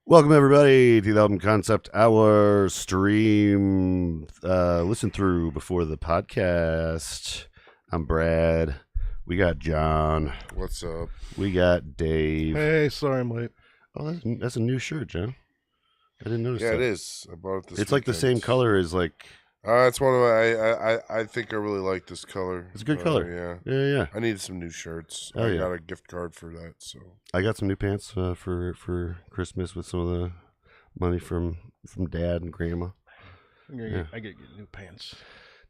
Welcome, everybody, to the Album Concept Hour stream. Listen through before the podcast. I'm Brad. We got John. What's up? We got Dave. Hey, sorry I'm late. Oh, that's a new shirt, John. I didn't notice that. Yeah, it is. I bought it this It's like the same color as like... It's one of my... I think I really like this color. It's a good color. Yeah. Yeah. I needed some new shirts. Oh, I got a gift card for that, so... I got some new pants for Christmas with some of the money from Dad and Grandma. I get new pants.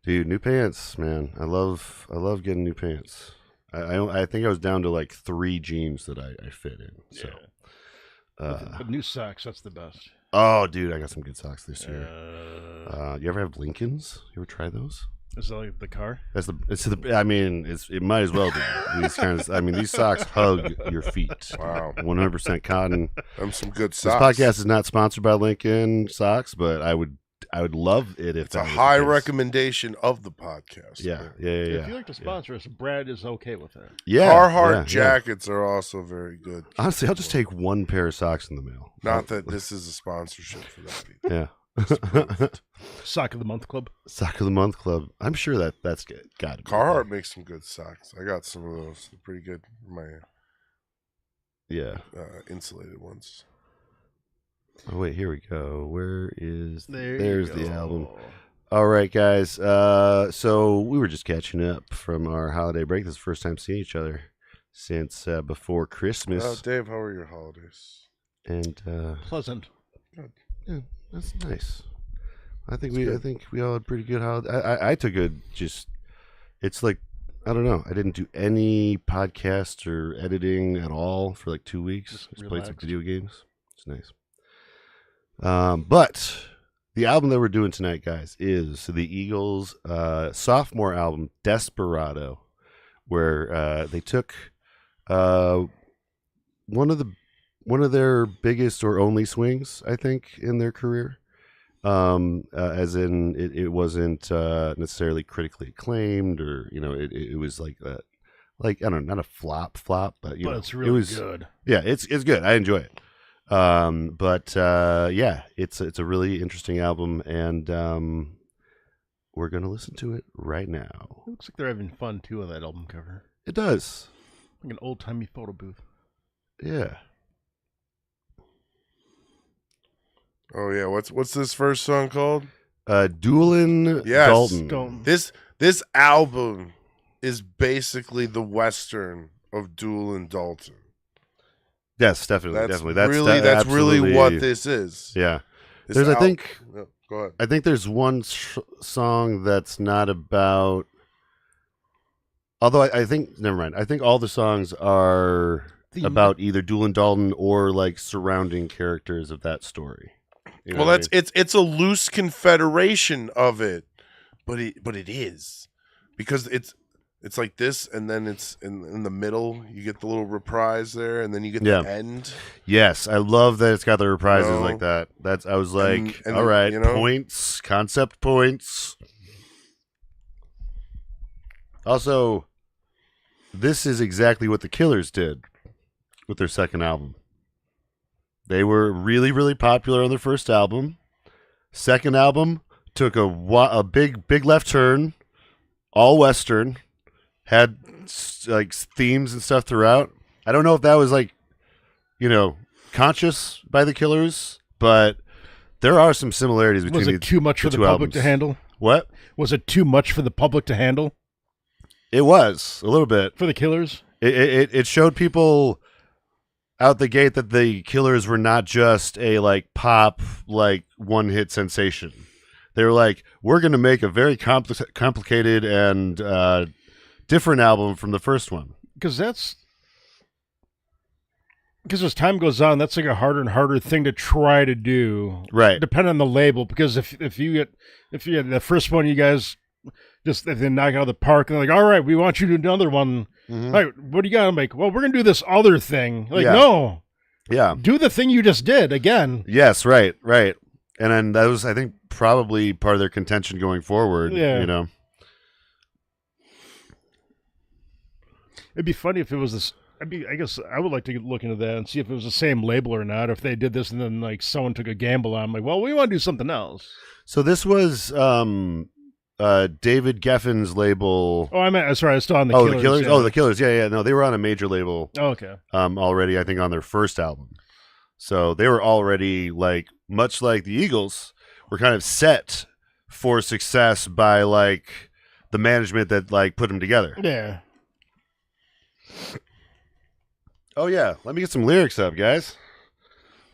Dude, new pants, man. I love getting new pants. I think I was down to like 3 jeans that I fit in. So, But new socks, that's the best. Oh, dude, I got some good socks this year. You ever have Lincolns? You ever try those? Is that like the car? I mean, it might as well be these kinds. I mean, these socks hug your feet. Wow, 100% cotton. Some good socks. This podcast is not sponsored by Lincoln socks, but I would love it if it's a high recommendation of the podcast. Yeah. If you like to sponsor us, Brad is okay with that. Yeah, Carhartt jackets are also very good. Honestly, I'll just take one pair of socks in the mail. Not that this is a sponsorship for that. Yeah. Sock of the Month Club. Sock of the Month Club. I'm sure that's got to be. Carhartt makes some good socks. I got some of those. They're pretty good. My insulated ones. Oh wait, here we go. There's the album. Oh. All right, guys. So we were just catching up from our holiday break. This is the first time seeing each other since before Christmas. Oh, Dave, how were your holidays? And Pleasant. Good. Yeah, that's nice. I think we all had pretty good holiday. I took it's like, I don't know. I didn't do any podcast or editing at all for like 2 weeks. Just played some video games. It's nice. But the album that we're doing tonight, guys, is the Eagles' sophomore album, Desperado, where they took one of their biggest or only swings, I think, in their career. As in, it wasn't necessarily critically acclaimed, or it was like that, like, I don't know, not a flop, but it's really good. Yeah, it's good. I enjoy it. But it's a really interesting album, and we're gonna listen to it right now. It looks like they're having fun too on that album cover. It does. Like an old timey photo booth. Yeah. Oh yeah, what's this first song called? Doolin Dalton. This album is basically the Western of Doolin Dalton. Yes, definitely. That's really what this is. Yeah. Go ahead. I think there's one song that's not about. Although I think, never mind. I think all the songs are about either Doolin Dalton or like surrounding characters of that story. It's a loose confederation of it, but it is, because it's like this, and then it's in the middle. You get the little reprise there, and then you get the end. Yes, I love that it's got the reprises like that. I was like, all right, points, concept points. Also, this is exactly what the Killers did with their second album. They were really, really popular on their first album. Second album took a big left turn, all Western, had like themes and stuff throughout. I don't know if that was like, conscious by the Killers, but there are some similarities between Was it too much for the public to handle? What? Was it too much for the public to handle? It was a little bit for the Killers. It showed people out the gate that the Killers were not just a like pop, like one hit sensation. They were like, we're going to make a very complicated and different album from the first one. Because as time goes on, that's like a harder and harder thing to try to do. Right. Depending on the label. Because if you get the first one, you guys just, if they knock it out of the park, and they're like, all right, we want you to do another one. Mm-hmm. All right, what do you got to make? Well, we're going to do this other thing. Like, no. Yeah. Do the thing you just did again. Yes, right. And then that was, I think, probably part of their contention going forward. Yeah. It'd be funny if it was this I guess I would like to look into that and see if it was the same label or not. If they did this and then like someone took a gamble on, like, well, we want to do something else. So this was David Geffen's label. Oh, sorry, I was still on the Oh, Killers. the Killers. Yeah. Oh, the Killers. Yeah. No, they were on a major label. Oh, okay. Already, I think on their first album. So they were already like much like the Eagles were kind of set for success by like the management that like put them together. Yeah. Oh yeah, let me get some lyrics up, guys.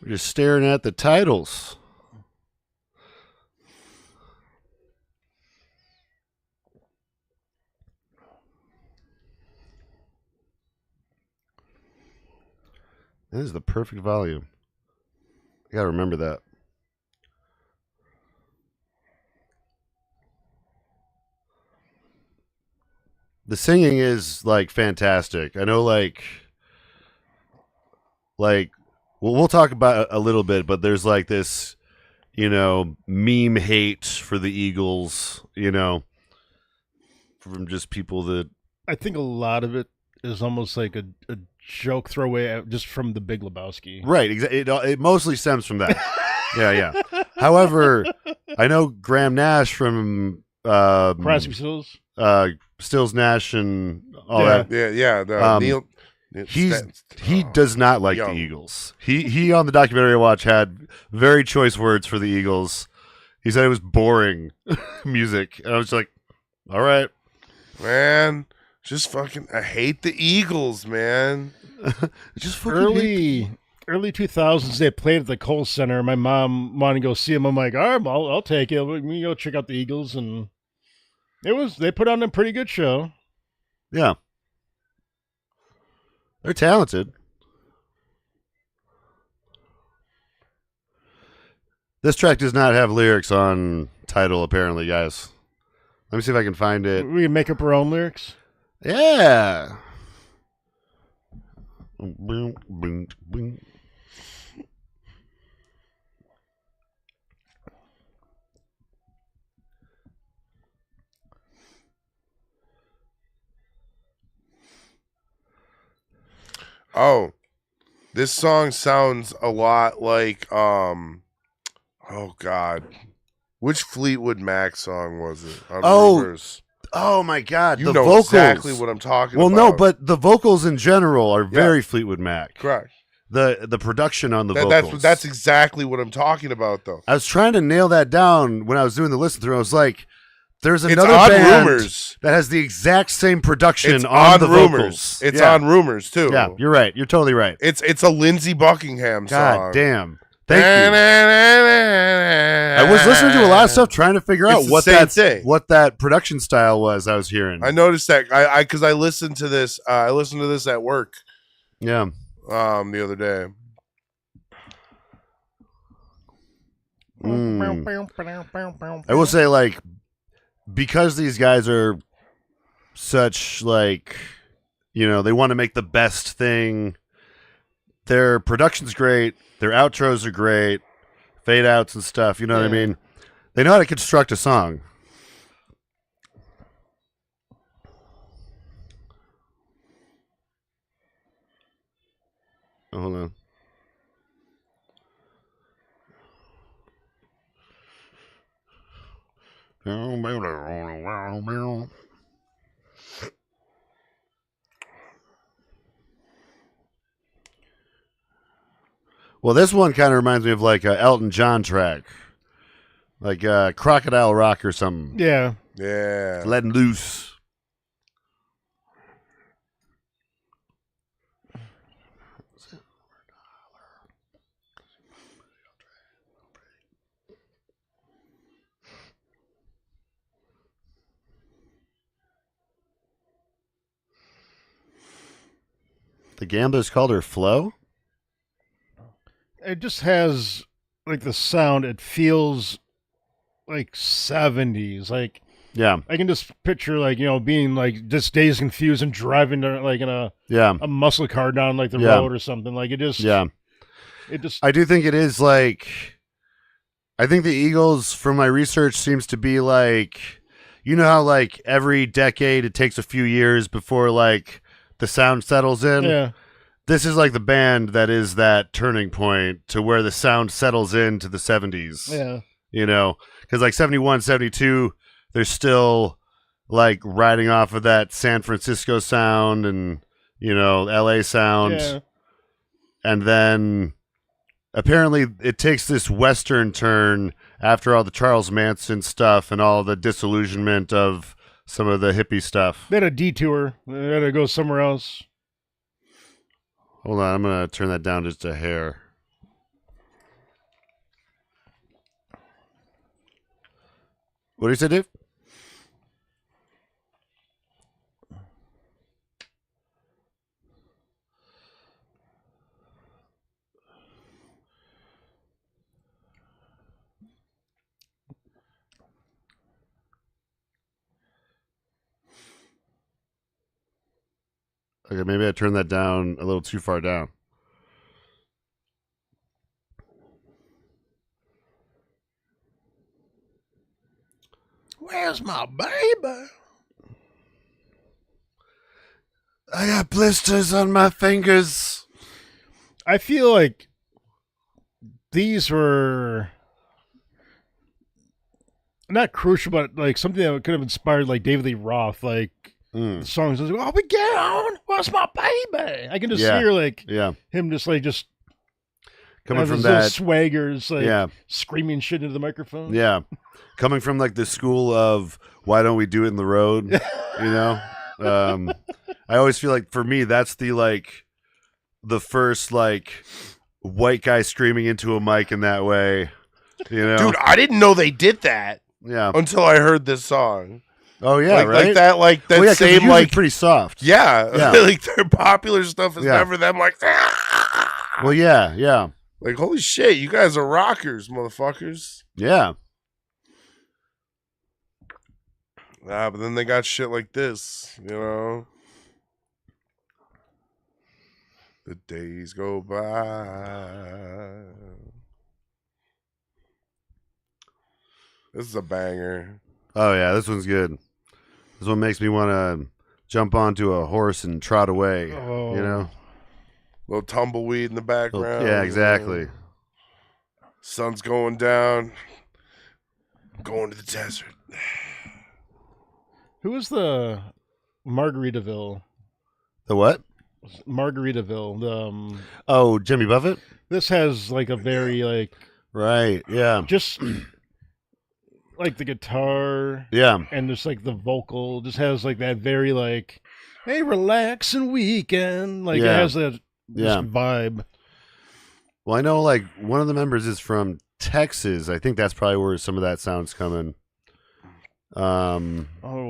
We're just staring at the titles. This is the perfect volume. I gotta remember that. The singing is like fantastic. I know, like we'll talk about it a little bit, but there's like this, meme hate for the Eagles, from just people that I think a lot of it is almost like a joke throwaway just from the Big Lebowski. right. It mostly stems from that. Yeah. However, I know Graham Nash from Crosby, Stills. Stills Nash and all Yeah. that. Yeah. Neil. He does not like the Eagles. He on the documentary I watched had very choice words for the Eagles. He said it was boring music. And I was like, all right. Man, just fucking, I hate the Eagles, man. Just fucking Early 2000s, they played at the Kohl Center. My mom wanted to go see them. I'm like, all right, I'll take it. We go check out the Eagles, and they put on a pretty good show. Yeah. They're talented. This track does not have lyrics on title, apparently, guys. Let me see if I can find it. We can make up our own lyrics. Yeah. Boom, boom, boom. Oh, this song sounds a lot like oh God, which Fleetwood Mac song was it? On Rumors? Oh my God! You the know vocals. exactly what I'm talking well, about. no, but the vocals in general are very Fleetwood Mac. Correct. The production on the vocals. That's exactly what I'm talking about, though. I was trying to nail that down when I was doing the listen through. I was like, "There's another on band Rumors. that has the exact same production It's on the Rumors. vocals." It's on Rumors too. Yeah, you're right. You're totally right. It's a Lindsey Buckingham song. God damn. Thank you. I was listening to a lot of stuff trying to figure out what that production style was I was hearing. I noticed that because I listened to this. I listened to this at work. Yeah. The other day. I will say, like, because these guys are such, like, they want to make the best thing. Their production's great. Their outros are great. Fade outs and stuff. You know what I mean? They know how to construct a song. Oh, hold on. Well, this one kind of reminds me of like a Elton John track, like Crocodile Rock or something. Yeah. Yeah. Letting loose. The Gamblers called her Flo? It just has like the sound. It feels like 70s. Like, yeah, I can just picture like being like just dazed, confused, and driving like in a muscle car down like the road or something. Like it just I do think it is like. I think the Eagles, from my research, seems to be like, how like every decade it takes a few years before like the sound settles in. Yeah. This is like the band that is that turning point to where the sound settles into the 70s. Yeah. You know, because like 71, 72, they're still like riding off of that San Francisco sound and, you know, LA sound. Yeah. And then apparently it takes this Western turn after all the Charles Manson stuff and all the disillusionment of some of the hippie stuff. They had a detour. They had to go somewhere else. Hold on, I'm going to turn that down just a hair. What do you say, Dave? Okay, maybe I turned that down a little too far down. Where's my baby? I got blisters on my fingers. I feel like these were not crucial, but like something that could have inspired like David Lee Roth, like the songs. Like, oh, we get on. Where's my baby? I can just hear like him just coming from those that swaggers, like screaming shit into the microphone. Yeah, coming from like the school of why don't we do it in the road? You know, I always feel like for me that's the first like white guy screaming into a mic in that way. You know, dude, I didn't know they did that. Yeah, until I heard this song. Oh yeah, right? Like that well, yeah, same like pretty soft. Yeah. Like their popular stuff is never them like. Well, yeah. Like holy shit, you guys are rockers, motherfuckers. Yeah. But then they got shit like this, you know. The days go by. This is a banger. Oh yeah, this one's good. This one makes me want to jump onto a horse and trot away. You know, little tumbleweed in the background. Yeah, exactly. Sun's going down. Going to the desert. Who was the Margaritaville? The what? Margaritaville. Oh, Jimmy Buffett. This has like a very like right. Yeah. Just. Like the guitar, and just like the vocal, just has like that very like, hey, relaxing weekend, like it has that vibe. Well, I know like one of the members is from Texas. I think that's probably where some of that sound's coming. Oh,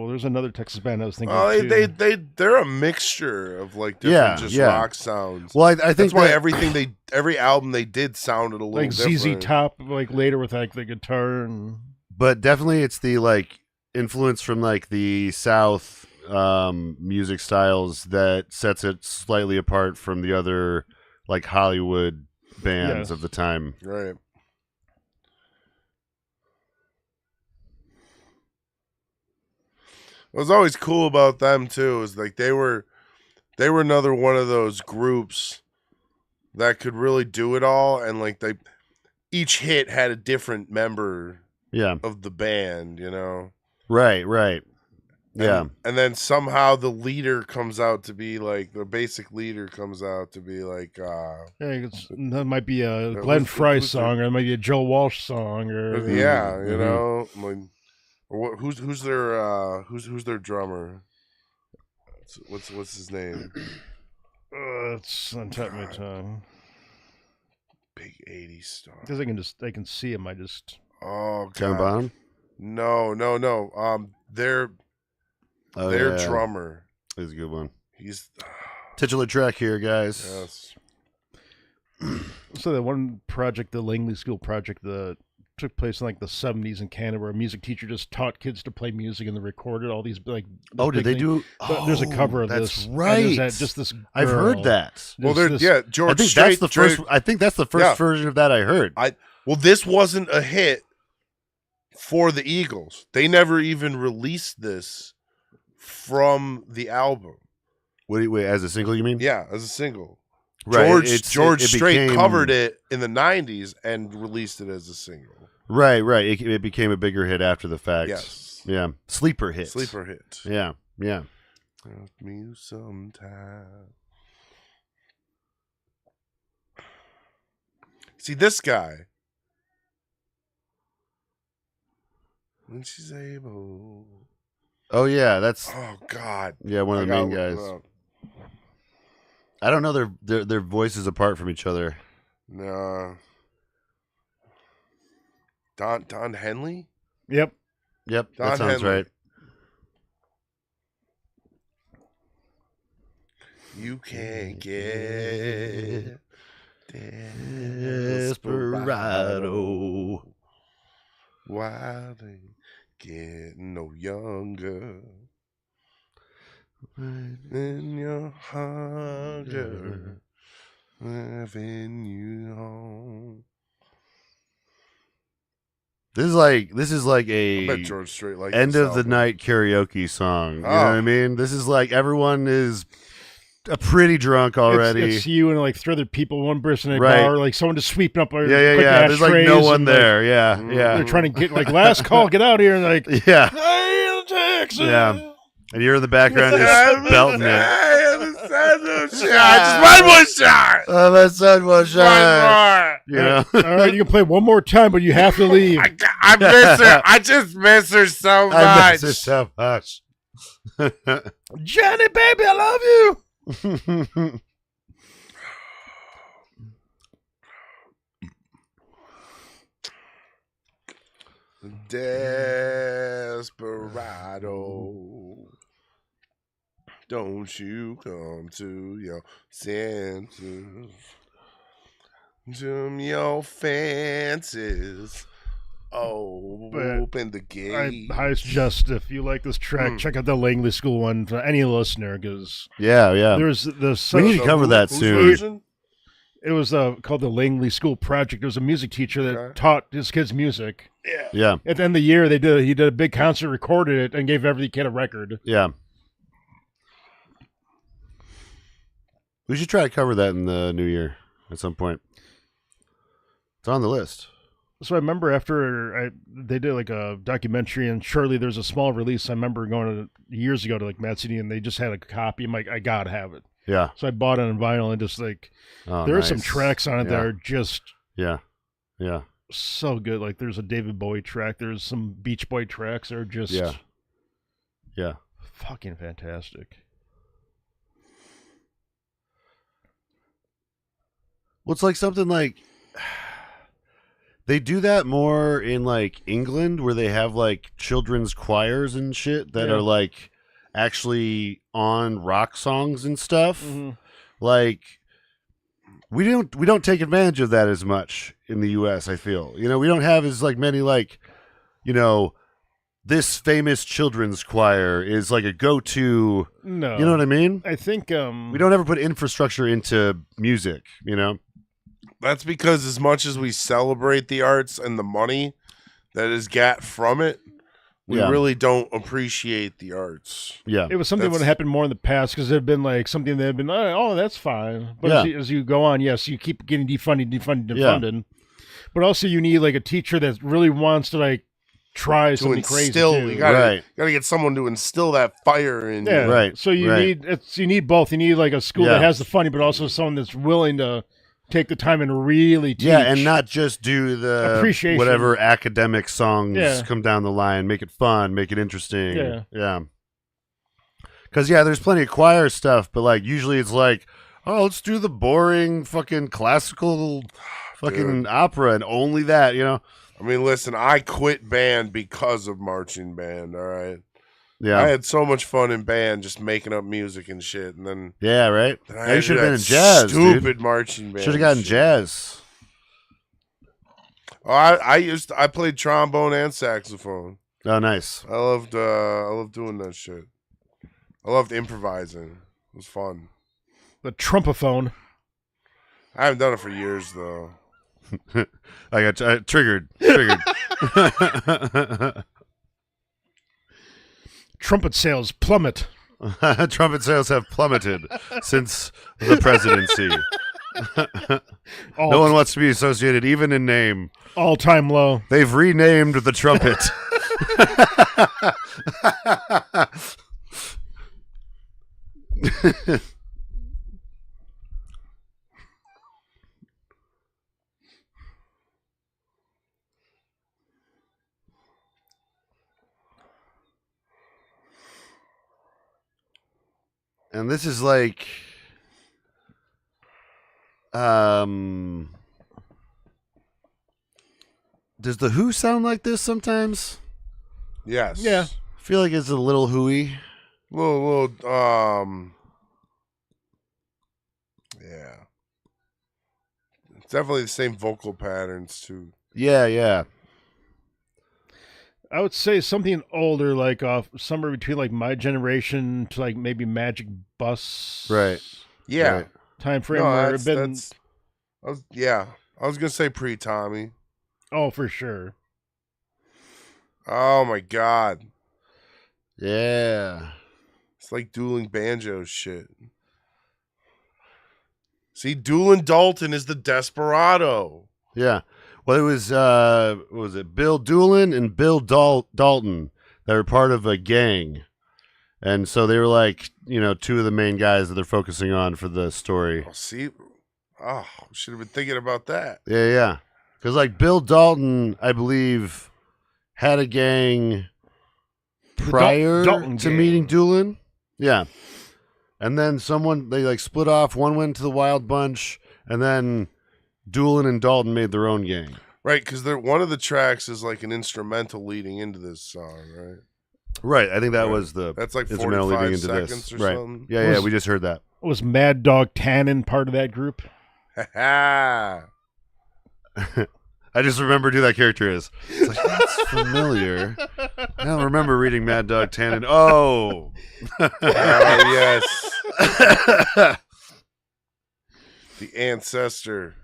there's another Texas band I was thinking. Oh, too. They're a mixture of like different rock sounds. Well, I think that's why every album they did sounded a little like different. ZZ Top, like later with like the guitar and. But definitely it's the like influence from like the South music styles that sets it slightly apart from the other like Hollywood bands of the time. Right. What was always cool about them too is like they were another one of those groups that could really do it all, and like each hit had a different member of the band, you know. Right. Yeah. And then somehow the leader comes out to be like the basic leader comes out to be like that might be a Glenn Fry song, or it might be a Joe Walsh song, or you know, like, or who's their drummer? What's his name? It's on top of my tongue. Big 80s star. Because I can see him. I just. Oh, God. John Bonham? No. Their drummer is a good one. He's titular track here, guys. Yes. So that one project, the Langley School project, that took place in like the 70s in Canada, where a music teacher just taught kids to play music, and they recorded all these like. Oh, did they do? There's a cover of that's this. Right. Just this. I've heard that. Well, George. I think that's the first. I think that's the first version of that I heard. Well, this wasn't a hit for the Eagles. They never even released this from the album. Wait, as a single, you mean? Yeah, as a single. Right. George it straight became- covered it in the 90s and released it as a single. Right. It became a bigger hit after the fact. Yes. Yeah. Sleeper hit. Sleeper hit. Yeah. Give me some time. See this guy. When she's able. Oh yeah, that's Oh God. one of the main guys. I don't know their voices apart from each other. No. Don Henley? Yep. Yep, Don that sounds Henley. right. You can't get Desperado. Why they get no younger than your hunger having you home. This is like I bet a George Strait like end this of the album. night karaoke song. You know what Oh. I mean? This is like everyone is pretty drunk already. It's you and like three other people, one person in a Right. bar, like someone just sweeping up. Quick Yeah. There's like no ashtrays one and, like, there. Yeah. They're trying to get like last call, get out of here, and like, Yeah. hey, Texas. Yeah. And you're in the background just belting it. I just one more shot. Oh, my son was shot. You know? All right, you can play one more time, but you have to leave. I miss her. I just miss her so much. I miss it so much. Johnny, baby, I love you. Desperado. Don't you come to your senses. To your fancies. Oh, But open the gate. I suggest if you like this track, check out the Langley School one for any listener, because Yeah. there's the We need to cover that whose soon. version? it was called the Langley School Project. There was a music teacher that Okay. taught his kids music. Yeah. Yeah. At the end of the year, he did a big concert, recorded it, and gave every kid a record. Yeah. We should try to cover that in the new year at some point. It's on the list. So I remember after they did like a documentary, and shortly there's a small release. I remember going years ago to like Mad City, and they just had a copy. I'm like, I gotta have it. Yeah. So I bought it on vinyl, and just like Oh, there are nice. some tracks on it that Yeah. are just Yeah. Yeah. so good. Like there's a David Bowie track. There's some Beach Boy tracks that are just Yeah. Yeah. fucking fantastic. Well, it's like something like they do that more in like England, where they have like children's choirs and shit that Yeah. are like actually on rock songs and stuff. Mhm. Like we don't take advantage of that as much in the US, I feel. You know, we don't have as like many like, you know, this famous children's choir is like a go-to, No, you know what I mean? I think We don't ever put infrastructure into music, you know? That's because as much as we celebrate the arts and the money that is got from it, we Yeah. really don't appreciate the arts. Yeah. it was something that would That's- have happened more in the past, because it had been like something that had been, oh, that's fine. But Yeah. as you go on, yes, you keep getting defunded. Yeah. But also you need like a teacher that really wants to like try To something crazy instill, too. you gotta Right. get someone to instill that fire in Yeah, you. Right, So you right. need both. You need like a school Yeah. that has the funny, but also someone that's willing to take the time and really teach. Yeah, and not just do the Appreciation. whatever academic songs Yeah. come down the line, make it fun, make it interesting. Yeah. Yeah. Because, yeah, there's plenty of choir stuff, but, like, usually it's like, oh, let's do the boring fucking classical fucking opera and only that, you know? I mean, listen, I quit band because of marching band, all right? Yeah. I had so much fun in band just making up music and shit, and then Yeah, right? I Yeah, you had should have been that in jazz, stupid dude. marching band. Should have gotten shit. jazz. Oh, I played trombone and saxophone. Oh, nice. I loved doing that shit. I loved improvising. It was fun. the trumpophone. I haven't done it for years though. I got triggered. Trumpet sales plummet. Trumpet sales have plummeted since the presidency. No one wants to be associated, even in name. All-time low. They've renamed the trumpet. And this is like, does the Who sound like this sometimes? Yes. Yeah. I feel like it's a little hooey. Little, yeah. It's definitely the same vocal patterns too. Yeah. I would say something older, like somewhere between like my generation to like maybe Magic Bus. Right. Yeah. Right. Time frame No, where that's, I was gonna say pre-Tommy. Oh, for sure. Oh my god. Yeah. It's like dueling banjo shit. See, Doolin Dalton is the Desperado. Yeah. Well, it was, what was it? Bill Doolin and Bill Dalton that were part of a gang. And so they were like, two of the main guys that they're focusing on for the story. Oh, see? Oh, should have been thinking about that. Yeah. Because like Bill Dalton, I believe, had a gang prior Dalton to gang. meeting Doolin. Yeah. And then they like split off. One went to the Wild Bunch, and then Doolin and Dalton made their own gang. Right, because one of the tracks is like an instrumental leading into this song, right? Right. I think that was the That's like instrumental 45 leading into seconds this. or Right. something. Yeah. We just heard that. Was Mad Dog Tannen part of that group? Ha I just remember who that character is. It's like, that's familiar. I don't remember reading Mad Dog Tannen. Oh. yes. The ancestor.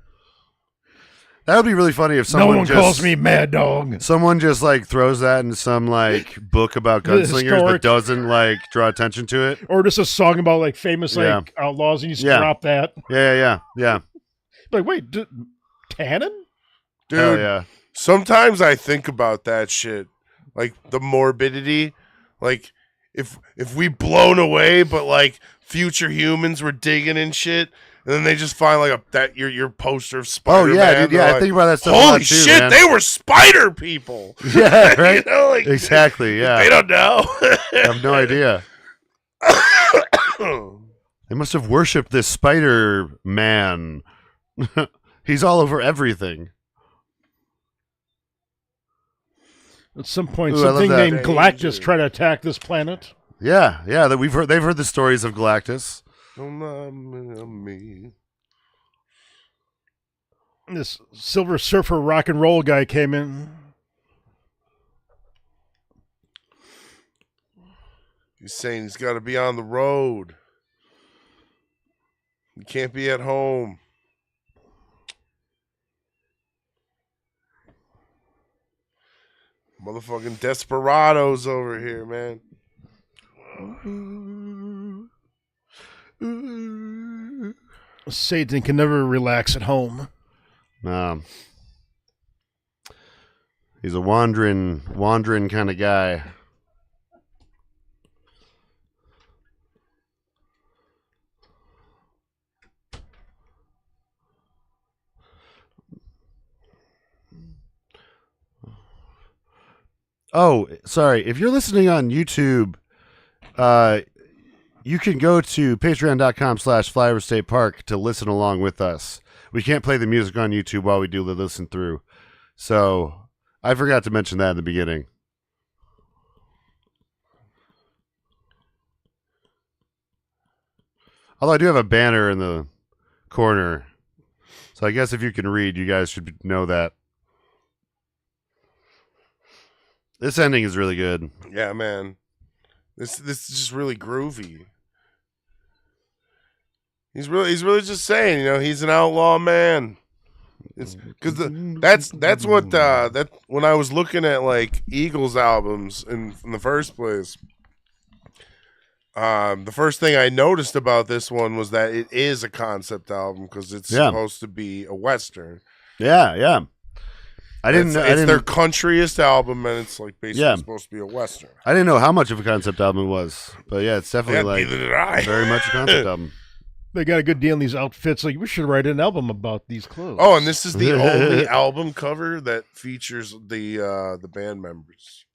That would be really funny if No someone one calls me Mad Dog. Someone just like throws that in some like book about gunslingers Historic. but doesn't like draw attention to it. Or just a song about like famous Yeah. like outlaws, and you just Yeah. drop that. Yeah. Like, wait, Tannen? Dude, Hell yeah. sometimes I think about that shit. Like the morbidity. Like if we blown away, but like future humans were digging and shit, and then they just find like your poster of Oh Spider-Man. yeah, dude. Yeah, they're I like, think about that stuff. a holy lot, too, shit, man. they were spider people. Yeah, right. You know, like, Exactly. Yeah. They don't know. I have no idea. They must have worshipped this Spider Man. He's all over everything. At some point, Ooh, I love something that. named Galactus Danger. tried to attack this planet. Yeah. That they've heard the stories of Galactus. Don't lie to me. This Silver Surfer rock and roll guy came in. He's saying he's got to be on the road. He can't be at home. Motherfucking desperados over here, man. Satan can never relax at home. He's a wandering kind of guy. Oh, sorry. If you're listening on YouTube, you can go to patreon.com/Flyover State Park to listen along with us. We can't play the music on YouTube while we do the listen through. So I forgot to mention that in the beginning. Although I do have a banner in the corner. So I guess if you can read, you guys should know that. This ending is really good. Yeah, man. This is just really groovy. He's really just saying, he's an outlaw man. It's because that's what that when I was looking at like Eagles albums in the first place. The first thing I noticed about this one was that it is a concept album because it's Yeah. supposed to be a Western. Yeah, yeah. I didn't. It's their countryest album, and it's like basically Yeah. supposed to be a Western. I didn't know how much of a concept album it was, but yeah, it's definitely like neither did I. very much a concept album. They got a good deal on these outfits. Like, we should write an album about these clothes. Oh, and this is the only album cover that features the band members.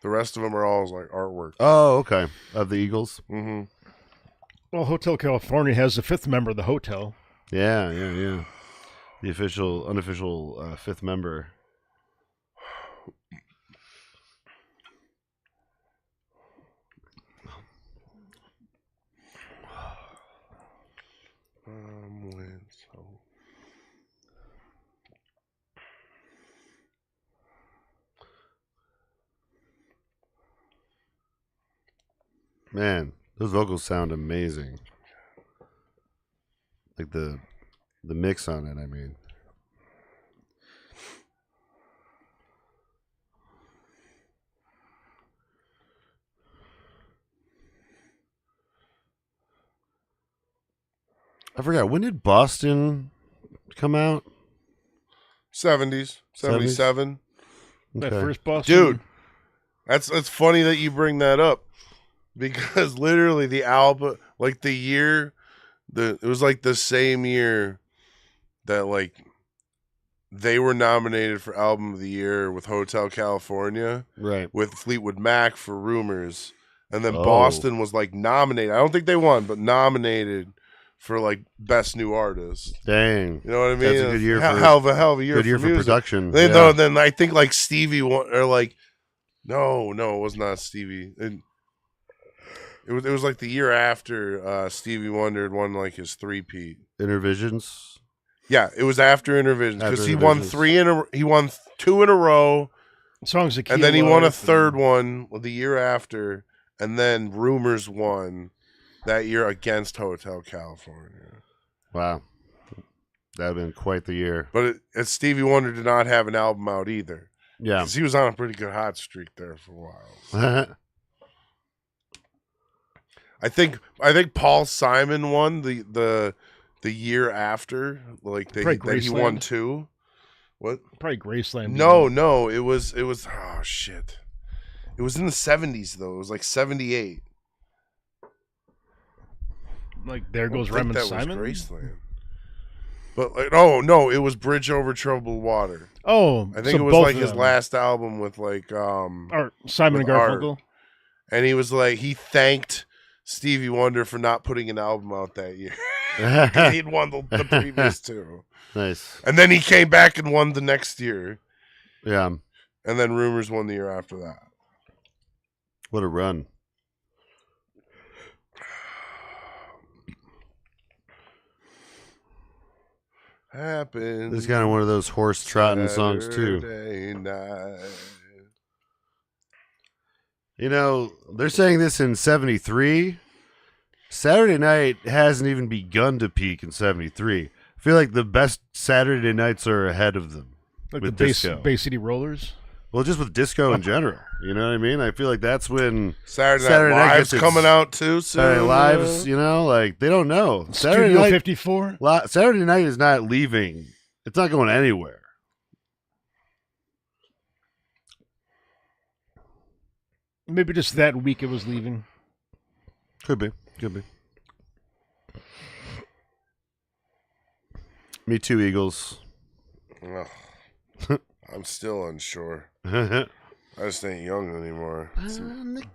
The rest of them are all like artwork. Oh, okay. Of the Eagles. Mm-hmm. Well, Hotel California has the fifth member of the hotel. Yeah, yeah, yeah. The official, unofficial fifth member. Man, those vocals sound amazing. Like the mix on it, I mean. I forgot, when did Boston come out? 70s, 77. That Okay. first Boston. Dude, that's funny that you bring that up because literally the album, like the year, it was like the same year that like they were nominated for Album of the Year with Hotel California, Right. with Fleetwood Mac for Rumors, and then Oh. Boston was like nominated. I don't think they won, but nominated for like Best New Artist. Dang. You know what I mean? That's a good year for hell of a year. Good year for music. production. Then, yeah. then I think like Stevie won, or like no, it was not Stevie. It was like the year after Stevie Wonder had won like his three-peat. Intervisions. Yeah, it was after Intervisions because After he won Intervisions. he won 2 in a row, Songs that and then he Key won a Love third and- one the year after, and then Rumors won that year against Hotel California. Wow. That would have been quite the year. But Stevie Wonder did not have an album out either. Yeah. Because he was on a pretty good hot streak there for a while. I think Paul Simon won the year after, like Probably that he won Graceland. 2. What? Probably Graceland. No, it was oh shit. It was in the 70s though. It was like 78. Like, There I Goes don't think Raymond that Simon. was Graceland. But like, oh no, it was Bridge Over Troubled Water. Oh, I think so it was both like of his them. last album with like Or Simon and with Art. Garfunkel. and he was like he thanked Stevie Wonder for not putting an album out that year. He'd won the previous 2. Nice. And then he came back and won the next year. Yeah. And then Rumors won the year after that. What a run. Happened. This is kind of one of those horse trotting songs too. Saturday night. You know, they're saying this in 73. Saturday night hasn't even begun to peak in 73. I feel like the best Saturday nights are ahead of them. Like with the disco. Bay City Rollers. Well, just with disco in general. You know what I mean? I feel like that's when Saturday Saturday Night Night Live's gets coming out too soon. Saturday Lives, you know, like they don't know. Saturday Studio night, 54. Saturday night is not leaving. It's not going anywhere. Maybe just that week it was leaving. Could be. Could be. Me too, Eagles. Ugh. I'm still unsure. I just ain't young anymore.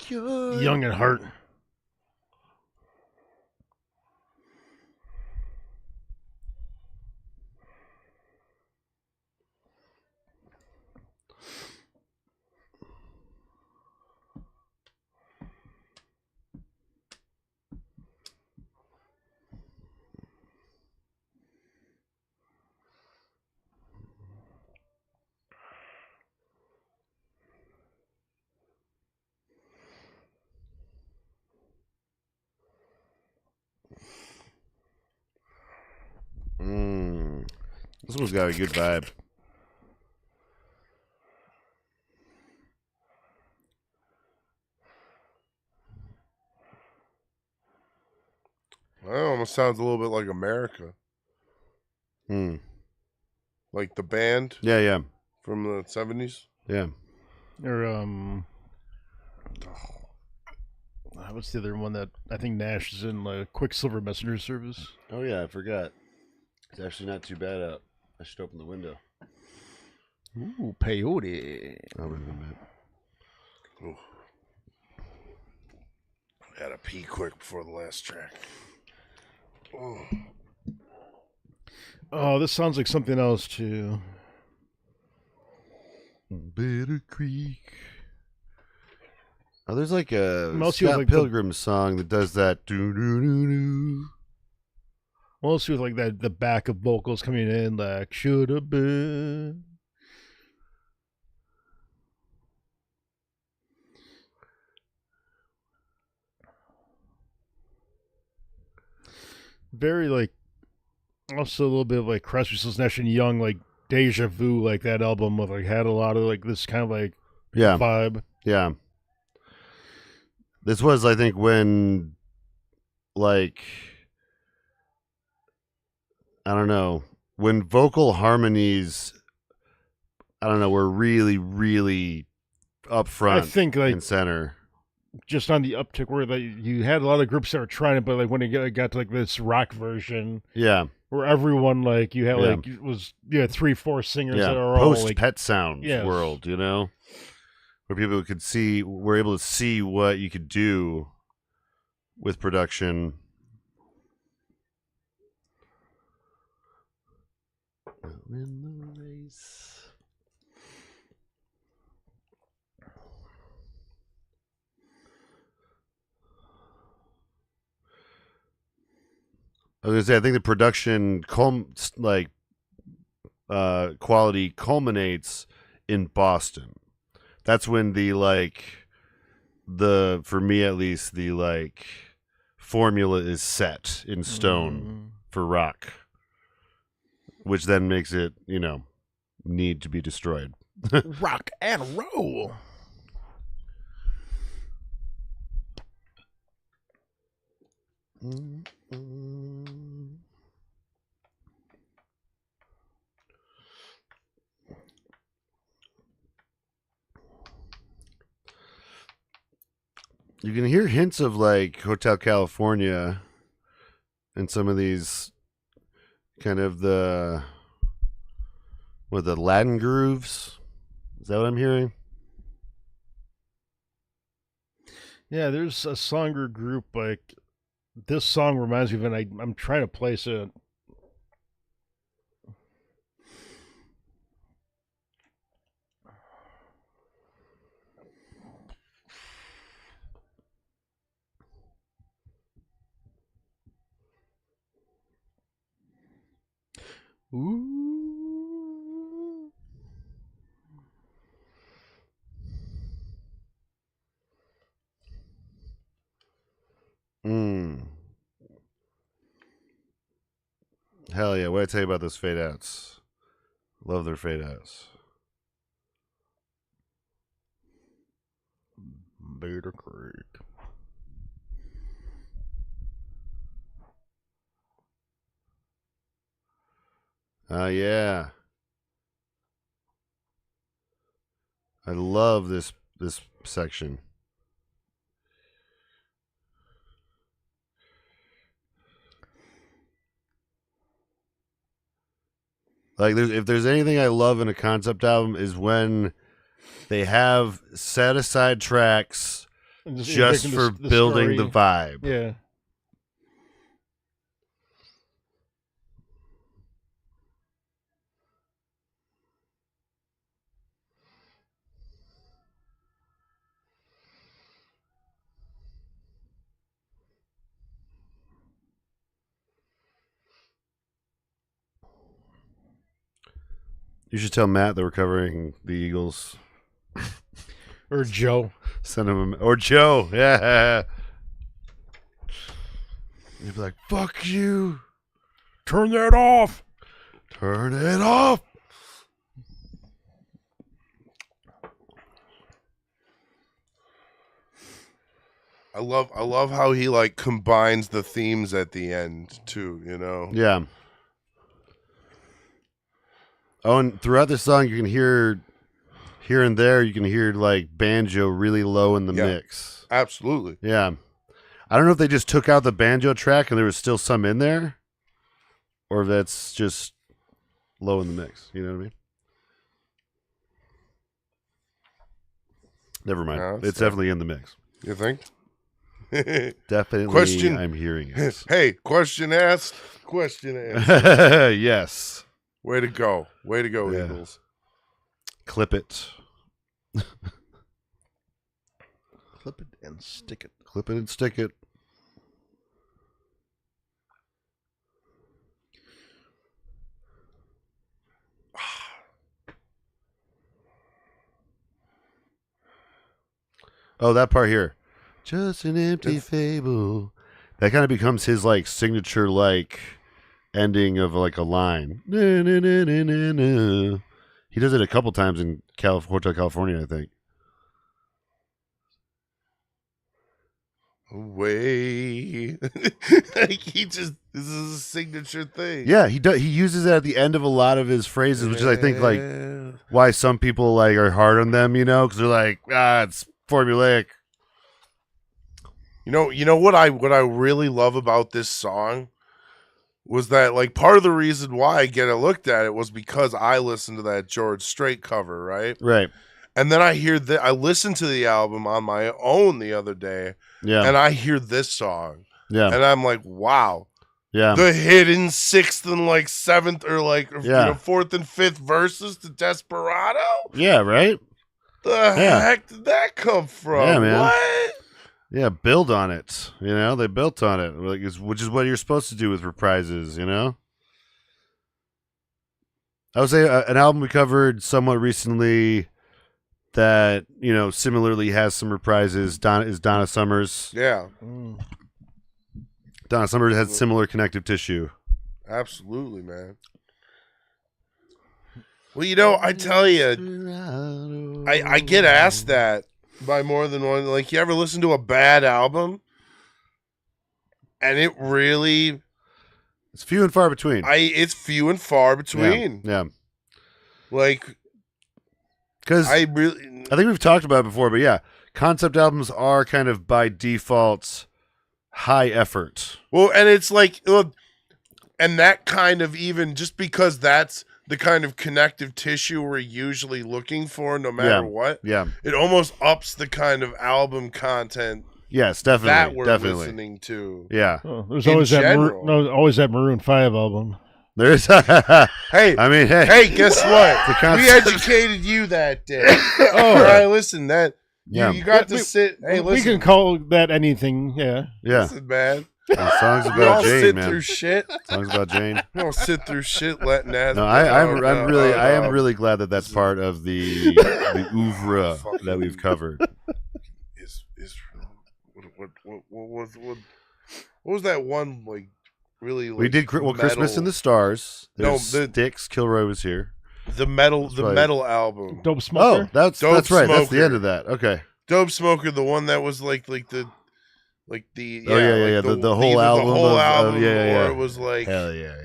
Young at heart. This one's got a good vibe. sounds a little bit like America, Hmm. like the band Yeah. from the 70s. Yeah. Or what's the other one that I think Nash is in? Quicksilver Messenger Service. Oh yeah, I forgot. It's actually not too bad out. I should open the window. Ooh, peyote. Oh, wait a minute. Ooh. I gotta pee quick before the last track. Oh. Oh, this sounds like something else too. Bitter Creek. Oh, there's like a Mostly Scott like Pilgrim song that does that. Doo doo doo doo. Mostly with like that the backup vocals coming in like should have been. Very like also a little bit of like Crosby, Stills, Nash and Young, like Deja Vu, like that album with like had a lot of like this kind of like Yeah, vibe. yeah. This was, I think, when like I don't know, when vocal harmonies, I don't know, were really, really up front I think like and center. just on the uptick where like you had a lot of groups that were trying it, but like when it got to like this rock version Yeah, where everyone like you had Yeah. like it was 3-4 singers yeah. that are all Post like Pet Sounds Yes. world, you know, where people were able to see what you could do with production. In the race. I was gonna say, I think the production quality culminates in Boston. That's when for me at least, the formula is set in stone for rock, which then makes it, need to be destroyed. rock and roll. You can hear hints of like Hotel California and some of these kind of the Latin grooves. Is that what I'm hearing? Yeah, there's a song or group like this song reminds me of, and I'm trying to place it. Ooh. Hell yeah. What did I tell you about those fade outs? Love their fade outs. Bitter Creek. Yeah. I love this section. Like, if there's anything I love in a concept album is when they have set aside tracks And just making for the building story. the vibe. Yeah. You should tell Matt that we're covering the Eagles. Or Joe. Send him or Joe. Yeah. You'd be like, fuck you. Turn that off. Turn it off. I love how he like combines the themes at the end too, you know. Yeah. Oh, and throughout this song, you can hear here and there, you can hear like banjo really low in the Yeah. mix. Absolutely. Yeah. I don't know if they just took out the banjo track and there was still some in there, or if that's just low in the mix. You know what I mean? Never mind. Yeah, It's so- definitely in the mix. You think? Definitely, Question- I'm hearing it. Hey, question asked, question answered. Yes. Way to go. Way to go, Yeah. Eagles. Clip it. Clip it and stick it. Clip it and stick it. Oh, that part here. Just an empty It's- fable. That kind of becomes his like signature like ending of like a line. Na, na, na, na, na, na. He does it a couple times in Hotel California, I think. Way. Like he just, this is a signature thing. Yeah, he does. He uses it at the end of a lot of his phrases, which is I think like why some people like are hard on them, you know, because they're like, it's formulaic. You know what I really love about this song was that like part of the reason why I get it looked at it was because I listened to that George Strait cover, right? Right. And then I hear that I listened to the album on my own the other day, Yeah. and I hear this song, Yeah. and I'm like, wow, Yeah. the hidden sixth and like seventh or like Yeah. fourth and fifth verses to Desperado. Yeah. Right. The Yeah. heck did that come from? Yeah, man. What? Yeah, build on it. You know, they built on it, like, which is what you're supposed to do with reprises. You know, I would say an album we covered somewhat recently that similarly has some reprises. Donna Summer's. Yeah, Donna Summer has similar connective tissue. absolutely, man. Well, I tell you, I get asked that by more than one. Like, you ever listen to a bad album, and it really, It's few and far between. it's few and far between. Yeah, Like, because I I really, think we've talked about it before, but yeah, concept albums are kind of by default high effort. well, and it's like, look, and that kind of even just because that's the kind of connective tissue we're usually looking for, no matter what. Yeah. It almost ups the kind of album content Yes, definitely. that we're definitely. listening to. Yeah. Oh, there's In always general. always that Maroon 5 album. There's. Hey, I mean, hey. hey, guess what? The We concept- educated you that day. Oh. All right, listen, that Yeah. you got to We- sit. Hey, we listen, can call that anything, yeah. Yeah. listen, man. The song's We about don't Jane, sit man. through shit. Songs about Jane. We don't sit through shit letting that. No, I am really glad that that's part of the oeuvre that we've covered. Is what was that one like? Really, like, We did Christmas metal- in the Stars. No, There's Sticks. Kilroy was here. the metal right. album. Dope Oh, Smoker. that's Dope right. That's the Smoker. end of that. Okay. Dope Smoker, the one that was like the Oh, yeah. The whole either album the whole of- album, yeah. or it was like Hell yeah.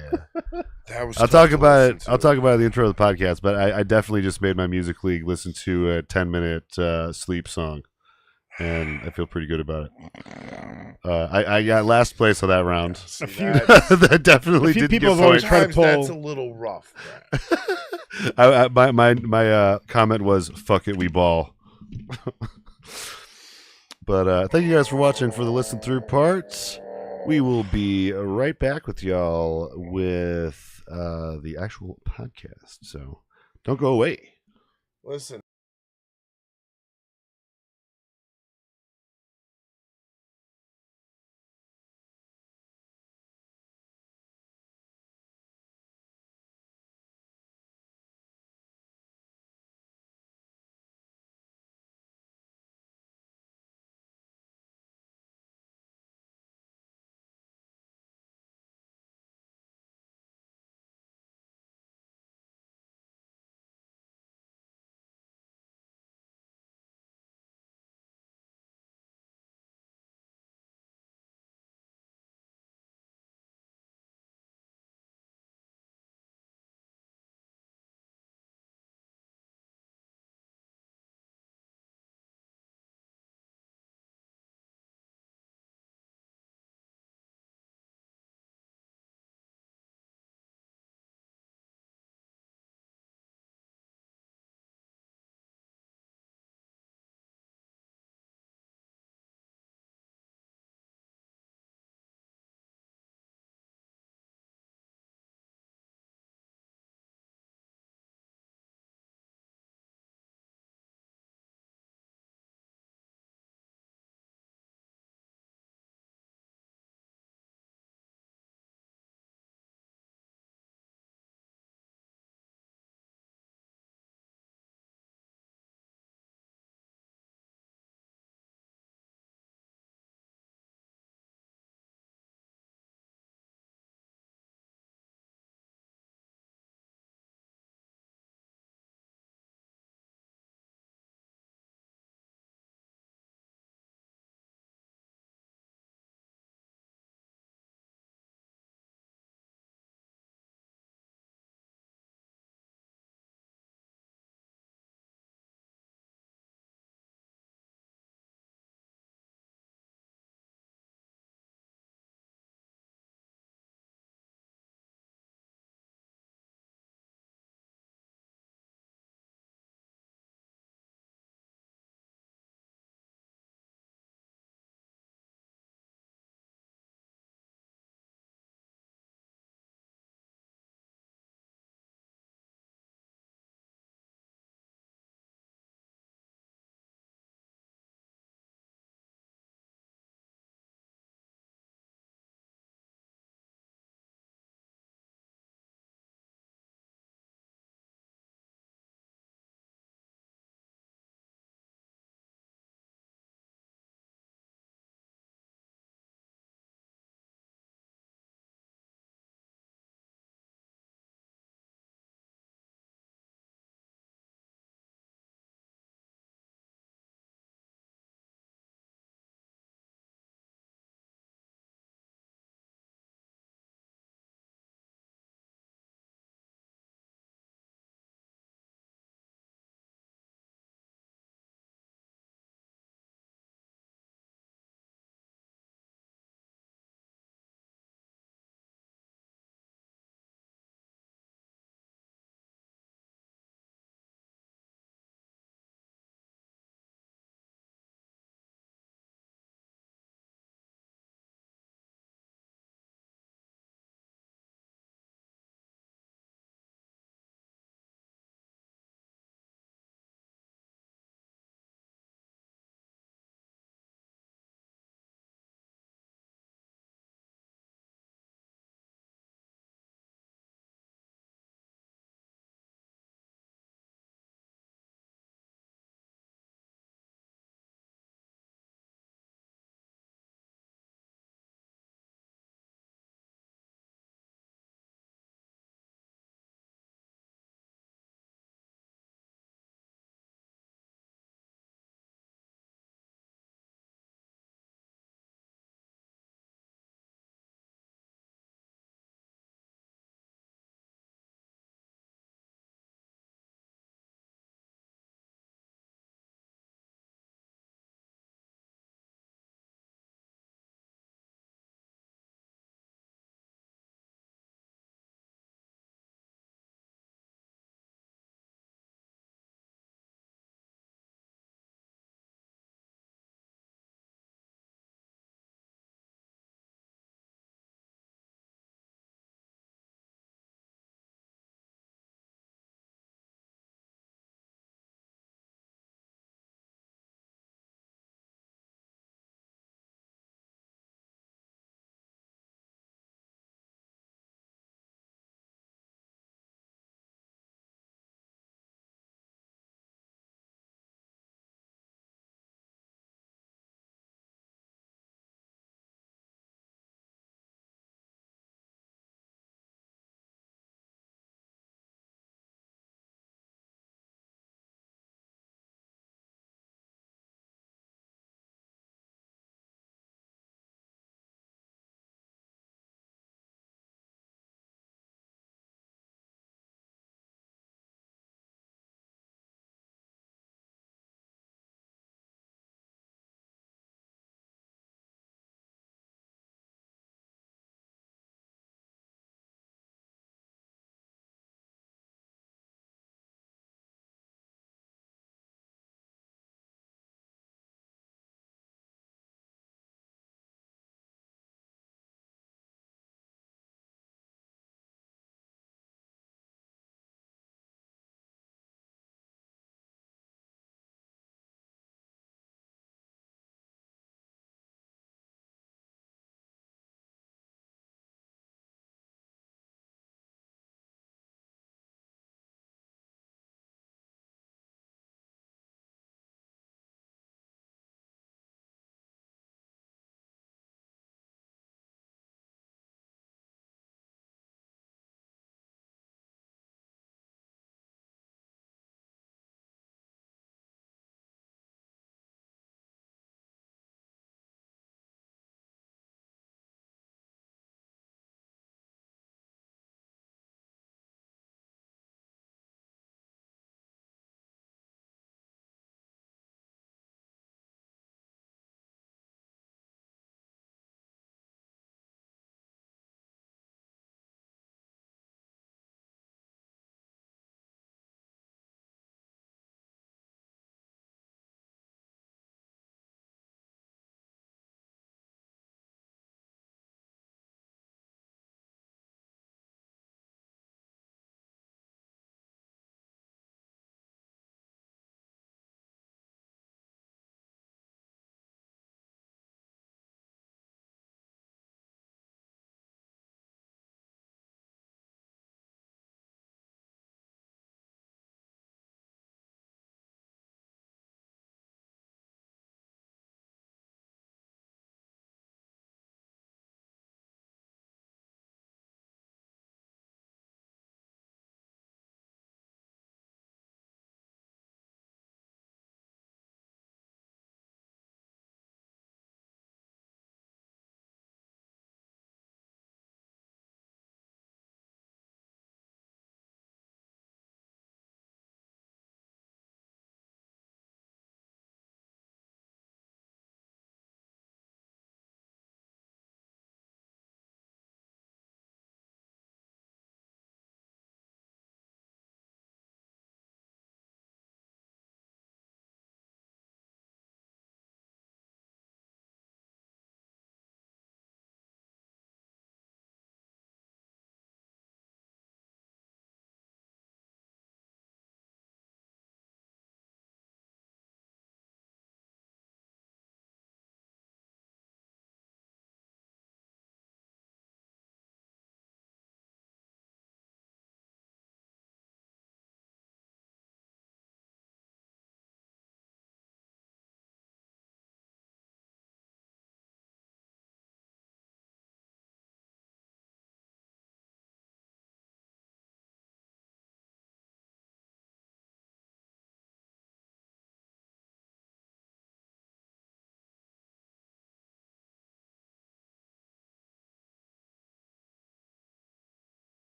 that was. I'll tough talk to about listen it. to. I'll talk about it in the intro of the podcast, but I definitely just made my music league listen to a 10-minute sleep song, and I feel pretty good about it. I got last place on that round. See, A few- that's- That definitely A few didn't people get have always points. tried to sometimes pull- that's a little rough. Brad. My comment was "fuck it, we ball." But thank you guys for watching for the listen through parts. We will be right back with y'all with the actual podcast. So don't go away. Listen.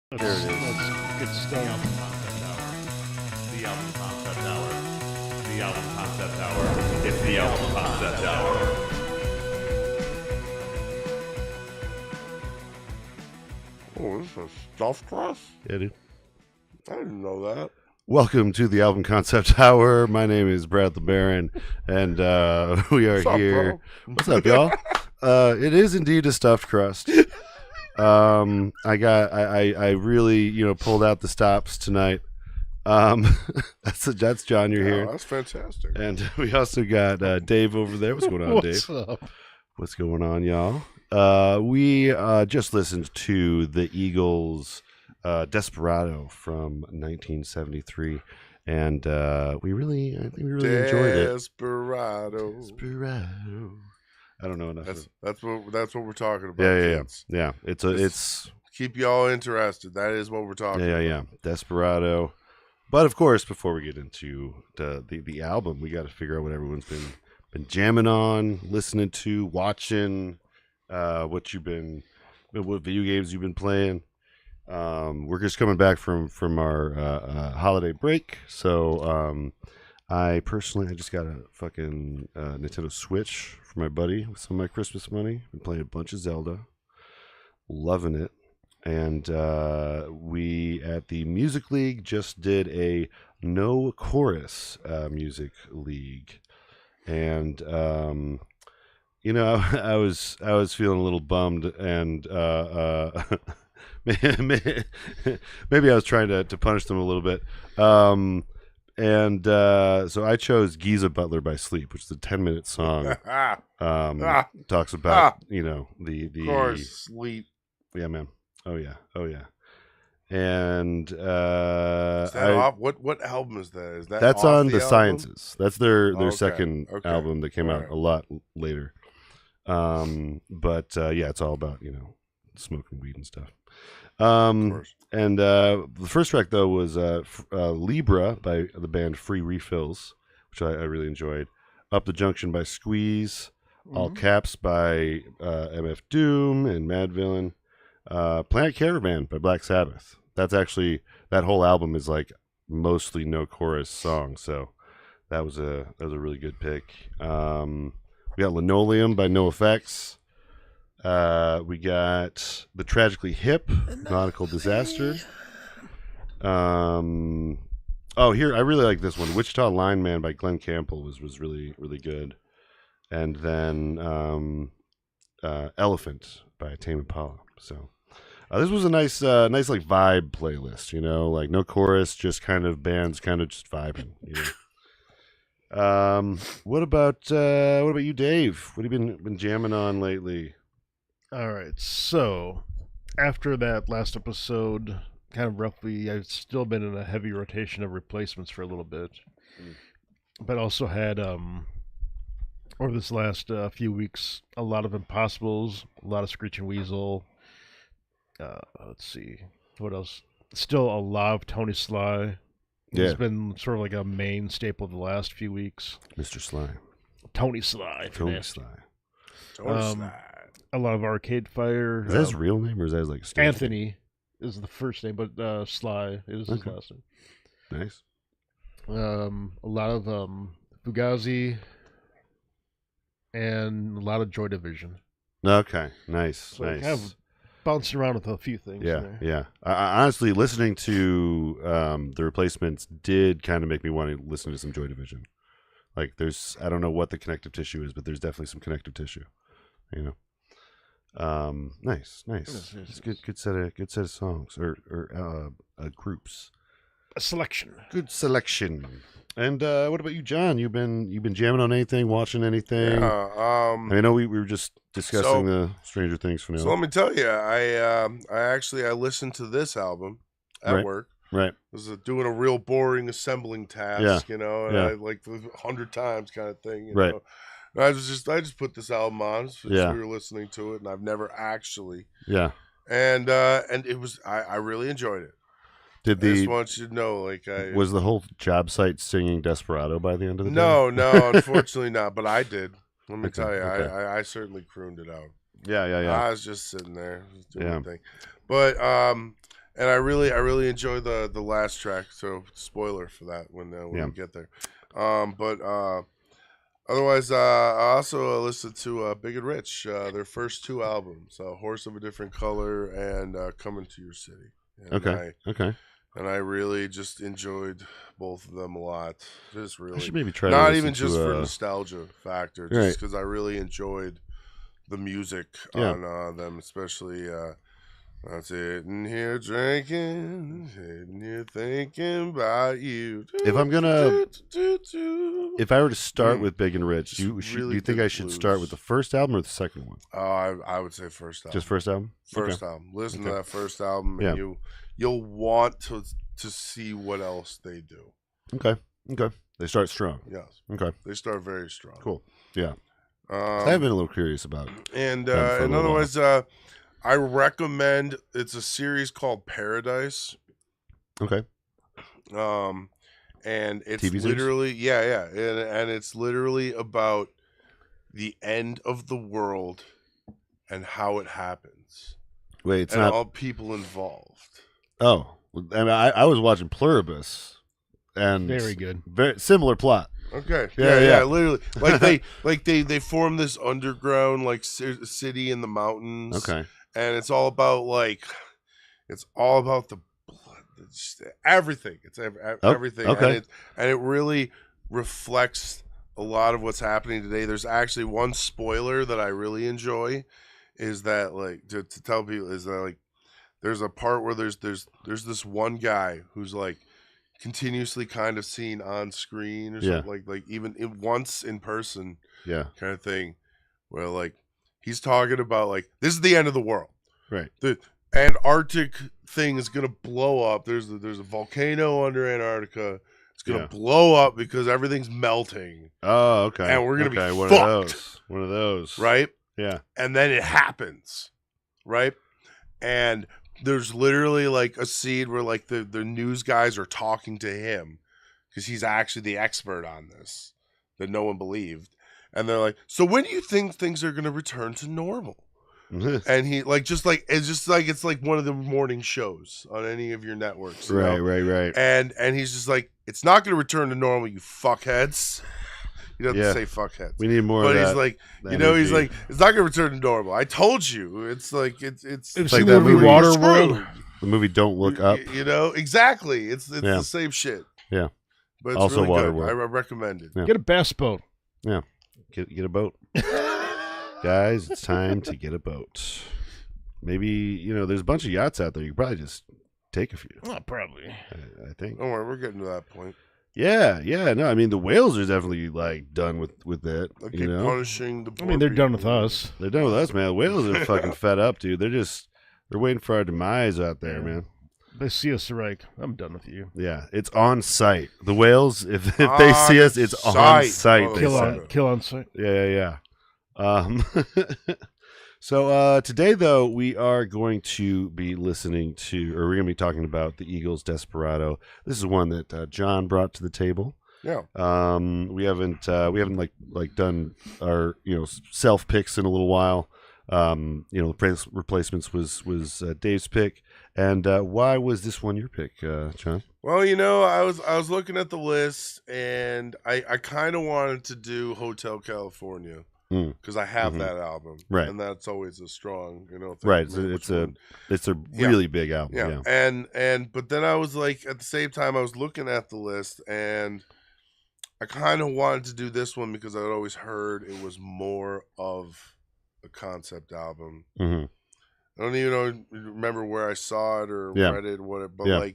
There it is. Let's get started. The album concept hour. The album concept hour. It's the album concept hour. Oh, this is a stuffed crust? Yeah, dude. I didn't know that. Welcome to the album concept hour. My name is Brad the Baron, and we are What's up, here. bro? What's up, y'all? It is indeed a stuffed crust. I really pulled out the stops tonight. That's John. You're here, That's fantastic. and we also got Dave over there. What's going on, What's Dave? up? What's going on, y'all? We just listened to the Eagles' Desperado from 1973, and I think we really enjoyed it. Desperado. Desperado. I don't know enough. That's what we're talking about. Yeah. kids. Yeah. It's Keep y'all interested. That is what we're talking about. yeah. Desperado. But of course, before we get into the album, we got to figure out what everyone's been jamming on, listening to, watching, what video games you've been playing. We're just coming back from our holiday break, so I just got a fucking Nintendo Switch for my buddy with some of my Christmas money. Been playing a bunch of Zelda, loving it. And we at the Music League just did a no chorus music league, and I was feeling a little bummed, and maybe I was trying to punish them a little bit. And so I chose Giza Butler by Sleep, which is a 10-minute song. Talks about the Of course, sleep. Yeah, man. Oh yeah. And Is that off? What album is that? Is that that's off on the album? Sciences. That's their Okay, second okay. album that came out Alright. a lot later. But yeah, it's all about smoking weed and stuff. Of course. And the first track though was Libra by the band Free Refills, which I really enjoyed. Up the Junction by Squeeze, All Caps by MF Doom and Mad Villain. Planet Caravan by Black Sabbath. That's actually, that whole album is like mostly no chorus songs, so that was a really good pick. We got Linoleum by NoFX. We got The Tragically Hip, Nautical Disaster. Here I really like this one, Wichita Lineman by Glenn Campbell was really really good, and then Elephant by Tame Impala. So this was a nice like vibe playlist, like no chorus, just kind of bands kind of just vibing. What about you, Dave? What have you been jamming on lately? All right. So after that last episode, kind of roughly, I've still been in a heavy rotation of replacements for a little bit, but also had over this last few weeks a lot of Impossibles, a lot of Screeching Weasel. Let's see what else. Still a lot of Tony Sly. Yeah. It's been sort of like a main staple of the last few weeks. Mr. Sly. Tony Sly. if you're Tony nasty. Sly. Don't slide. A lot of Arcade Fire. Is that his real name or is that his like stage name? Anthony is the first name, but Sly is his Okay. last name. Nice. A lot of Fugazi and a lot of Joy Division. Okay. Nice. So nice. kind of bouncing around with a few things. Yeah, there. yeah. I honestly, listening to the Replacements did kind of make me want to listen to some Joy Division. Like, I don't know what the connective tissue is, but there's definitely some connective tissue. Nice. Yes, It's yes. good set of songs or groups. A selection. Good selection. And what about you, John? You've been jamming on anything, watching anything? I know we were just discussing the Stranger Things finale. So let me tell you, I listened to this album at Right. work. Right. I was doing a real boring assembling task, and Yeah. I like 100 times kind of thing. Right. And I just put this album on since Yeah. we were listening to it, and I've never actually. Yeah. And it was I really enjoyed it. I just want you to know, was the whole job site singing Desperado by the end of the day? No, unfortunately not. But I did. Let me Okay, tell you, okay. I certainly crooned it out. Yeah. I was just sitting there, just doing Yeah. my thing. But And I really enjoy the last track. So spoiler for that when Yeah. we get there. But otherwise, I also listened to Big and Rich, their first 2 albums, "Horse of a Different Color" and "Coming to Your City." And Okay. Okay. And I really just enjoyed both of them a lot. Just I really, should maybe try to not listen even just to, for nostalgia factor, Right. just because I really enjoyed the music Yeah. on them, especially. I'm sitting here drinking, sitting here thinking about you. If I'm gonna, Do. if I were to start Mm. with Big and Rich, Just do really you think good I should start blues. with the first album or the second one? I would say first album. Just first album. First Okay. album. Listen to Okay. that first album, Yeah. and you'll want to see what else they do. Okay. Okay. They start strong. Yes, Okay. they start very strong. Cool. Yeah. I have been a little curious about. And them for a and little otherwise, I recommend. It's a series called Paradise. Okay. And it's TV series? literally and it's literally about the end of the world and how it happens Wait, it's and not. all people involved. Oh, I mean, I was watching Pluribus, and Very good. very similar plot. Okay. Yeah. Literally, they form this underground city in the mountains. Okay. And it's all about the blood, just everything. It's everything. okay. And it really reflects a lot of what's happening today. There's actually one spoiler that I really enjoy, is that to tell people is that there's a part where there's this one guy who's continuously kind of seen on screen or something like even once in person Yeah. kind of thing, where he's talking about this is the end of the world. Right. The Antarctic thing is gonna blow up. There's a volcano under Antarctica. It's gonna blow up because everything's melting. Oh, okay. And we're gonna be one fucked. of those. One of those. Right? Yeah. And then it happens. Right? And there's literally a scene where the news guys are talking to him because he's actually the expert on this that no one believed. And they're like, so when do you think things are gonna return to normal? And he it's like one of the morning shows on any of your networks. You know? Right. And he's just like, it's not going to return to normal, you fuckheads. He doesn't say fuckheads. We need more. But of he's that, like, that he's energy. like, it's not going to return to normal. I told you. It's Have you like seen that the movie movie, Waterworld? the movie Don't Look Up. Exactly. It's the same shit. Yeah. But it's Also really good. Waterworld. I recommend it. Yeah. Get a bass boat. Yeah. Get a boat. Guys, it's time to get a boat. Maybe, there's a bunch of yachts out there. You could probably just take a few. Oh, probably. I think. Don't worry, we're getting to that point. Yeah. No, I mean, the whales are definitely done with it. I keep punishing the I mean, they're done with people. us. They're done with us, man. The whales are fucking fed up, dude. They're waiting for our demise out there, man. They see us, they're like, I'm done with you. Yeah, it's on site. The whales, if they see us, it's on site. They said. Kill on sight. Yeah. So today, though, we are going to be listening to, or we're going to be talking about the Eagles' Desperado. This is one that John brought to the table. Yeah. We haven't done our self picks in a little while. The replacements was Dave's pick. And why was this one your pick, John? Well, I was looking at the list, and I kind of wanted to do Hotel California because I have that album, Right? And that's always a strong, thing right. for me, It's a really big album. yeah. But then I was at the same time I was looking at the list, and I kind of wanted to do this one because I'd always heard it was more of a concept album. Mm-hmm. I don't even remember where I saw it or read it, but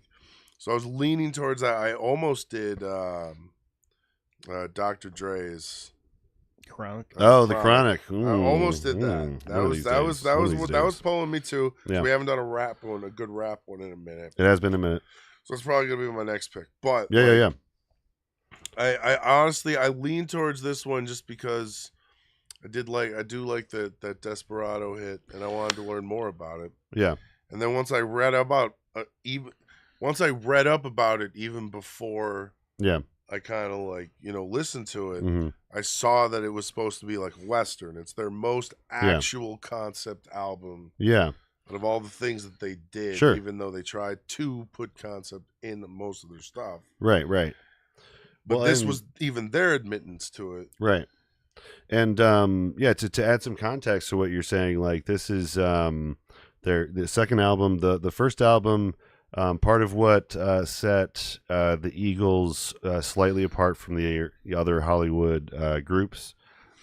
so I was leaning towards that. I almost did Dr. Dre's Chronic. The Chronic. Ooh, I almost did that. That was pulling me too. Yeah. We haven't done a good rap one in a minute. It has been a minute. So it's probably gonna be my next pick. But Yeah. I honestly I lean towards this one just because I do like that Desperado hit, and I wanted to learn more about it. Yeah. And then once I read about it, even before I kind of listened to it, Mm-hmm. I saw that it was supposed to be like Western. It's their most actual concept album. Yeah. Out of all the things that they did, Sure. even though they tried to put concept in most of their stuff. Right. But Well, this and- was even their admittance to it. Right. And to add some context to what you're saying, like this is the second album, the first album, part of what set the Eagles slightly apart from the other Hollywood groups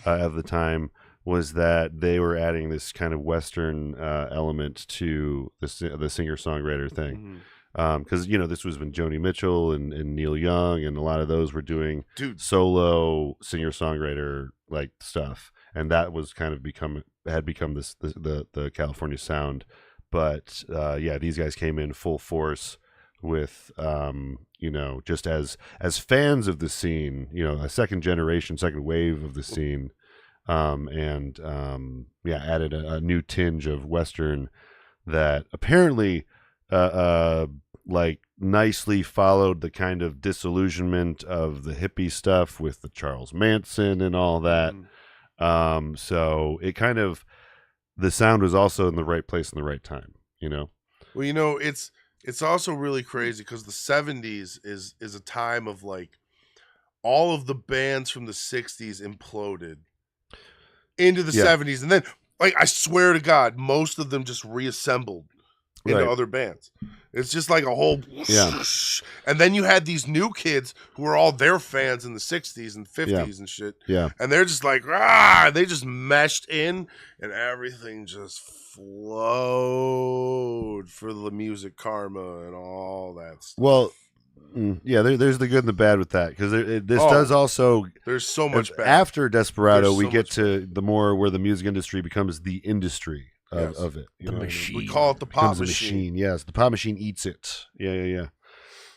of the time was that they were adding this kind of Western element to the singer-songwriter thing. Because this was when Joni Mitchell and Neil Young and a lot of those were doing solo singer-songwriter like stuff, and that was kind of become the California sound. But these guys came in full force with just as fans of the scene, a second wave of the scene, added a new tinge of Western that apparently like nicely followed the kind of disillusionment of the hippie stuff with the Charles Manson and all that. So it kind of, the sound was also in the right place in the right time, Well, it's also really crazy because the 70s is a time of like all of the bands from the 60s imploded into the 70s, and then like I swear to God, most of them just reassembled into other bands. It's just like a whole and then you had these new kids who were all their fans in the 60s and 50s and shit. Yeah. And they're just like, they just meshed in and everything just flowed for the music karma and all that stuff. Well, there's the good and the bad with that, because this does also. There's so much bad. After Desperado, There's we so get much to the more where the music industry becomes the industry of it. The machine. We call it the pop machine. Yes, the pop machine eats it. Yeah.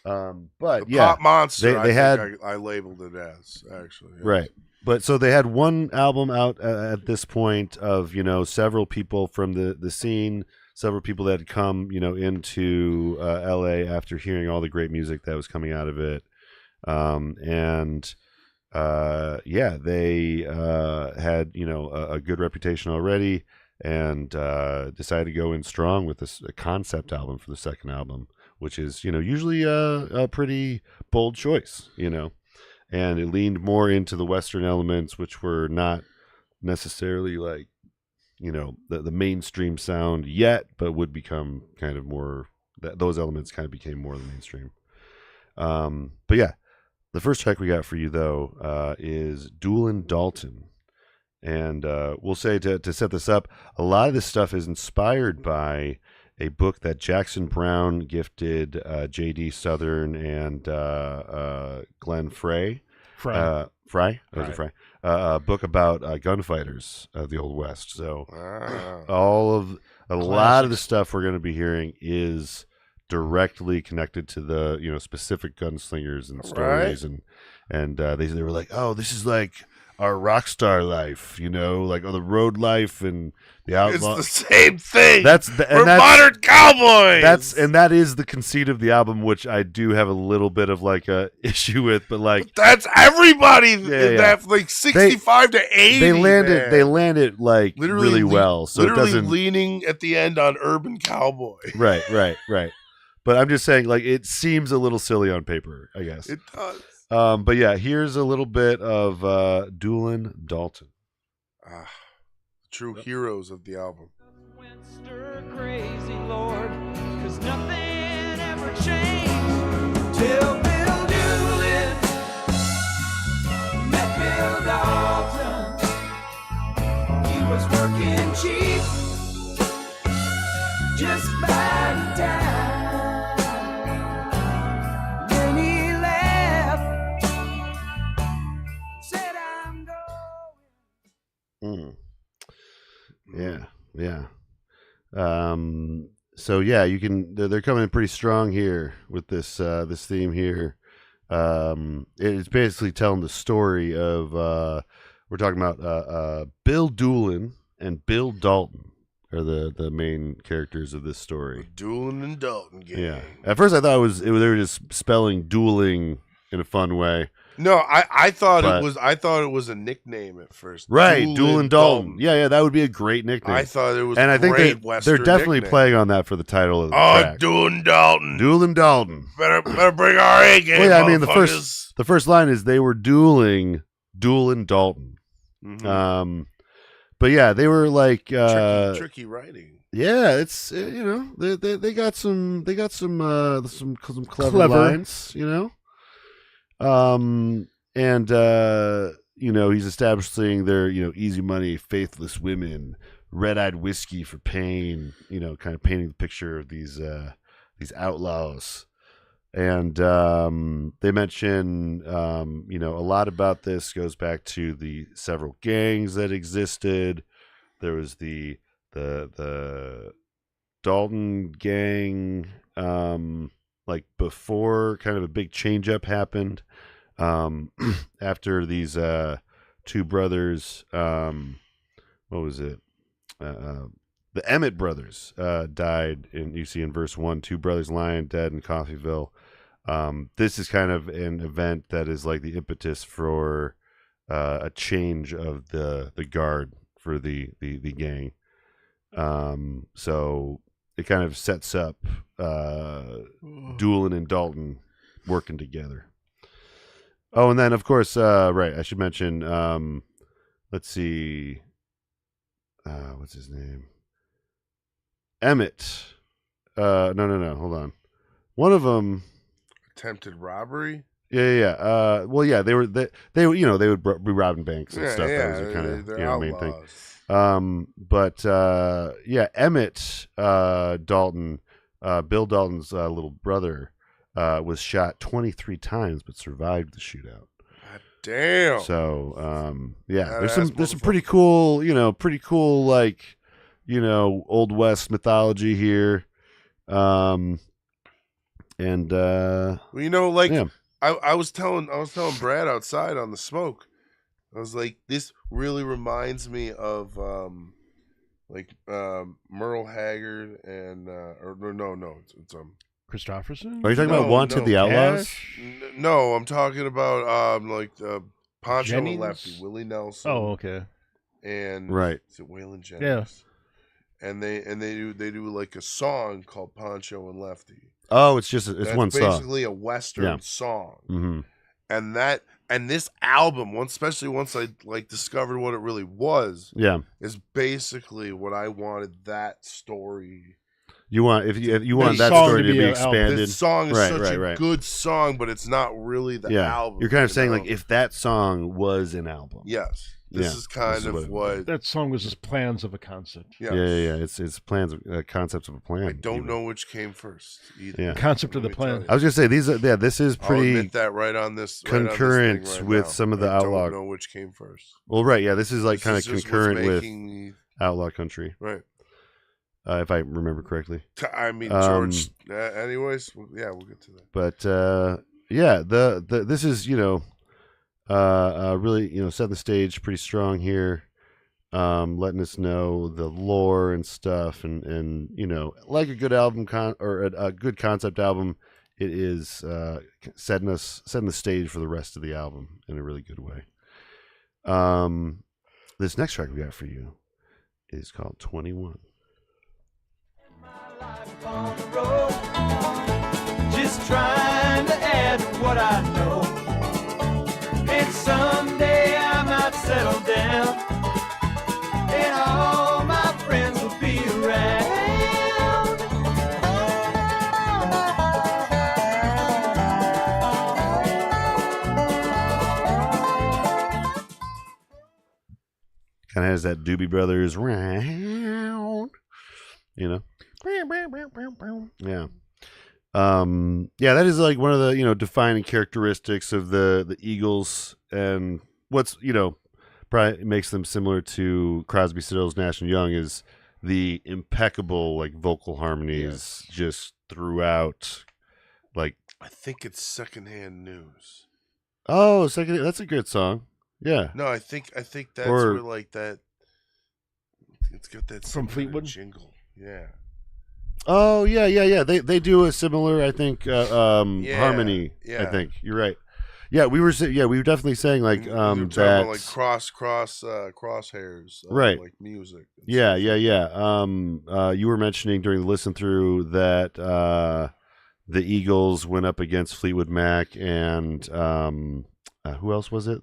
But The pop monster. they had. I labeled it as actually. Yeah. Right. But so they had one album out at this point of, several people from the scene, several people that had come, into LA after hearing all the great music that was coming out of it. They had, a good reputation already, and decided to go in strong with a concept album for the second album, which is, usually a pretty bold choice, and it leaned more into the Western elements, which were not necessarily like, the mainstream sound yet, but would become kind of more, those elements kind of became more the mainstream. But yeah, the first track we got for you, though, is Doolin Dalton. And we'll say to set this up, a lot of this stuff is inspired by a book that Jackson Brown gifted J.D. Southern and Glenn Frey. Fry. Fry? Was it Fry? A book about gunfighters of the Old West. So a lot of the stuff we're going to be hearing is directly connected to the specific gunslingers and stories, and they were like, oh, this is like our rock star life, like on the road life and the outlaw. It's the same thing. We're modern cowboys. That is the conceit of the album, which I do have a little bit of like a issue with, but like that's everybody in that like 65 to 80. They landed like literally really well, so it doesn't leaning at the end on urban cowboy. Right. But I'm just saying, like, it seems a little silly on paper, I guess. It does. But yeah, here's a little bit of Doolin Dalton. True heroes of the album. Went stir crazy, Lord, 'cause nothing ever changed till Bill Doolin met Bill Dalton. He was working cheap, just biding time. Then he left, said I'm going. Yeah. So yeah, you can. They're coming in pretty strong here with this theme here. It's basically telling the story of we're talking about Bill Doolin and Bill Dalton are the main characters of this story. Doolin and Dalton gang. Yeah. At first, I thought they were just spelling dueling in a fun way. No, I thought But- it was a nickname at first. Right, Doolin Dalton. Yeah, that would be a great nickname. I thought it was and I think great they're Western definitely nickname. playing on that for the title of the Oh, track. Doolin Dalton. Doolin Dalton. Better bring our A game. Well, yeah, I mean the motherfuckers. first line is they were dueling Doolin Dalton. Mhm. But yeah, they were like tricky writing. yeah, it's they got some some clever Clever. lines, and he's establishing their easy money, faithless women, red-eyed whiskey for pain, kind of painting the picture of these outlaws. And they mention a lot about this goes back to the several gangs that existed. There was the Dalton gang, like before kind of a big change up happened, after these two brothers, what was it? The Emmett brothers died you see in verse 1, two brothers lying dead in Coffeyville. This is kind of an event that is like the impetus for a change of the guard for the gang. So it kind of sets up Doolin and Dalton working together. Oh, and then of course, right, I should mention, let's see, what's his name? Emmett. No, hold on. One of them. Attempted robbery. Yeah. Well, yeah, they would be robbing banks and stuff. That was Yeah, kind of they're main thing. outlaws. But Emmett Dalton, Bill Dalton's little brother, was shot 23 times but survived the shootout. God damn. So yeah, Badass there's some pretty cool, like Old West mythology here. And Well, yeah. I was telling Brad outside on the smoke. I was like, this really reminds me of Merle Haggard and it's Christopherson? Are you talking about No, Wanted no. the Outlaws? Cash? no, I'm talking about Poncho and Jennings? Lefty, Willie Nelson. Oh, okay. And Right. is it Waylon Jennings? Yeah. And they do like a song called Poncho and Lefty. Oh, it's That's one song. basically a Western Yeah. song. Mm-hmm. And this album, especially once I discovered what it really was, Yeah. is basically what I wanted that story. You want if you want This that song story to to be be an album. expanded. This song is Right, such right, a right. good song, but it's not really the Yeah. album. You're kind of saying know? like if that song was an album. yes, this Yeah, is kind this is of what what. That song was just plans of a concept. Yes. Yeah. It's plans, concepts of a plan. I don't even. know which came first. Either. Yeah. Concept of Let the me tell plan. you. I was gonna say these. This is I'll pretty admit that right on this concurrent right with now. some of the I outlaw. don't know which came first. well. Right. Yeah. This is like This kind of is just what's concurrent with making me- Outlaw Country, right. if I remember correctly. I mean, Um, George. Anyways, yeah, we'll get to that. But yeah, the this is really setting the stage pretty strong here, letting us know the lore and stuff, and like a good album or a good concept album, it is setting the stage for the rest of the album in a really good way. This next track we got for you is called 21. Life on the road, just trying to add to what I know. And someday I might settle down, and all my friends will be around. Kind of has that Doobie Brothers round, Yeah. Yeah, that is like one of the, defining characteristics of the Eagles, and what's, probably makes them similar to Crosby, Stills, Nash and Young is the impeccable like vocal harmonies just throughout. Like, I think it's Secondhand News. oh, that's a good song. Yeah. No, I think that's Or- where like that. It's got that From same kind of Fleetwood? jingle. Yeah. Oh, yeah. They do a similar, I think, harmony. yeah. I think you're right. Yeah, we were definitely saying like We were talking that about, like crosshairs, Right. like music. and Yeah, stuff. yeah. You were mentioning during the listen through that the Eagles went up against Fleetwood Mac and who else was it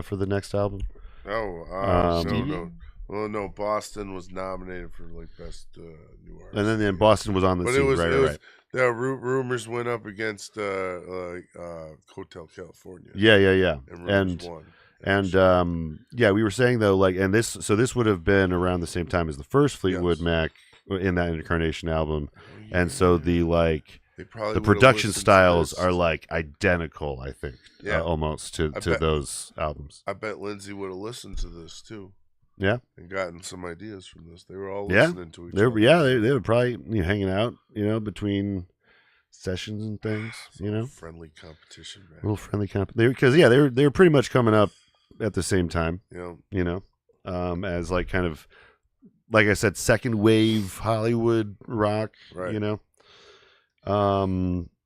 for the next album? No. Well, no, Boston was nominated for like best new artist. And then Boston was on the But scene, it was right. the rumors went up against Hotel California. Yeah. And rumors won. And we were saying though, like, and this would have been around the same time as the first Fleetwood Yes. Mac in that Incarnation album, Oh, and so the They probably the would've production listened to styles this. are like identical, I think, Yeah. almost to bet. those albums. I bet Lindsay would have listened to this too. Yeah. And gotten some ideas from this. They were all Yeah. listening to each They other. they were probably hanging out, between sessions and things, Friendly competition, man. a little friendly because they were pretty much coming up at the same time, Yeah. as like kind of, like I said, second wave Hollywood rock, Right.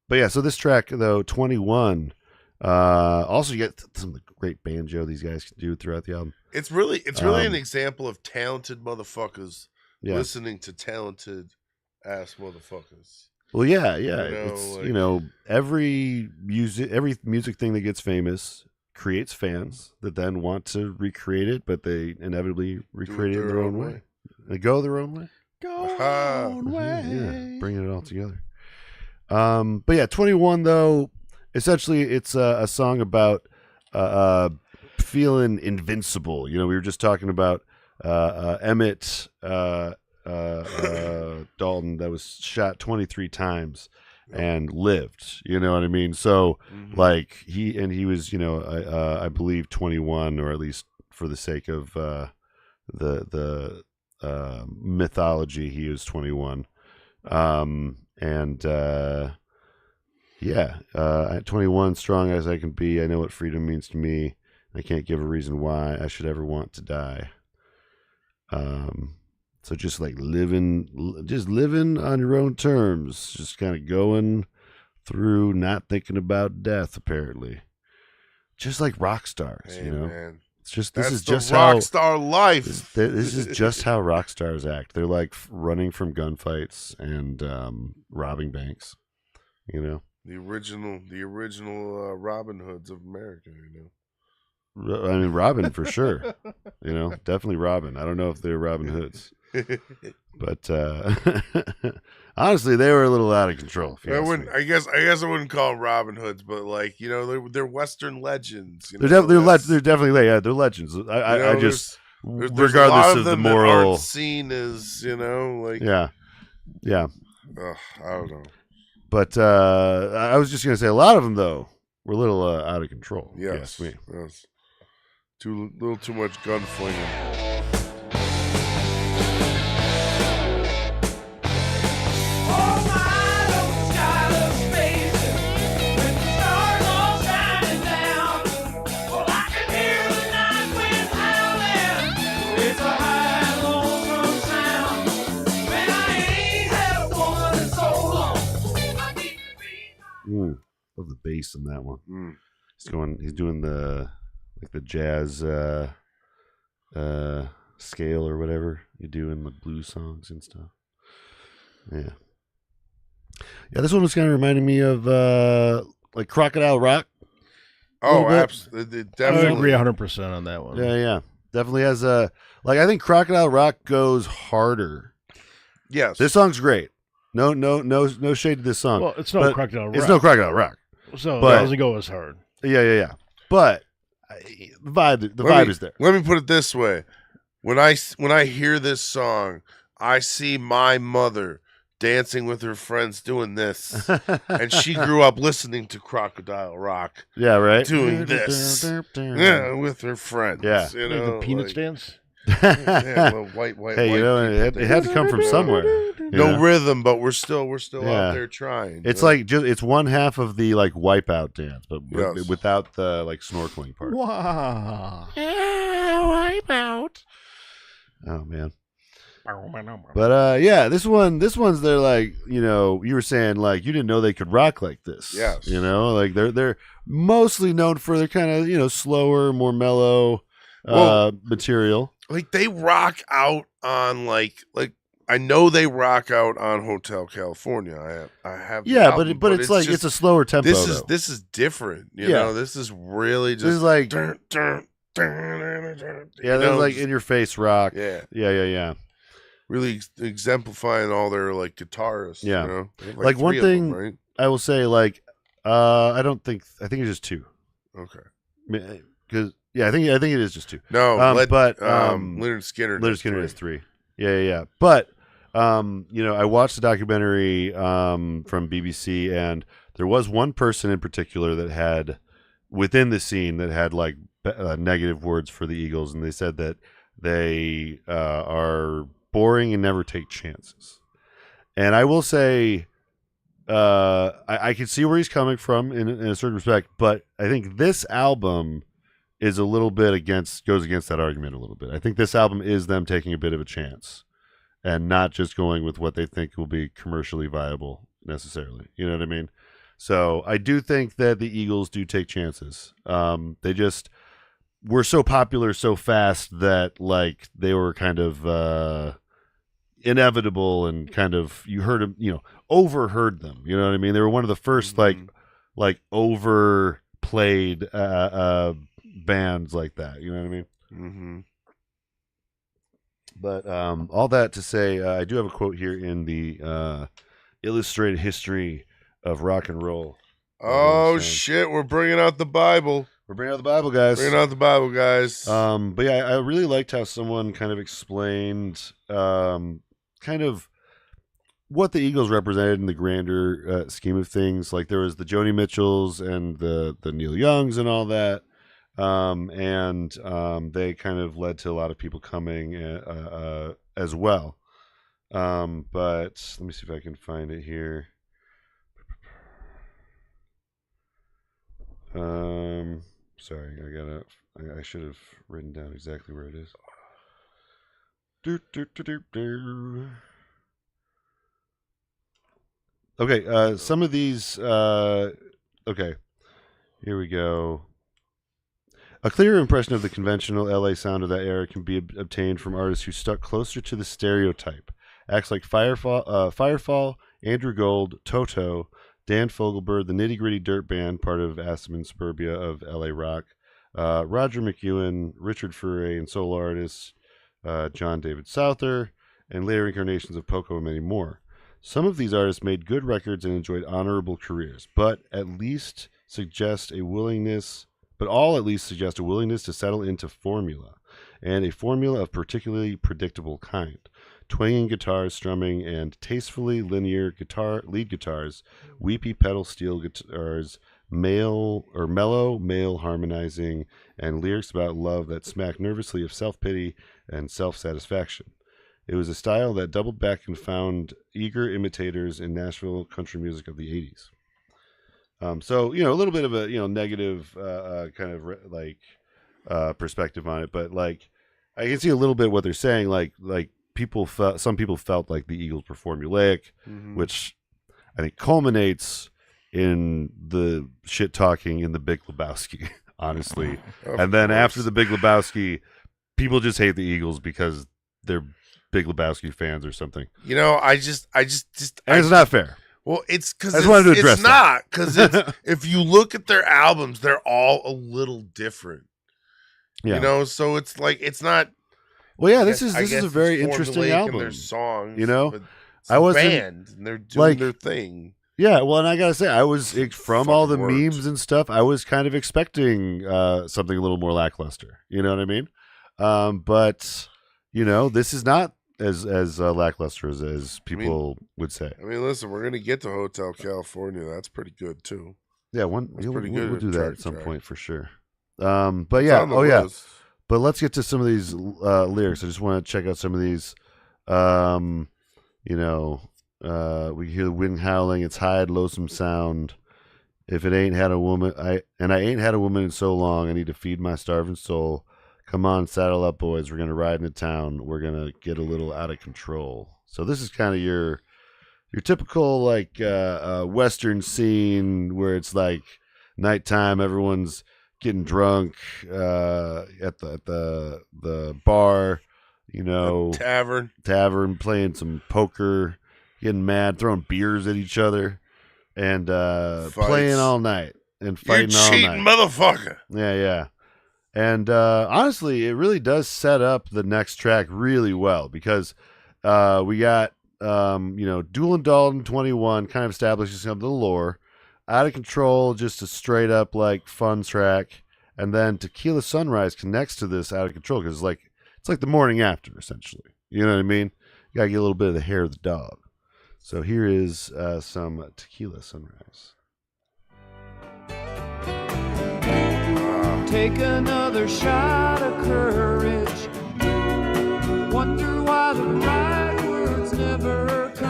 But yeah, so this track though, 21, also you get some of the great banjo these guys can do throughout the album. It's really an example of talented motherfuckers Yeah. listening to talented ass motherfuckers. Well, yeah. like- It's every music thing that gets famous creates fans that then want to recreate it, but they inevitably recreate it in their own way. They go their own way. Aha. Yeah, bringing it all together. But yeah, 21 though, essentially it's a song about feeling invincible. We were just talking about Emmett Dalton that was shot 23 times and lived. You know what I mean? So like he was, I believe 21, or at least for the sake of the mythology, he was 21. At 21, strong as I can be, I know what freedom means to me. I can't give a reason why I should ever want to die. So just like living on your own terms, just kind of going through, not thinking about death, apparently. Just like rock stars, Hey, man. It's just, That's this is the just rock how star life. this is just how rock stars act. They're like running from gunfights and robbing banks, The original Robin Hoods of America. I mean, Robin for sure. Definitely Robin. I don't know if they're Robin Hoods, but honestly, they were a little out of control. If you I ask wouldn't. me. I guess I wouldn't call them Robin Hoods, but they're Western legends. They're definitely they're legends. I just there's a lot regardless of of the them that moral, aren't seen as like yeah. I don't know. But I was just gonna say a lot of them though were a little out of control. if you Yes, ask me. yes. Little too much gunflinging. Oh my, the sky looks amazing with the stars all shining down. Well, I can hear the night wind howling. It's a high and lonesome sound. Man, I ain't had a woman in so long. I keep being Love the bass in that one. Mm. He's doing the jazz scale or whatever you do in the blues songs and stuff. Yeah, this one was kind of reminding me of like Crocodile Rock. Oh, little bit. absolutely, I definitely. agree 100% on that one. Yeah, definitely has a I think Crocodile Rock goes harder. Yes, This song's great. No shade to this song. Well, it's no But Crocodile Rock. It's no Crocodile Rock. So but- it doesn't go as hard. Yeah. But the vibe is there. Let me put it this way: when I hear this song, I see my mother dancing with her friends doing this, and she grew up listening to Crocodile Rock, Yeah, right. doing this, with her friends. Yeah. The Peanuts dance? Yeah, well, white. Hey, it had to come from somewhere. No rhythm, but we're still Yeah. out there trying. It's like it's one half of the like wipeout dance, but Yes. without the like snorkeling part. Wow. Wipeout. Oh man. But yeah, this one's they're like, you know, you were saying like you didn't know they could rock like this. Yes. You know, like they're mostly known for their kind of, you know, slower, more mellow material. Like they rock out on like I know they rock out on Hotel California. I have the Yeah, album, but it's like just, it's a slower tempo. this is different. You Yeah. know, this is really just This is like yeah, there's like in your face rock. yeah, Yeah. really exemplifying all their like guitarists. Yeah. you know? They have, Like, one 3 of them, thing- right? I will say like I think it's just 2. Okay, Because I think it is just 2. no, but Leonard Skinner. Leonard Skinner is 3. Yeah. But you know, I watched the documentary from BBC, and there was one person in particular that had within the scene that had like negative words for the Eagles, and they said that they are boring and never take chances. And I will say, I can see where he's coming from in a certain respect, but I think this album is a little bit goes against that argument a little bit. I think this album is them taking a bit of a chance and not just going with what they think will be commercially viable necessarily. You know what I mean? So I do think that the Eagles do take chances. They just were so popular so fast that like they were kind of inevitable, and kind of you heard them, you know, overheard them. You know what I mean? They were one of the first like overplayed bands like that. You know what I mean? Mm-hmm. But all that to say, I do have a quote here in the Illustrated History of Rock and Roll. Oh shit! We're bringing out the Bible. We're bringing out the Bible, guys. Bringing out the Bible, guys. But yeah, I really liked how someone kind of explained kind of what the Eagles represented in the grander scheme of things. Like there was the Joni Mitchells and the Neil Youngs and all that. And they kind of led to a lot of people coming as well. But let me see if I can find it here. Sorry, I should have written down exactly where it is. Okay, some of these, okay, here we go. A clearer impression of the conventional LA sound of that era can be obtained from artists who stuck closer to the stereotype. Acts like Firefall, Andrew Gold, Toto, Dan Fogelberg, the Nitty Gritty Dirt Band, part of Acid and Suburbia of LA Rock, Roger McEwen, Richard Furay, and solo artists John David Souther, and later incarnations of Poco and many more. Some of these artists made good records and enjoyed honorable careers, but all at least suggest a willingness to settle into formula, and a formula of particularly predictable kind. Twanging guitars, strumming, and tastefully linear lead guitars, weepy pedal steel guitars, mellow male harmonizing, and lyrics about love that smack nervously of self-pity and self-satisfaction. It was a style that doubled back and found eager imitators in Nashville country music of the 80s. So, you know, a little bit of a, you know, negative kind of perspective on it, but like I can see a little bit what they're saying. Like some people felt like the Eagles were formulaic, which I think culminates in the shit talking in the Big Lebowski, honestly. And then after the Big Lebowski, people just hate the Eagles because they're Big Lebowski fans or something. You know, it's not fair. Well, it's because I just wanted to address it's not because if you look at their albums, they're all a little different. Yeah. You know, so it's like it's not. Well, yeah, this is I guess a very it's interesting formulaic in album. their songs, you know, but it's I a wasn't band and they're doing their thing. Yeah, well, and I gotta say, I was from all the worked. memes and stuff. I was kind of expecting something a little more lackluster. You know what I mean? But you know, this is not as lackluster as people would say. I mean, listen, we're gonna get to Hotel California. That's pretty good too. Yeah, That's pretty good. We'll do that at some track. point for sure. But It's yeah, on the list. But let's get to some of these lyrics. I just want to check out some of these. You know, we hear the wind howling. It's high and lonesome sound. If it ain't had a woman, I ain't had a woman in so long. I need to feed my starving soul. Come on, saddle up, boys. We're gonna ride into town. We're gonna get a little out of control. So this is kind of your typical like Western scene where it's like nighttime. Everyone's getting drunk at the bar. You know, Tavern. playing some poker, getting mad, throwing beers at each other, and playing all night and fighting You all cheating night. motherfucker. Yeah. And honestly, it really does set up the next track really well because we got Duel and Dalton 21 kind of establishes some of the lore. Out of Control, just a straight up like fun track, and then Tequila Sunrise connects to this Out of Control because it's like the morning after, essentially. You know what I mean? You gotta get a little bit of the hair of the dog. So here is some Tequila Sunrise. Take another shot of courage. Wonder why the right words never come.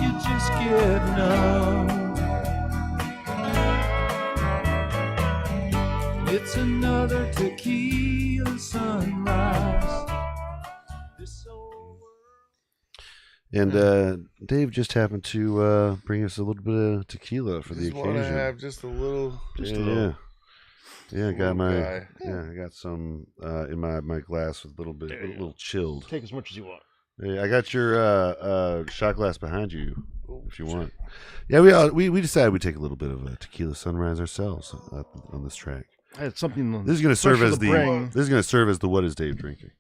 You just get numb. It's another tequila sunrise. This old And Dave just happened to bring us a little bit of tequila for the Just want to occasion. have just a little. Yeah, I got guy. I got some in my glass with a little chilled. Take as much as you want. Yeah, I got your shot glass behind you if you want. Yeah, we decided we'd take a little bit of a tequila sunrise ourselves on this track. I had something. This is going to serve special as to bring. this is going to serve as the What Is Dave Drinking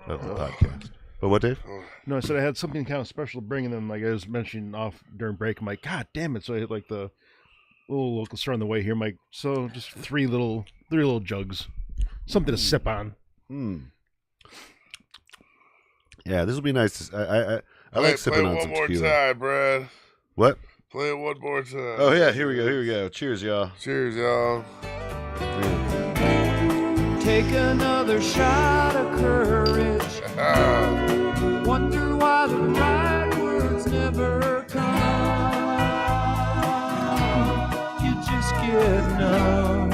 of the podcast. But what, Dave? No, I said I had something kind of special to bring, and then like I was mentioning off during break, I'm like, God damn it! So I had like the little local store on the way here. I'm like, so just three little jugs, something to sip on. Yeah, this will be nice. I like sipping on some more tequila. time, Brad. What? Play it one more time. Oh yeah, here we go. Cheers, y'all. Cheers, y'all. Take another shot of courage. Wonder why the right words never come. You just get numb.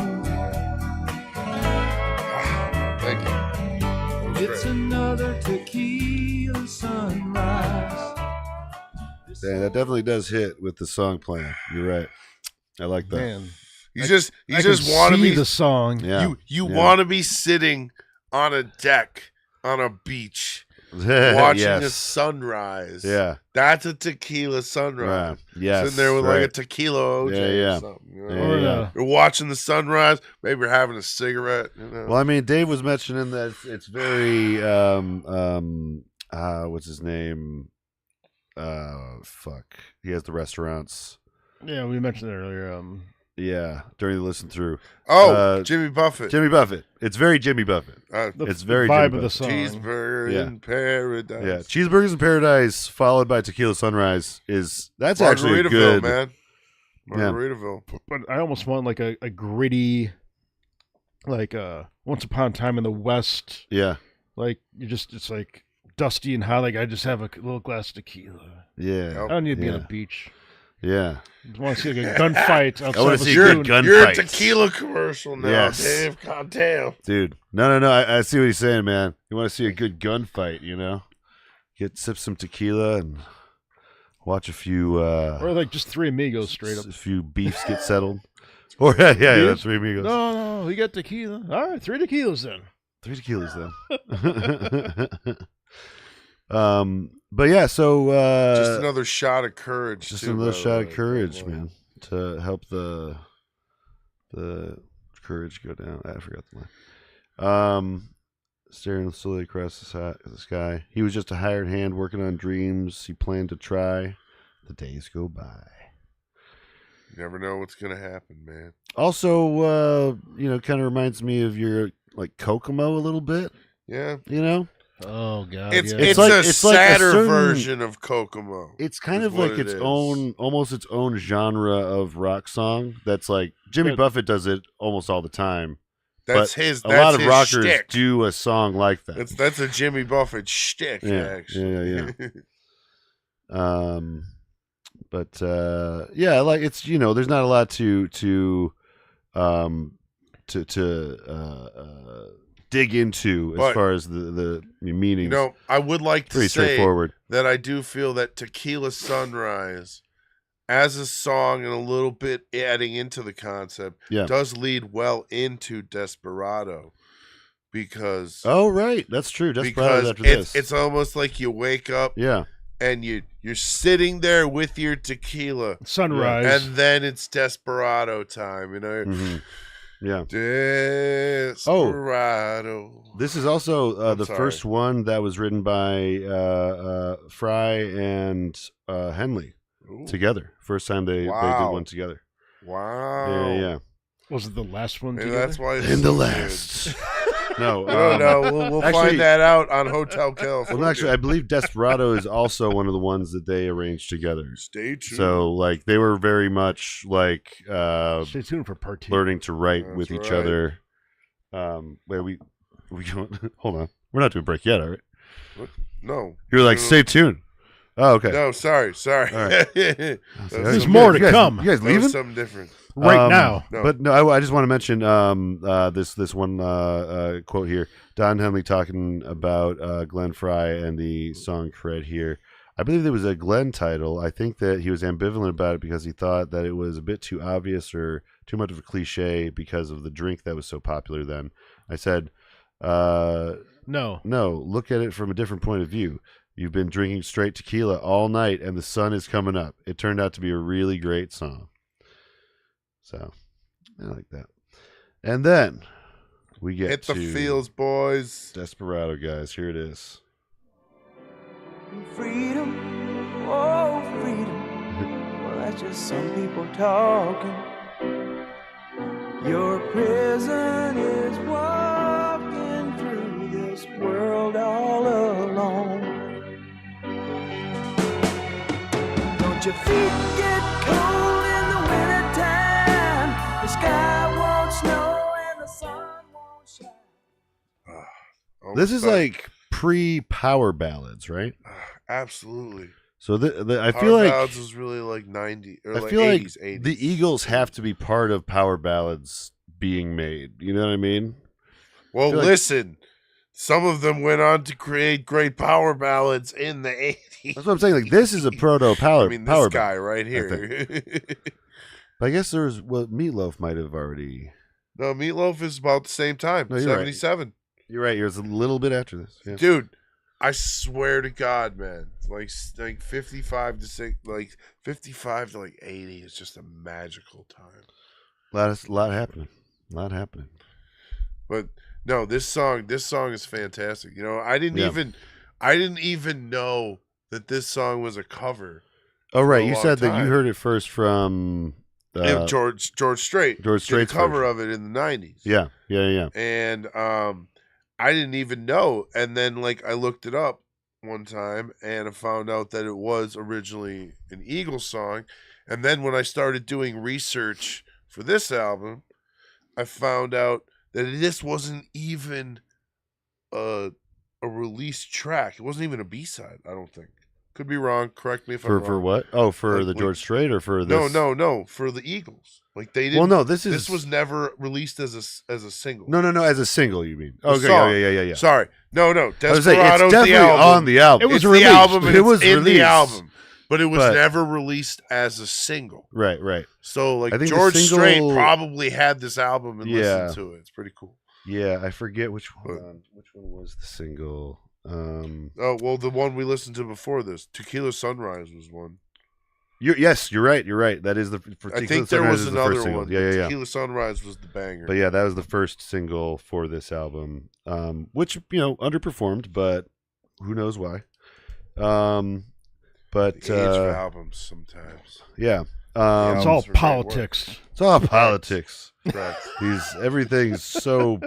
Thank you. That was It's great. another tequila sunrise. Yeah, that definitely does hit with the song playing. You're right. I like that. Man, You I just can want to see be the song. Yeah. you yeah. want to be sitting on a deck on a beach watching yes. a sunrise. Yeah. That's a tequila sunrise. Right. Yes. Sitting there with right. like a tequila OJ Yeah. or something. You know? Yeah, Or, yeah. You're watching the sunrise. Maybe you're having a cigarette. You know? Well, I mean, Dave was mentioning that it's very what's his name? Fuck. He has the restaurants. Yeah, we mentioned it earlier. Yeah, during the listen through. Jimmy Buffett. Jimmy Buffett. It's very Jimmy Buffett. It's very vibe Jimmy of the Buffett. song. Cheeseburger Yeah. in paradise. Yeah, Cheeseburgers in Paradise followed by Tequila Sunrise that's actually a Margaritaville, good man. Yeah. Margaritaville. But I almost want like a gritty, like Once Upon a Time in the West. Yeah. Like it's like dusty and hot. Like I just have a little glass of tequila. Yeah. I don't need to be on Yeah. a beach. Yeah. I just want to see like a gunfight outside wanna of a see a saloon. good gun- You're a Gunfights. tequila commercial now, Yes. Dave. God damn. Dude. No. I see what he's saying, man. You want to see a good gunfight, you know? Sip some tequila and watch a few Or like just three amigos straight up. a few beefs get settled. Or yeah, Beef? that's three amigos. No, we got tequila. All right, 3 tequilas then. 3 tequilas then. But yeah, so Just another shot of courage. just too, another by the shot of way. courage, man, to help the courage go down. I forgot the line. Staring slowly across the sky. He was just a hired hand working on dreams he planned to try. The days go by. You never know what's gonna happen, man. Also, kind of reminds me of your like Kokomo a little bit. Yeah. You know, Oh god, It's yeah. it's like- a it's like a sadder certain- version of Kokomo. it's kind is of what like it its is. own, almost its own genre of rock song. That's like Jimmy But- Buffett does it almost all the time. That's but his. A That's lot of his rockers shtick. do a song like that. That's a Jimmy Buffett shtick, Yeah, actually. But like it's there's not a lot to dig into as But, far as the meanings. You know, I would like to Pretty say straightforward. that I do feel that Tequila Sunrise, as a song and a little bit adding into the concept, Yeah. does lead well into Desperado. Because Oh, right. That's true. Desperado after this. it's almost like you wake up Yeah. and you're sitting there with your tequila, Sunrise. and then it's Desperado time, you know. Mhm. Yeah. Desperado. This is also I'm the sorry. first one that was written by Fry and Henley Ooh, together. First time they did Wow. one together. wow. Yeah. Was it the last one Maybe together? that's why it's And so the good. last. No. I don't know. We'll actually- find that out on Hotel California. Well, actually, I believe Desperado is also one of the ones that they arranged together. Stay tuned. So, like, they were very much like Stay tuned for part 2. learning to write That's with each right. other. Where we don't, hold on, we're not doing a break yet, all right? no, You're like, No. stay tuned. Oh, okay. no, sorry. All right. There's some more to You guys- come. You guys That was leaving? something different. Right now. No. But no, I just want to mention this one quote here. Don Henley talking about Glenn Fry and the song Cred here. I believe there was a Glenn title. I think that he was ambivalent about it because he thought that it was a bit too obvious or too much of a cliche because of the drink that was so popular then. I said, No. no, look at it from a different point of view. You've been drinking straight tequila all night and the sun is coming up. It turned out to be a really great song. So, I like that. And then we get Hit the to fields, boys. Desperado, guys. Here it is. Freedom, oh freedom. Well, that's just some people talking. Your prison is walking through this world all alone. Don't your feet get cold in the wintertime? The sky won't snow and the sun won't shine. This is like pre-power ballads, right? Absolutely. So I Power feel like ballads was really like 90 or I like feel 80s, like 80s. the Eagles have to be part of power ballads being made. You know what I mean? Well, feel like- listen, some of them went on to create great power ballads in the 80s. That's what I'm saying. Like this is a proto power. I mean, this power guy ballad. right here. But I guess there's Meatloaf might have already. No, Meatloaf is about the same time, No, you're right. 77. You're right. Yours a little bit after this. Yeah. Dude, I swear to God, man, like 55 to 6, like 55 to like 80 is just a magical time. Lot happening. A lot happening. But no, this song is fantastic. You know, I didn't even know that this song was a cover. Oh right, a you long said that you time. heard it first from George Strait. George did Strait's a cover version. of it in the 90s. Yeah. And I didn't even know. And then like I looked it up one time and I found out that it was originally an Eagles song. And then when I started doing research for this album, I found out that this wasn't even a released track. It wasn't even a B-side, I don't think. Could be wrong. Correct me if I'm wrong. For what? Oh, for Like, the George Strait or for this? No, for the Eagles. Like they didn't. Well, no, this was never released as a single. No, as a single. You mean? The Okay, song. yeah. Sorry, no. I was saying, it's Desperado's definitely the album. on the album. It was It's released. the album. And It it's was in released. the album, but it was But- never released as a single. Right. So like I think the George Strait single- probably had this album and Yeah. listened to it. It's pretty cool. Yeah, I forget which one. But- Which one was the single? Oh well, the one we listened to before this, Tequila Sunrise, was one. Yes, you're right. That is the. For I Tequila think there Sunrise was is the first another single. one. Yeah. Tequila Sunrise was the banger. But yeah, that was the first single for this album, which underperformed, but who knows why? But the age of albums sometimes. yeah, It's all albums were great politics. it's all politics. Correct. Everything's so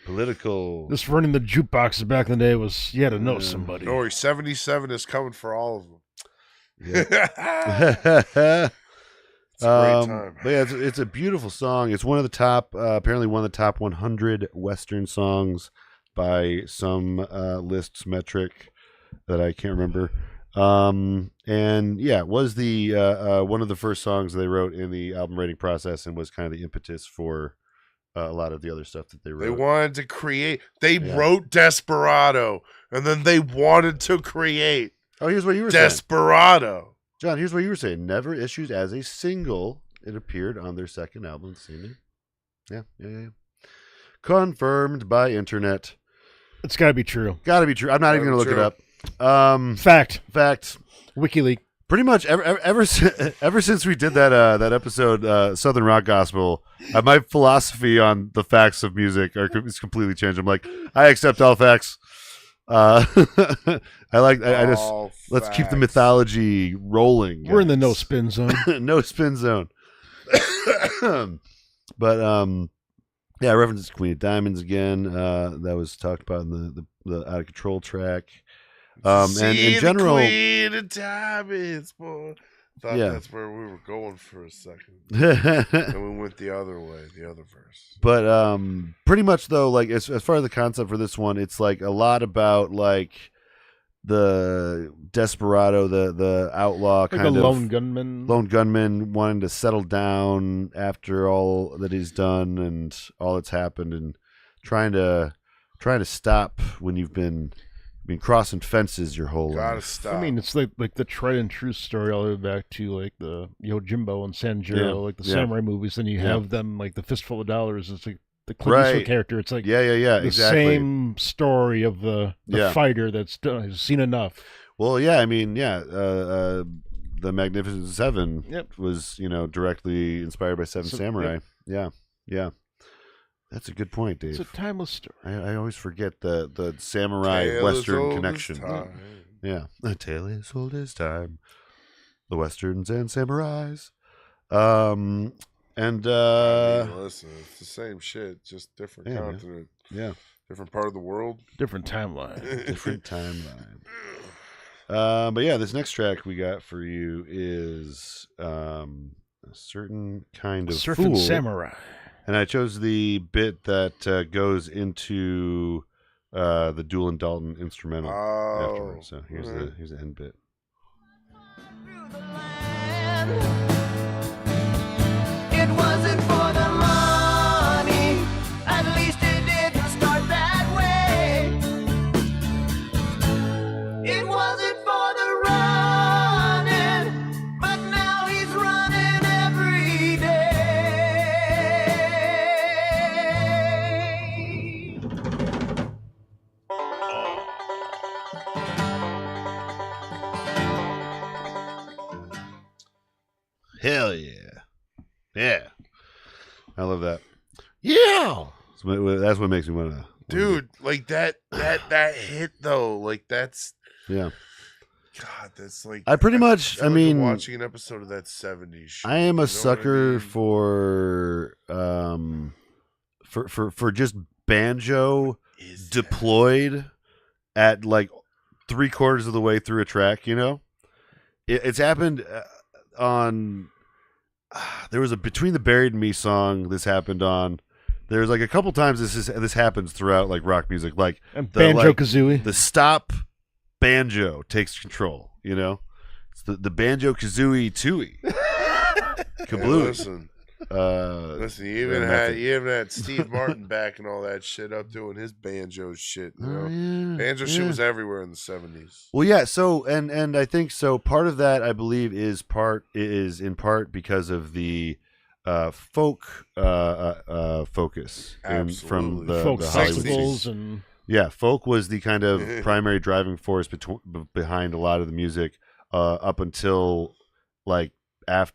political. This running the jukeboxes back in the day was you had to know somebody. Don't worry, 77 is coming for all of them. Yeah. It's a great time. But yeah, it's a beautiful song. It's one of the top, apparently one of the top 100 Western songs by some lists metric that I can't remember. And yeah, it was the one of the first songs they wrote in the album rating process and was kind of the impetus for a lot of the other stuff that they wrote. They wanted to create. They Yeah. wrote Desperado, and then they wanted to create Oh, here's what you were saying. Desperado. John, here's what you were saying. Never issued as a single. It appeared on their second album, same name. Yeah. Confirmed by internet. It's got to be true. Gotta be true. I'm not even Gotta gonna be look it up. Fact. Fact. WikiLeaks. Pretty much ever since we did that episode, Southern Rock Gospel, my philosophy on the facts of music is completely changed. I'm like, I accept all facts. I just All let's keep the facts. mythology rolling. We're in the guys. no spin zone. No spin zone. But yeah, I referenced Queen of Diamonds again. That was talked about in the Out of Control track. And See in general, the Queen of Diamonds, boy. Thought Yeah. that's where we were going for a second, and we went the other way, the other verse. but pretty much though, like as far as the concept for this one, it's like a lot about like the desperado, the outlaw Like kind a of lone gunman. wanting to settle down after all that he's done and all that's happened, and trying to stop when you've been crossing fences your whole Gotta life. stop. I mean, it's like the tried and true story all the way back to like the Yojimbo and Sanjuro, like the samurai movies. Then you have them like the Fistful of Dollars. It's like the Clint Eastwood Right. character. It's like Yeah, the exactly. same story of the Yeah. fighter that's done, has seen enough. Well, yeah, I mean, the Magnificent Seven Yep. was, directly inspired by Seven So- Samurai. Yeah. That's a good point, Dave. It's a timeless story. I always forget the samurai Tale as western old as connection. time. Yeah, the tale is old as time. The westerns and samurais. And I mean, listen, it's the same shit, just different Yeah, man. continent, yeah, different part of the world. Different timeline. different timeline. But yeah, this next track we got for you is a certain kind of Surfing fool. Samurai. And I chose the bit that goes into the Duel and Dalton instrumental Oh, afterwards. So here's alright. the end bit. It wasn't for the money, at least it didn't start that way. It wasn't for the running, but now he's running every day. Hell yeah. Yeah. I love that. Yeah. That's what makes me want to. dude, like that hit though, like that's Yeah. God, that's like I pretty much, feel I like I'm mean, watching an episode of that '70s shit. I am a you know what I sucker mean? for just banjo Is that- deployed at like 3/4 of the way through a track. It's happened on. There was a Between the Buried and Me song. This happened on. There's like a couple times this happens throughout like rock music, like And the, Banjo like, Kazooie. the stop banjo takes control. It's the banjo kazooie tooie. Hey, Kablooey. listen, you even method. had Steve Martin backing all that shit up, doing his banjo shit. You know, Oh, yeah, banjo shit yeah. was everywhere in the '70s. Well, yeah. So, and I think so. Part of that, I believe, is in part because of the folk focus from Absolutely. the Folk the Hollywood festivals scene. and Yeah, folk was the kind of primary driving force behind a lot of the music up until like after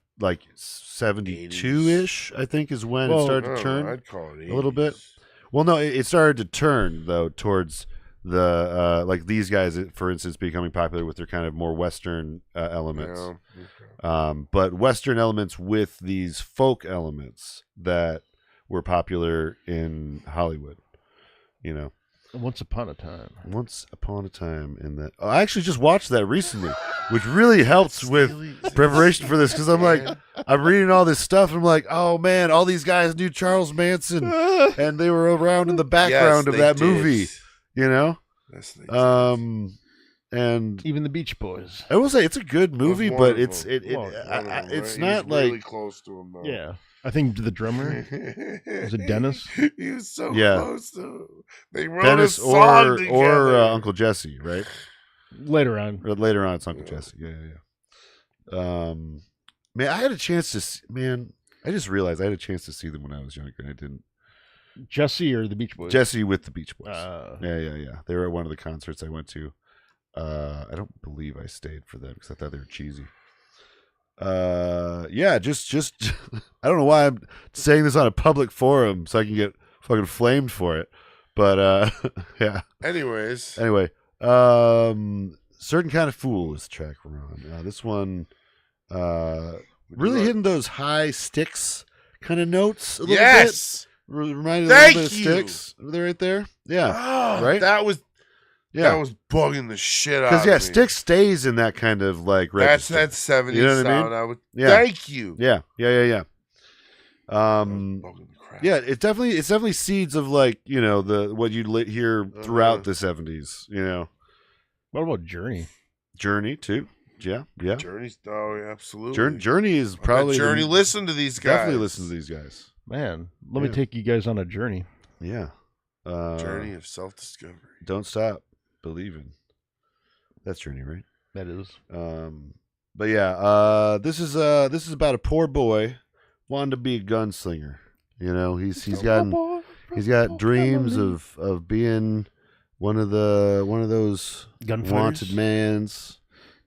72-ish. I think is when it Well, started I to don't turn. know, I'd call it a little bit. 80s. Well, no, it started to turn though towards the like these guys, for instance, becoming popular with their kind of more Western elements. Yeah, okay. But Western elements with these folk elements that were popular in Hollywood. Once Upon a Time. Once upon a time in that. I actually just watched that recently, which really helps with preparation for this because I'm like, I'm reading all this stuff and I'm like, oh man, all these guys knew Charles Manson and they were around in the background of Yes, that they did. movie, Yes, they did. and Even the Beach Boys. I will say it's a good movie, One but of it's them. it, it Well, One of I, them, it's right? not He was like really close to him though. Yeah. I think the drummer was it Dennis? He was so Yeah. close to. They wrote Dennis a song or together. Uncle Jesse, right? Later on. Or later on, it's Uncle Jesse. Yeah. Man, I had a chance to. Man, I just realized I had a chance to see them when I was younger, and I didn't. Jesse or the Beach Boys? Jesse with the Beach Boys. Uh, Yeah. They were at one of the concerts I went to. I don't believe I stayed for them because I thought they were cheesy. Yeah, just I don't know why I'm saying this on a public forum so I can get fucking flamed for it. But yeah. Anyways, Anyway, Certain Kind of Fool is the track we're on. This one really hitting those high sticks kind of notes a little bit. yes. Reminded Thank a little bit you. of Sticks. They're right there. Yeah. Oh, right? That was Yeah. bugging the shit out. Because of me. Sticks stays in that kind of like That's register. that 70s You know what I mean? sound. I would Yeah. thank you. Yeah. That was bugging the crap. Yeah, it's definitely seeds of like, you know, what you'd hear throughout the 70s, you know. what about Journey? Journey too. Yeah. Journey's absolutely. Journey is I bet probably Journey. Listen to these guys. Definitely listen to these guys. Man, let me take you guys on a journey. Yeah. Journey of self-discovery. Don't stop believing. That's Journey, right? That is. But yeah, this is about a poor boy wanting to be a gunslinger. You know, he's got dreams of being one of those Gunfighters? wanted mans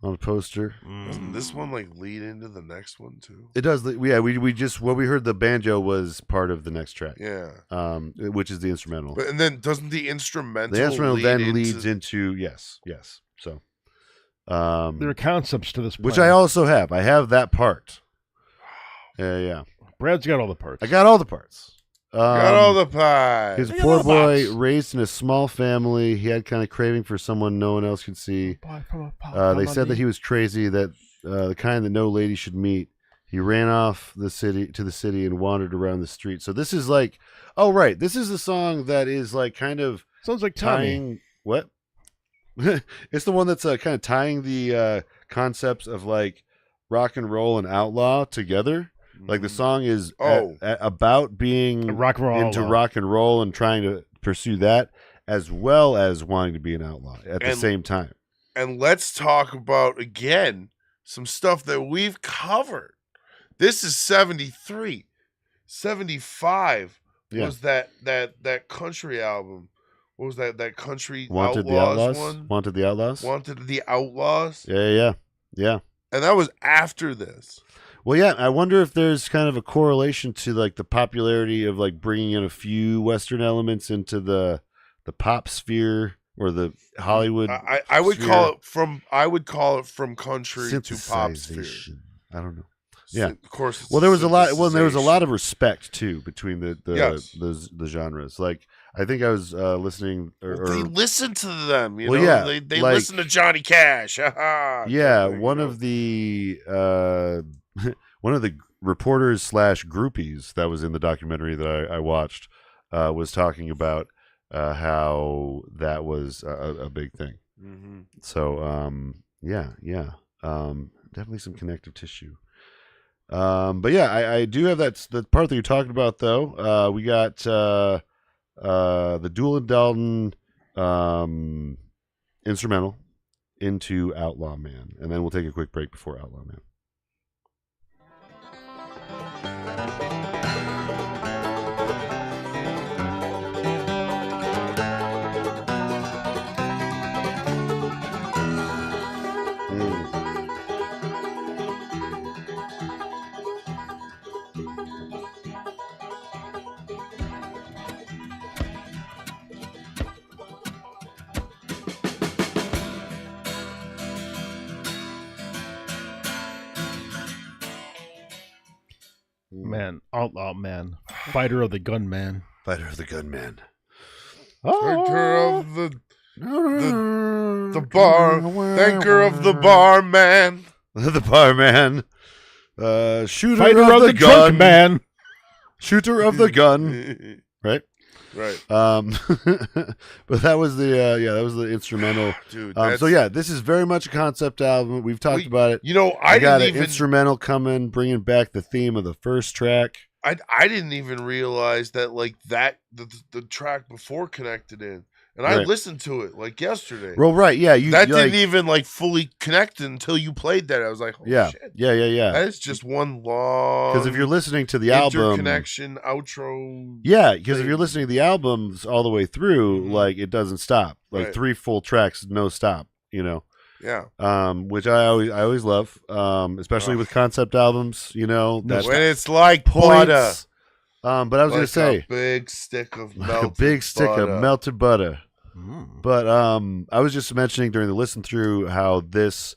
on a poster. Doesn't this one like lead into the next one too? It does. Yeah, we just what we heard, the banjo was part of the next track. Yeah. Which is the instrumental. But and then doesn't the instrumental leads into yes. So There are concepts to this plan. which I also have. I have that part. Yeah. Brad's got all the parts. I got all the parts. got all the pie. He was a I got poor all the boy box. raised in a small family. He had kind of craving for someone no one else could see. They said that he was crazy, that the kind that no lady should meet. He ran off to the city and wandered around the street. So this is like, oh right, this is the song that is like kind of Sounds like Tommy. tying what? It's the one that's kind of tying the concepts of like rock and roll and outlaw together. Like the song is about being Rock and roll into outlaw. rock and roll and trying to pursue that, as well as wanting to be an outlaw at the same time. And let's talk about again some stuff that we've covered. This is 73. 75 was that country album. What was that country Wanted the Outlaws Outlaws? one? Wanted the Outlaws? Wanted the Outlaws. Yeah. And that was after this. Well, yeah, I wonder if there's kind of a correlation to like the popularity of like bringing in a few Western elements into the pop sphere or the Hollywood. I would sphere. call it from country to pop sphere. Synthesization. I don't know. Yeah, Of course. it's well, there was a lot. Well, there was a synthesization. lot of respect too between the Yes. the genres. Like I think I was listening. They listen to them. You Well, know, yeah, they like- listen to Johnny Cash. Yeah, one of the one of the reporters / groupies that was in the documentary that I watched was talking about how that was a big thing. Mm-hmm. So yeah, definitely some connective tissue. But yeah, I do have the part that you're talking about though. We got the Duel and Dalton instrumental into Outlaw Man, and then we'll take a quick break before Outlaw Man. Man, outlaw man, fighter of the gun man. Fighter of the Gunman. Thinker of the bar. Thinker of the bar man. The barman. Shooter Fighter of the gun. drunk man. Shooter of the gun. Right? Right. But that was the instrumental. Dude, So yeah, this is very much a concept album. We've talked about it. You know, I got didn't an even instrumental coming, bringing back the theme of the first track. I didn't even realize that like that the track before connected in, and I Right. listened to it like yesterday. Well, right, yeah, That you didn't like, even like fully connect until you played that. I was like, oh yeah, shit, yeah. that is just one long. Because if you're listening to the album, interconnection outro. yeah, because if you're thing. listening to the albums all the way through, Mhm. like it doesn't stop, like Right. 3 full tracks, no stop, you know. Yeah. Which I always love, especially Ugh. with concept albums, you know. No That When it's like butter, points. But I was gonna like say, a big stick of like melted a big stick butter. of melted butter. Mm. But I was just mentioning during the listen through how this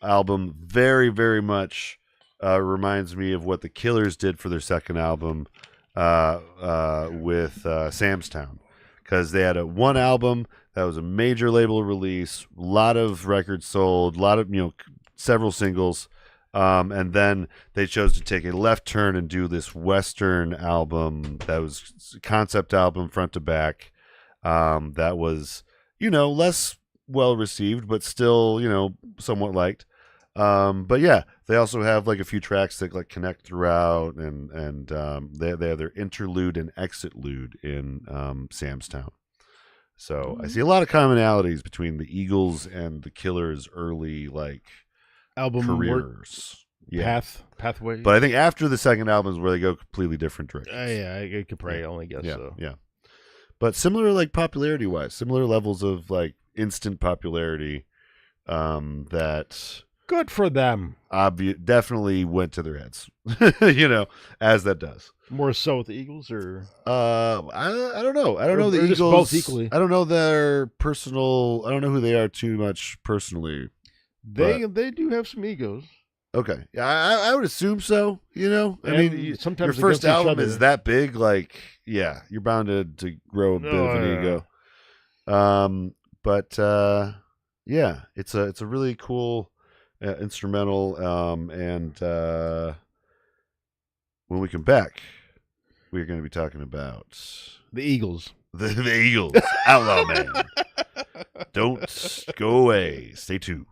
album very, very much reminds me of what the Killers did for their second album with Sam's Town, because they had one album that was a major label release, a lot of records sold, a lot of several singles. And then they chose to take a left turn and do this Western album that was concept album front to back. That was, less well received, but still, somewhat liked. But yeah, they also have like a few tracks that like connect throughout, and they have their interlude and exitlude in Sam's Town. So I see a lot of commonalities between the Eagles and the Killers' early like Album careers. Yeah. pathway. But I think after the second album is where they go completely different directions. Yeah, I could probably only guess Yeah, so. yeah. But similar, like popularity wise, similar levels of like instant popularity that Good for them. definitely went to their heads, as that does. More so with the Eagles, or I don't know. I don't Or know the they're Eagles just both equally. I don't know their personal. I don't know who they are too much personally. they do have some egos. Okay, yeah, I would assume so. I And mean, your sometimes first against each album other. is that big, like, yeah, you're bound to grow a bit of an yeah. ego. But yeah, it's a really cool instrumental. And when we come back, we're going to be talking about The Eagles. the Eagles, Outlaw Man. Don't go away. Stay tuned.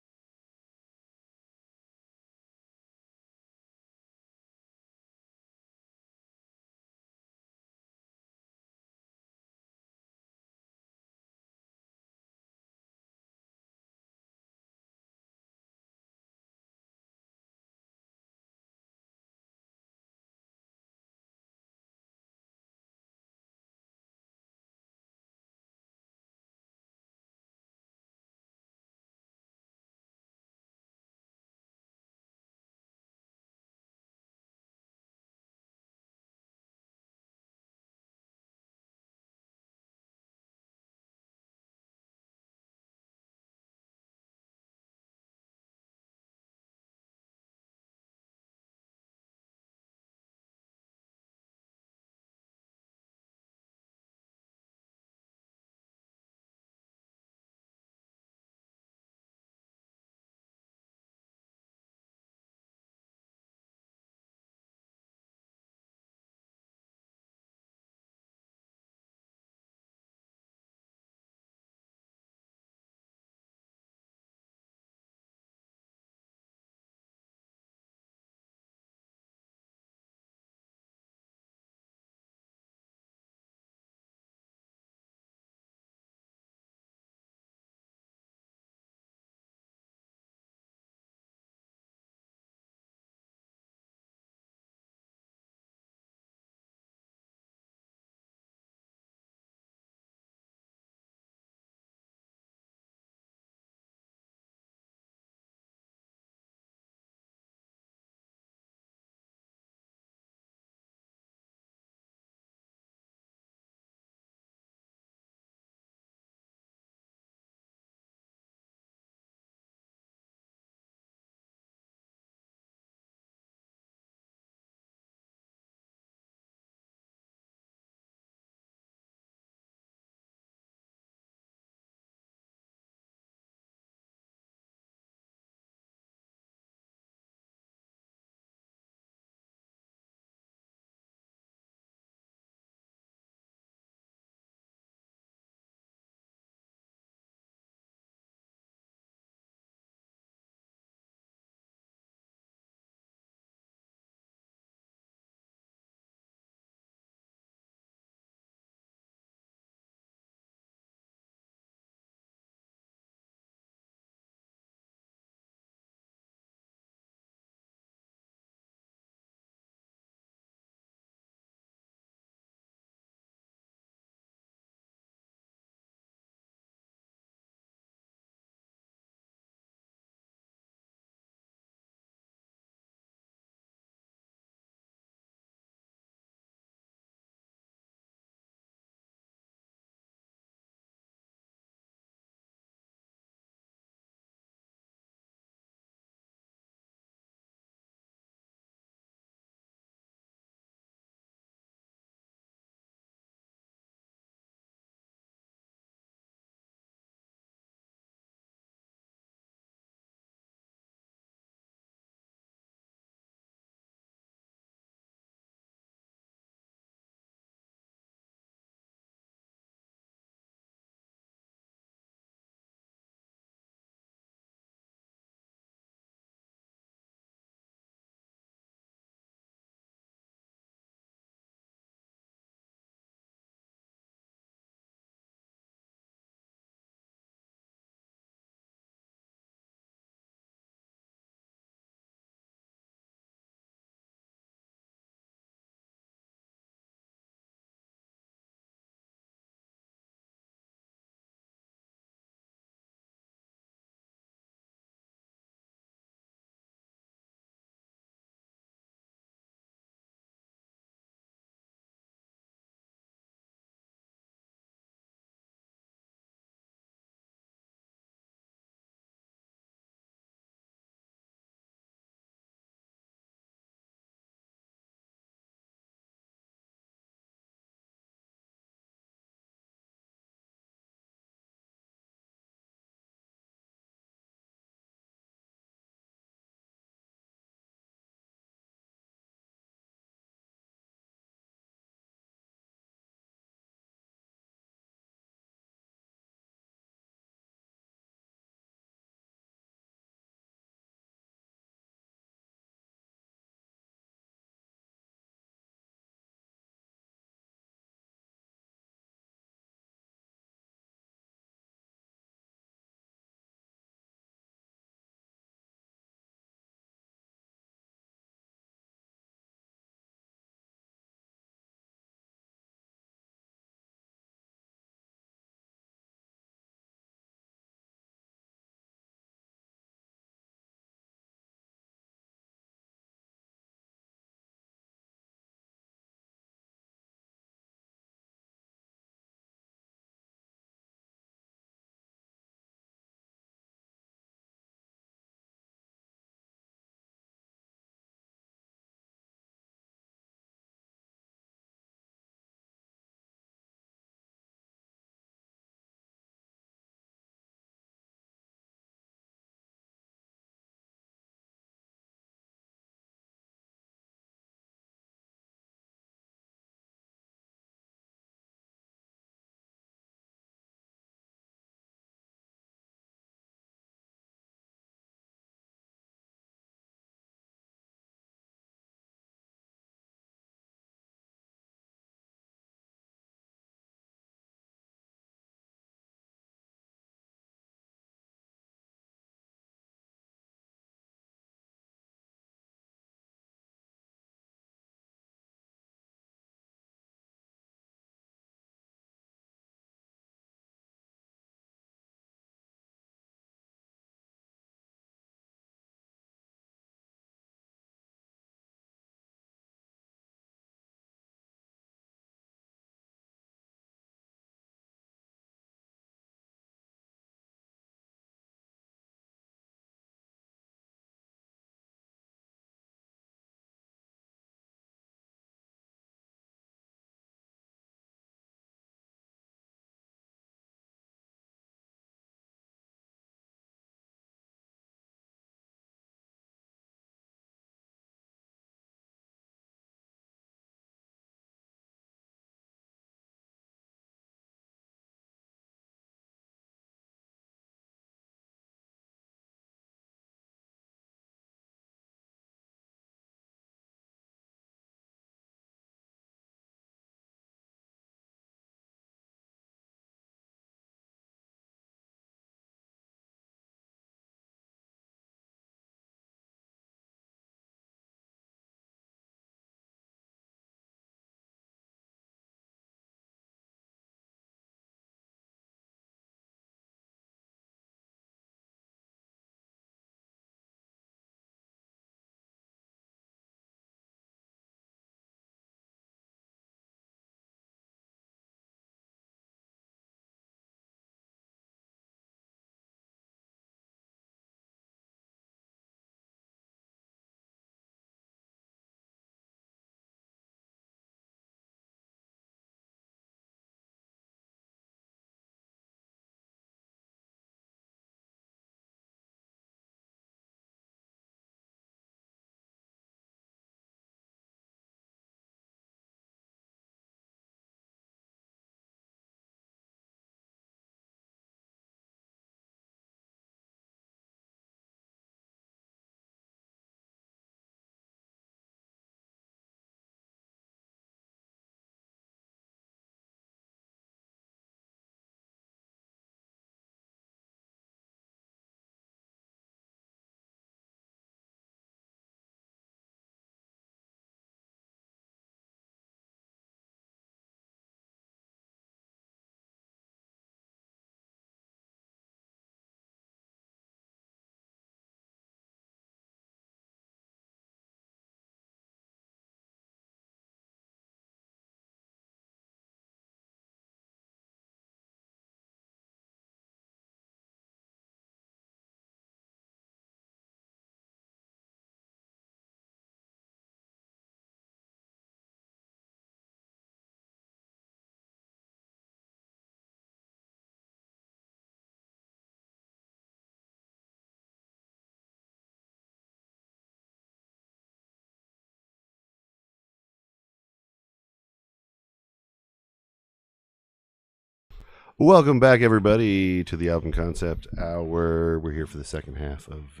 Welcome back, everybody, to the Album Concept Hour. We're here for the second half of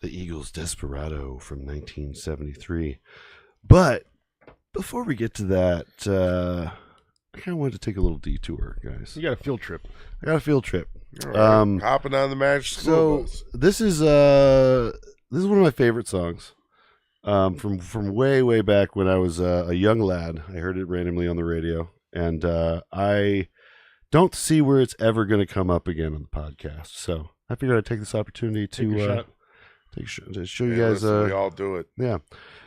the Eagles' Desperado from 1973. But before we get to that, I kind of wanted to take a little detour, guys. You got a field trip. I got a field trip. All right. Hopping on the Magic School Bus. This is one of my favorite songs. From way back when I was a young lad. I heard it randomly on the radio, and I don't see where it's ever going to come up again on the podcast. So I figured I'd take this opportunity to show you guys. Listen, we all do it. Yeah,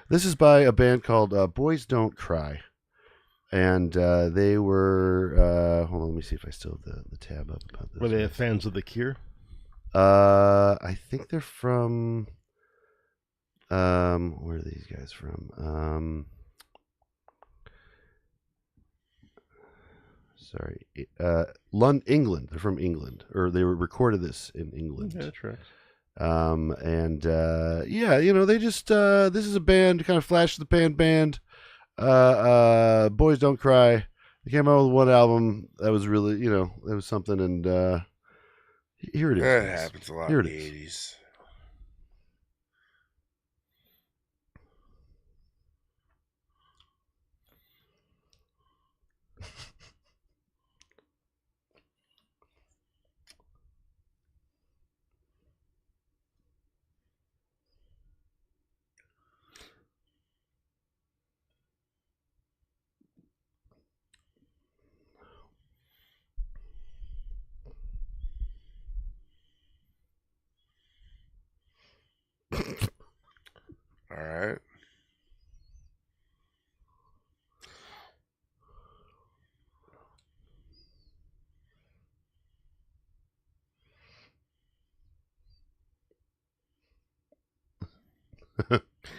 this is by a band called Boys Don't Cry, and they were. Hold on, let me see if I still have the tab up about this. Were they fans of The Cure? I think they're from. Where are these guys from? Sorry, England. They're from England, or they recorded this in England. Yeah, that's right. Yeah, you know, they just this is a band, kind of flash in the pan band. Boys Don't Cry. They came out with one album that was really, you know, that was something, and here it is. That happens a lot Here in it the is. 80s. All right.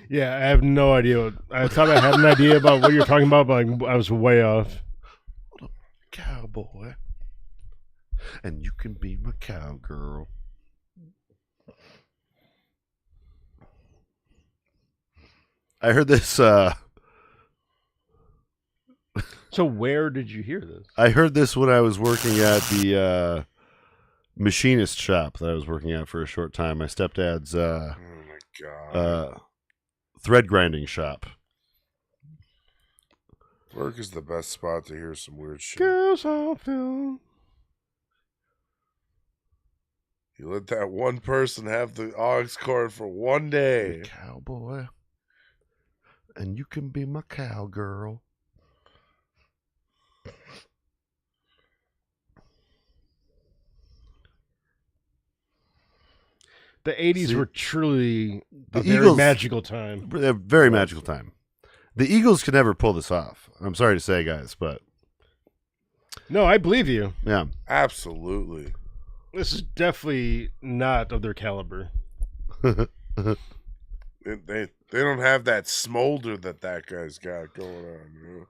Yeah, I have no idea. I thought I had an idea about what you're talking about, but I was way off. Cowboy, and you can be my cowgirl. I heard this. So where did you hear this? I heard this when I was working at the machinist shop that I was working at for a short time. My stepdad's Oh my God. thread grinding shop. Work is the best spot to hear some weird shit. Girls on film. You let that one person have the aux cord for one day. Cowboy, and you can be my cowgirl. The 80s See, were truly a the very Eagles- magical time. A very magical time. The Eagles could never pull this off. I'm sorry to say, guys, but No, I believe you. yeah. Absolutely. This is definitely not of their caliber. They don't have that smolder that guy's got going on. You know?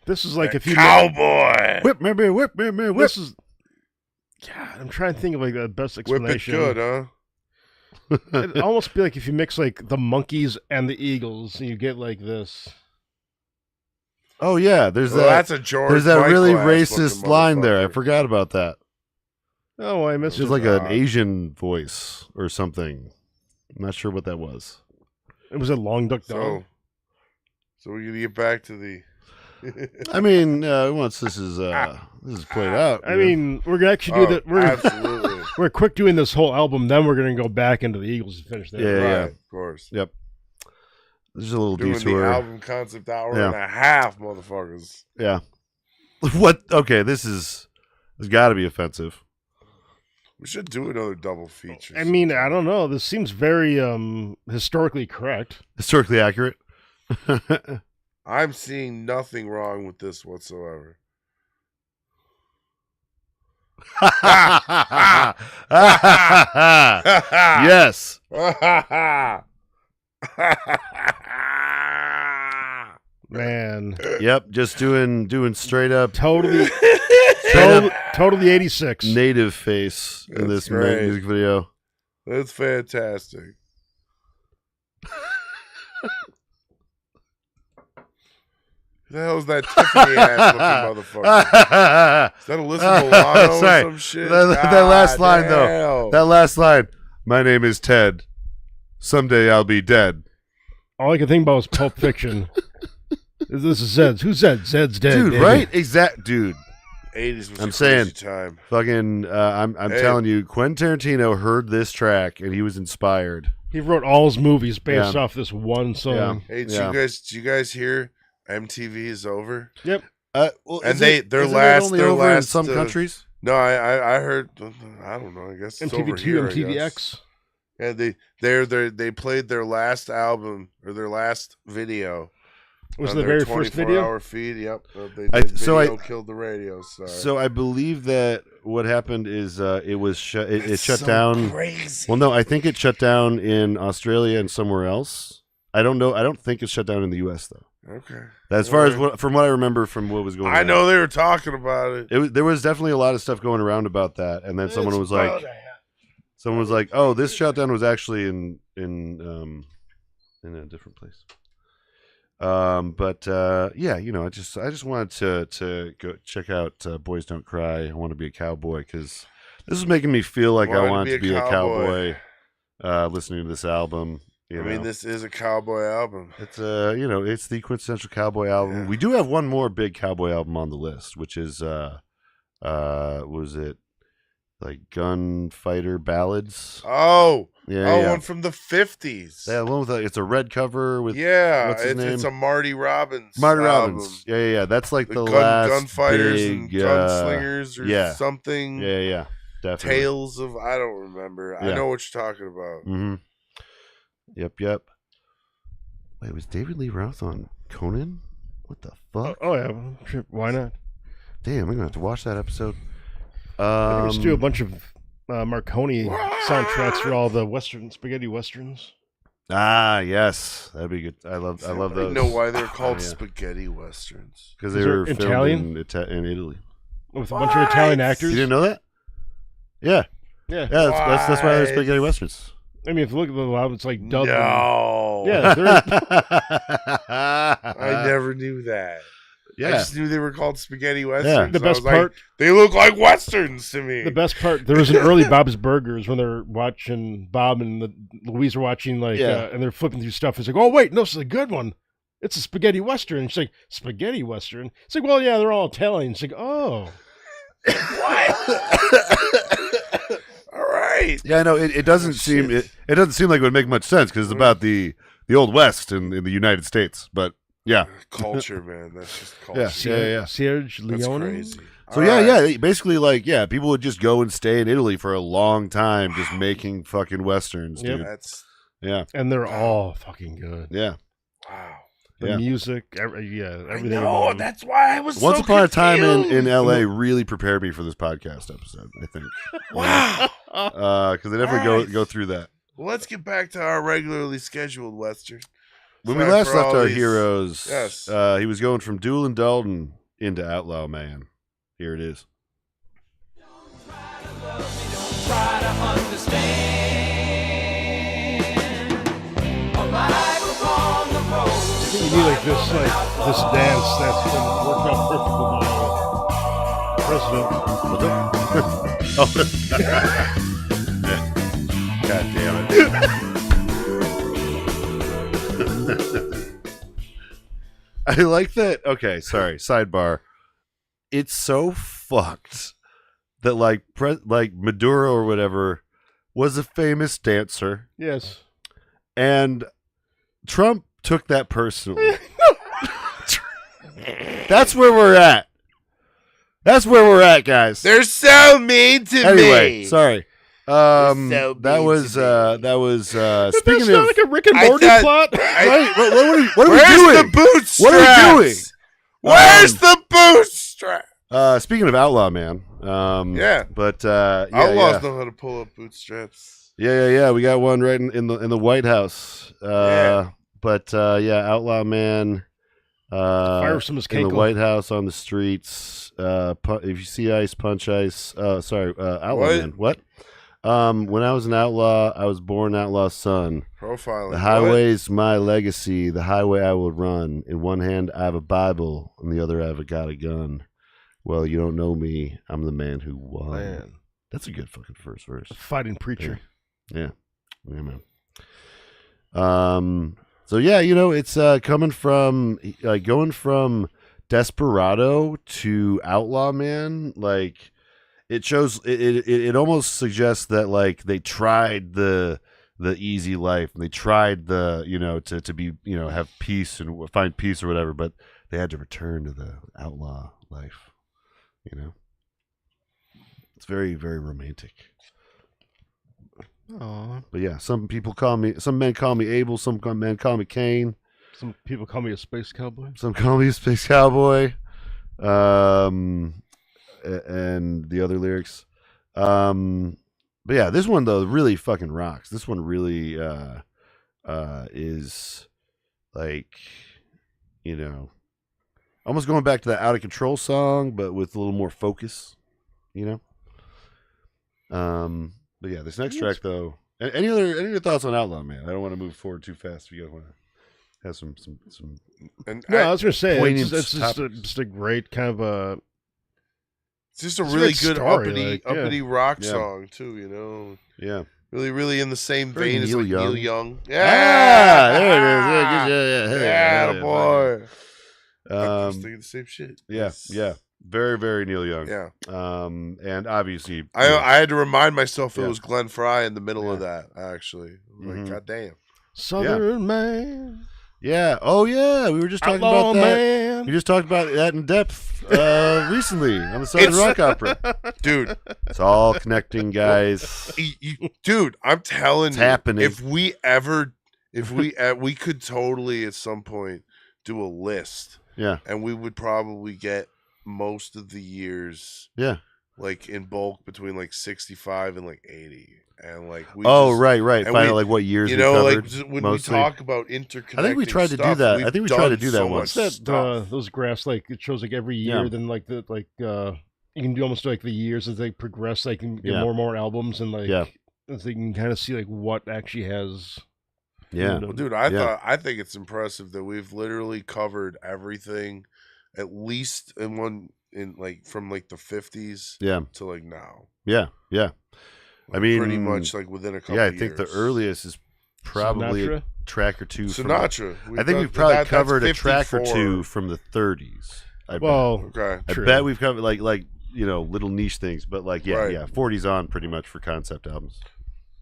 This is like That if you cowboy. Whip me, whip me, whip. This is. God, I'm trying to think of like the best Whip it explanation. good, huh? It'd almost be like if you mix like the Monkees and the Eagles, and you get like this. Oh yeah, there's Well, that. that's a George. There's that really Michael-ass racist looking line there. I motherfucker. forgot about that. Oh, I missed It was it. like an Asian voice or something. I'm not sure what that was. It was a long duck dog. So we're gonna get back to the. I mean, once this is played out. I you know. mean, we're gonna actually do that. We're absolutely we're quick doing this whole album. Then we're gonna go back into the Eagles to finish that. Yeah, right, yeah. of course. Yep. There's a little Doing detour. the album concept hour Yeah. and a half, motherfuckers. Yeah. What? Okay, this got to be offensive. We should do another double feature. I mean, I don't know. This seems very historically correct. Historically accurate. I'm seeing nothing wrong with this whatsoever. Yes. Man, Yep. Just doing straight up totally, totally 86. native face in That's this great. music video. That's fantastic. the hell is that Tiffany ass looking motherfucker? Is that Alyssa Milano or Sorry. some shit? That last line, damn. though. That last line. My name is Ted. Someday I'll be dead. All I can think about is Pulp Fiction. This is Zed's. Who's Zed? Zed's dead. Dude, baby. right? Dude. 80s was I'm a saying, crazy time. fucking, I'm Hey. telling you, Quentin Tarantino heard this track and he was inspired. He wrote all his movies based Yeah. off this one song. Hey, did Yeah. you guys hear MTV is over? Yep. Well, And isn't their it last- only their over in last, some countries? No, I heard. I don't know. I guess it's over MTV2, here. I guess. MTVX. Yeah, they played their last album or their last video. Was on the their very first video? 24-hour feed. Yep. They I- did so I- video killed the radio. Sorry. So I believe that what happened is it was it It's shut so down. Crazy. Well, no, I think it shut down in Australia and somewhere else. I don't know. I don't think it's shut down in the U.S. though. Okay. As far as Alright. from what I remember from what was going on. I know they were talking about it. There was definitely a lot of stuff going around about that, and then someone was like, "Oh, this shutdown was actually in a different place." But yeah, I just wanted to go check out Boys Don't Cry. I Want to Be a Cowboy because this is making me feel like I want to be a cowboy. Listening to this album, I mean, this is a cowboy album. it's it's the quintessential cowboy album. Yeah. We do have one more big cowboy album on the list, which is was it like Gunfighter Ballads? Oh, Yeah, one from the 50s. Yeah, one with it's a red cover with Yeah, what's his it's name? a Marty Robbins. Marty album. Robbins. Yeah. That's like the, The last gunfighters and big, gunslingers or yeah. something. Yeah, definitely. Tales of I don't remember. I Yeah. know what you're talking about. Mm-hmm. Yep. Wait, was David Lee Roth on Conan? What the fuck? Oh yeah, sure, why not? Damn, I'm gonna have to watch that episode. I think we should do a bunch of Marconi soundtracks for all the spaghetti westerns. Yes, that'd be good. I love I those. know why they're called Yeah. spaghetti westerns. Because they Is were it filmed Italian? in Italy. With a bunch of Italian actors. You didn't know that? Yeah. Yeah. That's why they're What? spaghetti westerns. I mean, if you look at the album, it's like dubbed. No. Yeah, I never knew that. I Yeah. just knew they were called spaghetti westerns. the I best was like, part. they look like westerns to me. The best part. There was an early Bob's Burgers when they're watching Bob and Louise are watching Yeah. and they're flipping through stuff. It's like, oh wait, no, this is a good one. It's a spaghetti western. And she's like, spaghetti western. It's like, well, yeah, they're all Italian. It's like, oh, All right. Yeah, no, it doesn't seem it doesn't seem like it would make much sense because it's about the old West in the United States. But yeah, Culture, man. That's just culture. Yeah. Serge That's Leone. crazy. so All yeah, right. basically people would just go and stay in Italy for a long time, just making fucking westerns, Yep. dude. That's Yeah, And they're all fucking good. yeah. wow. The Yeah. music, I everything. know. about 'em. That's why I was Once so upon a time in confused. LA really prepared me for this podcast episode. I think Wow. because they definitely Alright. go through that. Well, let's get back to our regularly scheduled Western. When we Sorry last for left all our these- heroes, Yes. he was going from Doolin Dalton into Outlaw Man. Here it is. Try to understand. A life upon the road. You need like this dance that's been worked out perfectly by President. God damn it. I like that. Okay, sorry. Sidebar. It's so fucked that like Maduro or whatever was a famous dancer, Yes. and Trump took that personally. That's where we're at. That's where we're at, guys. They're so mean to Anyway, me. sorry. so That mean was to speaking That's of not like a Rick and I Morty thought- plot. right, what are we Where's doing? the bootstraps? What are we doing? Where's the bootstrap? Speaking of Outlaw Man, Yeah. but Outlaws know how to pull up bootstraps. yeah. We got one right in the White House. Yeah. But Outlaw Man, Fire some his in the cake. White House on the streets. If you see ice, punch ice. Outlaw What? Man. What? When I was an outlaw, I was born outlaw son. Profiling. The highway's my legacy. The highway I will run. In one hand, I have a Bible. In the other, I've got a gun. Well, you don't know me. I'm the man who won. Man. That's a good fucking first verse. Fighting preacher. Yeah, man. So yeah, it's coming from going from Desperado to Outlaw Man. Like, it shows. It almost suggests that like they tried the easy life, and they tried to be have peace and find peace or whatever, but they had to return to the outlaw life. It's very, very romantic. Aww. But yeah, some men call me Abel, some men call me Cain. Some people call me a space cowboy. Some call me a space cowboy. And the other lyrics. But yeah, this one though really fucking rocks. This one really is like, almost going back to that Out of Control song, but with a little more focus, But yeah, this next track though. Any other thoughts on Outlaw Man? I don't want to move forward too fast. If you guys want to have some. And No, I was gonna say poignant it's just a great kind of a. it's just a It's a really great good story, uppity rock Yeah. song too. Yeah. Really, really in the same Very vein as Neil like Young. Neil Young. Ah, there it is. Yeah, Yeah, yeah, boy. I was Um, thinking the same shit. yeah, yeah. Very, very Neil Young. Yeah. And obviously, I had to remind myself Yeah. it was Glenn Fry in the middle of Yeah. that. Actually, Mhm. like, god damn. Southern man, yeah. Oh yeah, we were just talking outlaw about that. man. We just talked about that in depth recently on the Southern Rock Opera. Dude, It's all connecting, guys. dude, I'm telling It's you, happening. if we we could totally at some point do a list, Yeah, and we would probably get most of the years yeah. like in bulk between like 65 and like 80, and like we Oh, just- right. and Find we- out like what years you we know, like covered. when mostly. we talk about interconnecting, I think we tried to do stuff, that. we've I think we tried to done do that so once. much That stuff. those graphs, like it shows like every year, Yeah. then like you can do almost like the years as they progress, they can get Yeah. more and more albums, and like Yeah. as they can kind of see like what actually has. Yeah. Well, dude, I think it's impressive that we've literally covered everything, at least in like from like the 50s Yeah. to like now. Yeah. Yeah. I mean, pretty much like within a couple. Yeah, I years. think the earliest is probably Sinatra? a track or two. Sinatra. I think we've probably covered a track or two from the 30s. I bet. Well, Okay. I true. bet we've covered like little niche things, but like Right. yeah, 40s on pretty much for concept albums.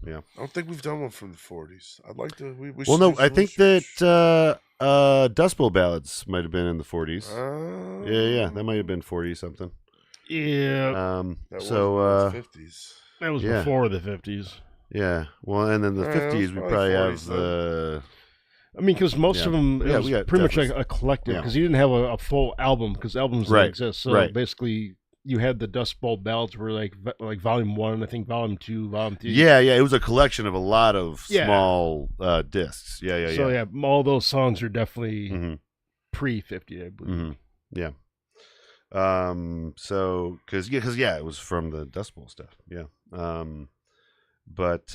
I don't think we've done one from the 40s. I'd like to. We Well, should no, do I some think research. that Dust Bowl Ballads might have been in the 40s. Oh. Yeah, that might have been 40 something. yeah, That So was 50s. that was yeah. before the 50s. yeah, well, and then the Yeah, it was 50s we probably probably have 40s the I mean, because most Yeah. of them, it Yeah, was we got pretty much like definitely- a collective, yeah. because you didn't have a full album, because albums Right, didn't exist. So right. basically, you had the Dust Bowl Ballads were like volume 1, I think volume 2, volume 3. yeah, it was a collection of a lot of Yeah. small discs. Yeah. So yeah, all those songs are definitely Mhm. pre-50, I believe. Mm-hmm. Yeah. So, because it was from the Dust Bowl stuff. Yeah. But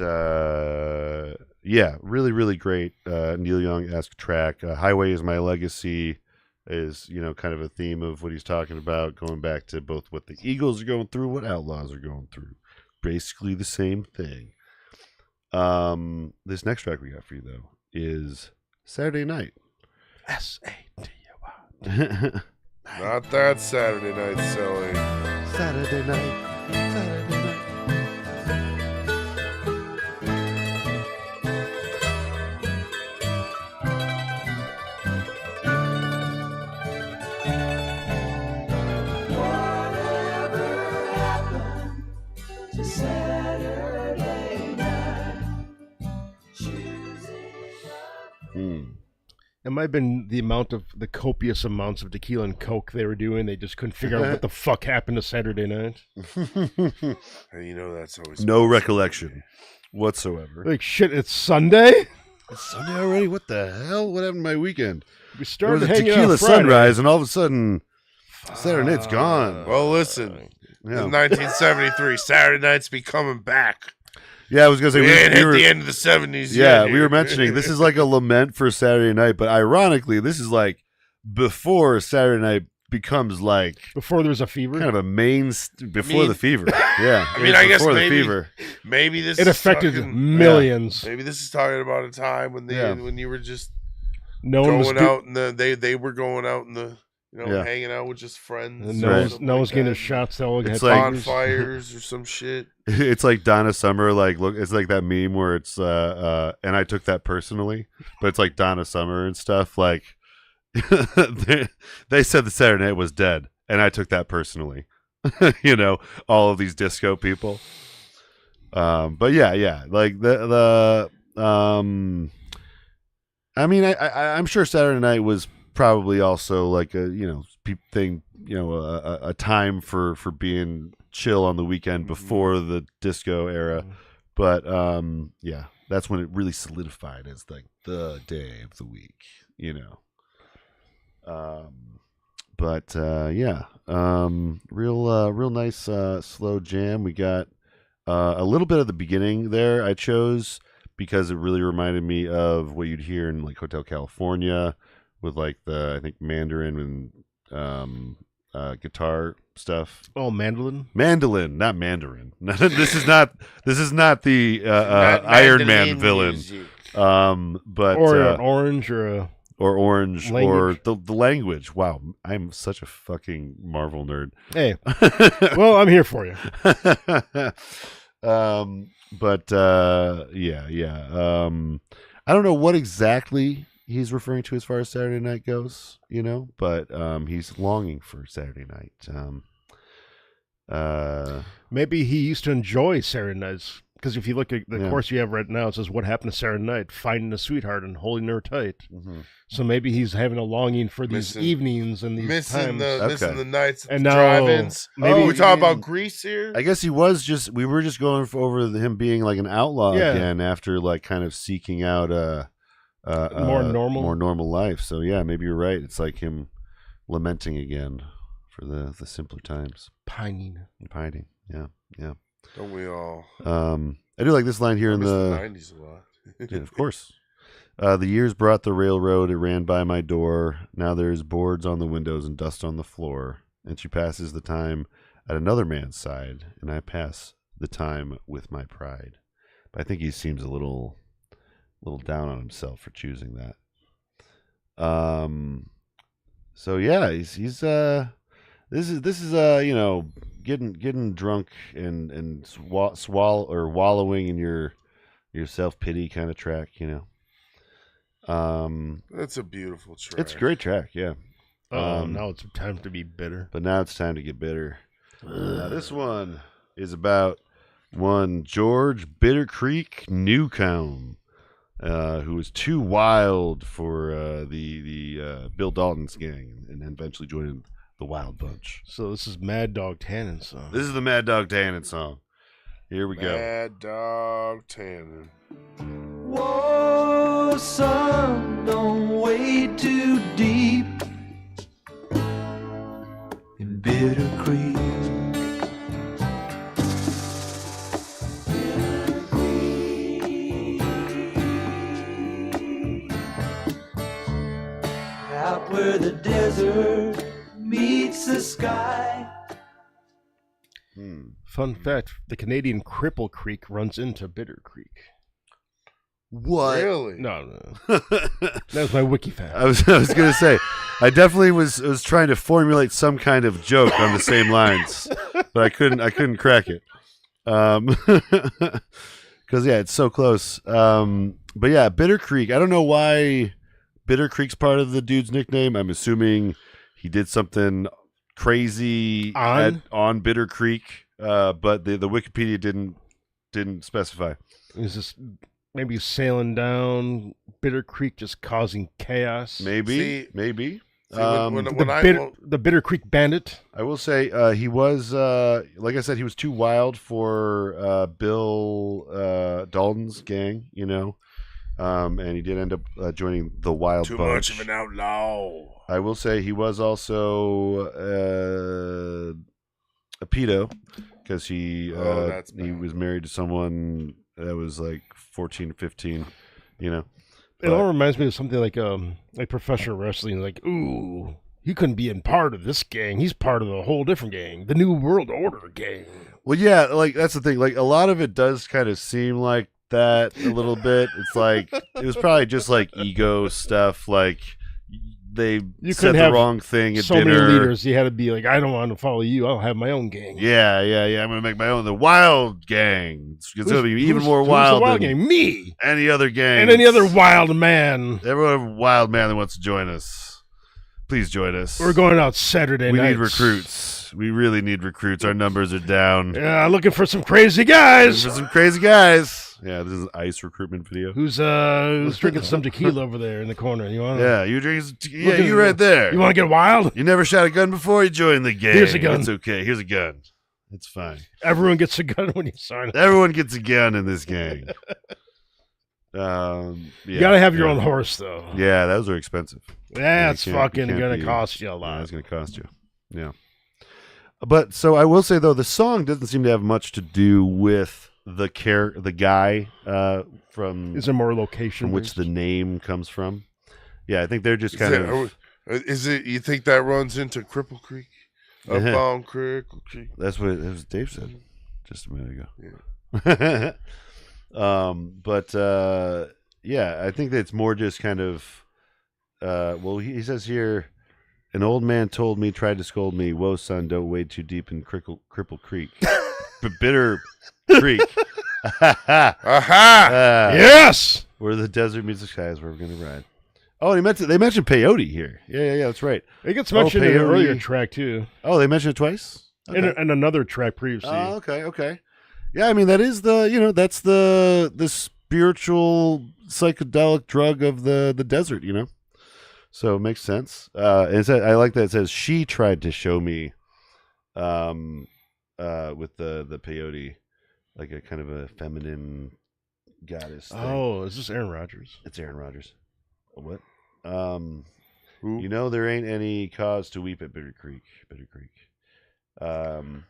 yeah, really, really great Neil Young-esque track. Highway is My Legacy is kind of a theme of what he's talking about, going back to both what the Eagles are going through, what Outlaws are going through. Basically the same thing. This next track we got for you though is Saturday Night. S-A-T-Y. Not that Saturday night selling. Saturday night. Whatever happened to Saturday night? Choosing It might have been the copious amounts of tequila and coke they were doing. They just couldn't figure out what the fuck happened to Saturday night. And that's always No recollection whatsoever. Like, shit, it's Sunday? It's Sunday already? What the hell? What happened to my weekend? We There was started a hanging out tequila on Friday. sunrise, and all of a sudden, Saturday night's gone. Well, listen. Yeah. In 1973, Saturday nights be coming back. Yeah, I was gonna say We ain't we hit were, the end of the 70s yeah, yet. we were mentioning this is like a lament for Saturday night, but ironically, this is like before Saturday night becomes like Before there was a fever, kind of a before the fever. Yeah, I mean, I guess before the maybe- fever. maybe this it is affected talking- millions. Maybe this is talking about a time when Yeah. when you were just No one was going out and they were going out in the Yeah. hanging out with just friends. and or no one's, something no like one's getting that. their shots. They all It's had like- fevers. bonfires or some shit. It's like Donna Summer, like look, it's like that meme where it's and I took that personally, but it's like Donna Summer and stuff. Like they said the Saturday night was dead, and I took that personally. You know, all of these disco people. But yeah, like the I mean, I'm sure Saturday night was probably also like a thing, a time for being chill on the weekend before the disco era. But yeah, that's when it really solidified as like the day of the week, But yeah, real nice slow jam. We got a little bit of the beginning there I chose because it really reminded me of what you'd hear in like Hotel California with like the, I think, Mandarin and guitar stuff. Oh, mandolin. Mandolin, not Mandarin. This is not the Iron Man villain. But Or an orange or a or orange language. or the language. Wow, I'm such a fucking Marvel nerd. hey. Well, I'm here for you. But yeah. I don't know what exactly he's referring to as far as Saturday night goes, but he's longing for Saturday night. Maybe he used to enjoy Saturday nights. Because if you look at the Yeah. course you have right now, it says, what happened to Saturday night? Finding a sweetheart and holding her tight. Mhm. So maybe he's having a longing for these Missing- evenings and these missing times. missing Okay. the nights at And the now drive-ins. maybe- we you talking mean- about Grease here. I guess we were just going over him being like an outlaw Yeah. again after like kind of seeking out a More normal life. So yeah, maybe you're right. It's like him lamenting again for the simpler times. Pining. And pining. Yeah. Don't we all? I do like this line here I in miss the 90s a lot. yeah, of course. The years brought the railroad. It ran by my door. Now there's boards on the windows and dust on the floor. And she passes the time at another man's side, and I pass the time with my pride. But I think he seems a little down on himself for choosing that. So yeah, he's this is getting drunk and wallowing in your self-pity kind of track, That's a beautiful track. It's a great track, yeah. Now it's time to be bitter. But now it's time to get bitter. This one is about one George Bitter Creek Newcomb, who was too wild for the Bill Dalton's gang and eventually joined the Wild Bunch. So this is Mad Dog Tannen song. This is the Mad Dog Tannen song. Here we go. Mad Dog Tannen. Whoa, son, don't wade too deep in Bitter Creek. Out where the desert meets the sky. Fun fact, the Canadian Cripple Creek runs into Bitter Creek. What? Really? No. That was my wiki fact. I was gonna say, I definitely was trying to formulate some kind of joke on the same lines, but I couldn't crack it. Because yeah, it's so close. But yeah, Bitter Creek. I don't know why Bitter Creek's part of the dude's nickname. I'm assuming he did something crazy on Bitter Creek, but the Wikipedia didn't specify. Is this maybe sailing down Bitter Creek, just causing chaos? Maybe. See, when The Bitter Creek Bandit. I will say he was, like I said, he was too wild for Bill Dalton's gang, and he did end up joining the Wild too Bunch. much of an outlaw. I will say he was also a pedo because he Oh, that's he bad. was married to someone that was like 14, 15, you know. It all reminds me of something like professional wrestling. Like, ooh, he couldn't be in part of this gang. He's part of a whole different gang, the New World Order gang. Well, yeah, like that's the thing. Like a lot of it does kind of seem like that a little bit. It's like it was probably just like ego stuff. Like they You said couldn't the have wrong thing at So dinner. many leaders, you had to be like, I don't want to follow you. I'll have my own gang. Yeah. I'm gonna make my own, the Wild Gang. It's gonna be even more who's wild the wild than gang? Me any other gang and any other wild man. Everyone wild man that wants to join us, please join us. We're going out Saturday We night. need recruits. We really need recruits. Our numbers are down. Yeah, looking for some crazy guys. For some crazy guys. Yeah, this is an ICE recruitment video. Who's drinking some tequila over there in the corner? You want? Yeah, you drinking? Yeah, you right there. You want to get wild? You never shot a gun before? You joined the gang. Here's a gun. It's okay. Here's a gun. It's fine. Everyone gets a gun when you sign up. Everyone gets a gun in this gang. You gotta have your own horse, though. Yeah, those are expensive. That's You can't fucking gonna cost you a Yeah, lot. it's gonna cost you. Yeah. But so I will say though, the song doesn't seem to have much to do with the guy from Is there more location? from which the name comes from. Yeah, I think they're just Is kind it- of. Is it? You think that runs into Cripple Creek? Up on Cripple Creek. That's what Dave said just a minute ago. Yeah. Yeah, I think that it's more just kind of. Well, he says here, an old man told me, tried to scold me. Whoa, son, don't wade too deep in Cripple Creek, Bitter Creek. Aha! Yes. Where the desert music skies where we're gonna ride. Oh, they mentioned peyote here. Yeah, that's right. It gets mentioned in an peyote. earlier track too, Oh, they mentioned it twice. Okay. in another track previously. Oh, okay. Yeah, I mean that is that's the spiritual psychedelic drug of the desert, So it makes sense. I like that it says she tried to show me, with the peyote, like a kind of a feminine goddess thing. Oh, is this Aaron Rodgers? It's Aaron Rodgers. What? Who? There ain't any cause to weep at Bitter Creek. And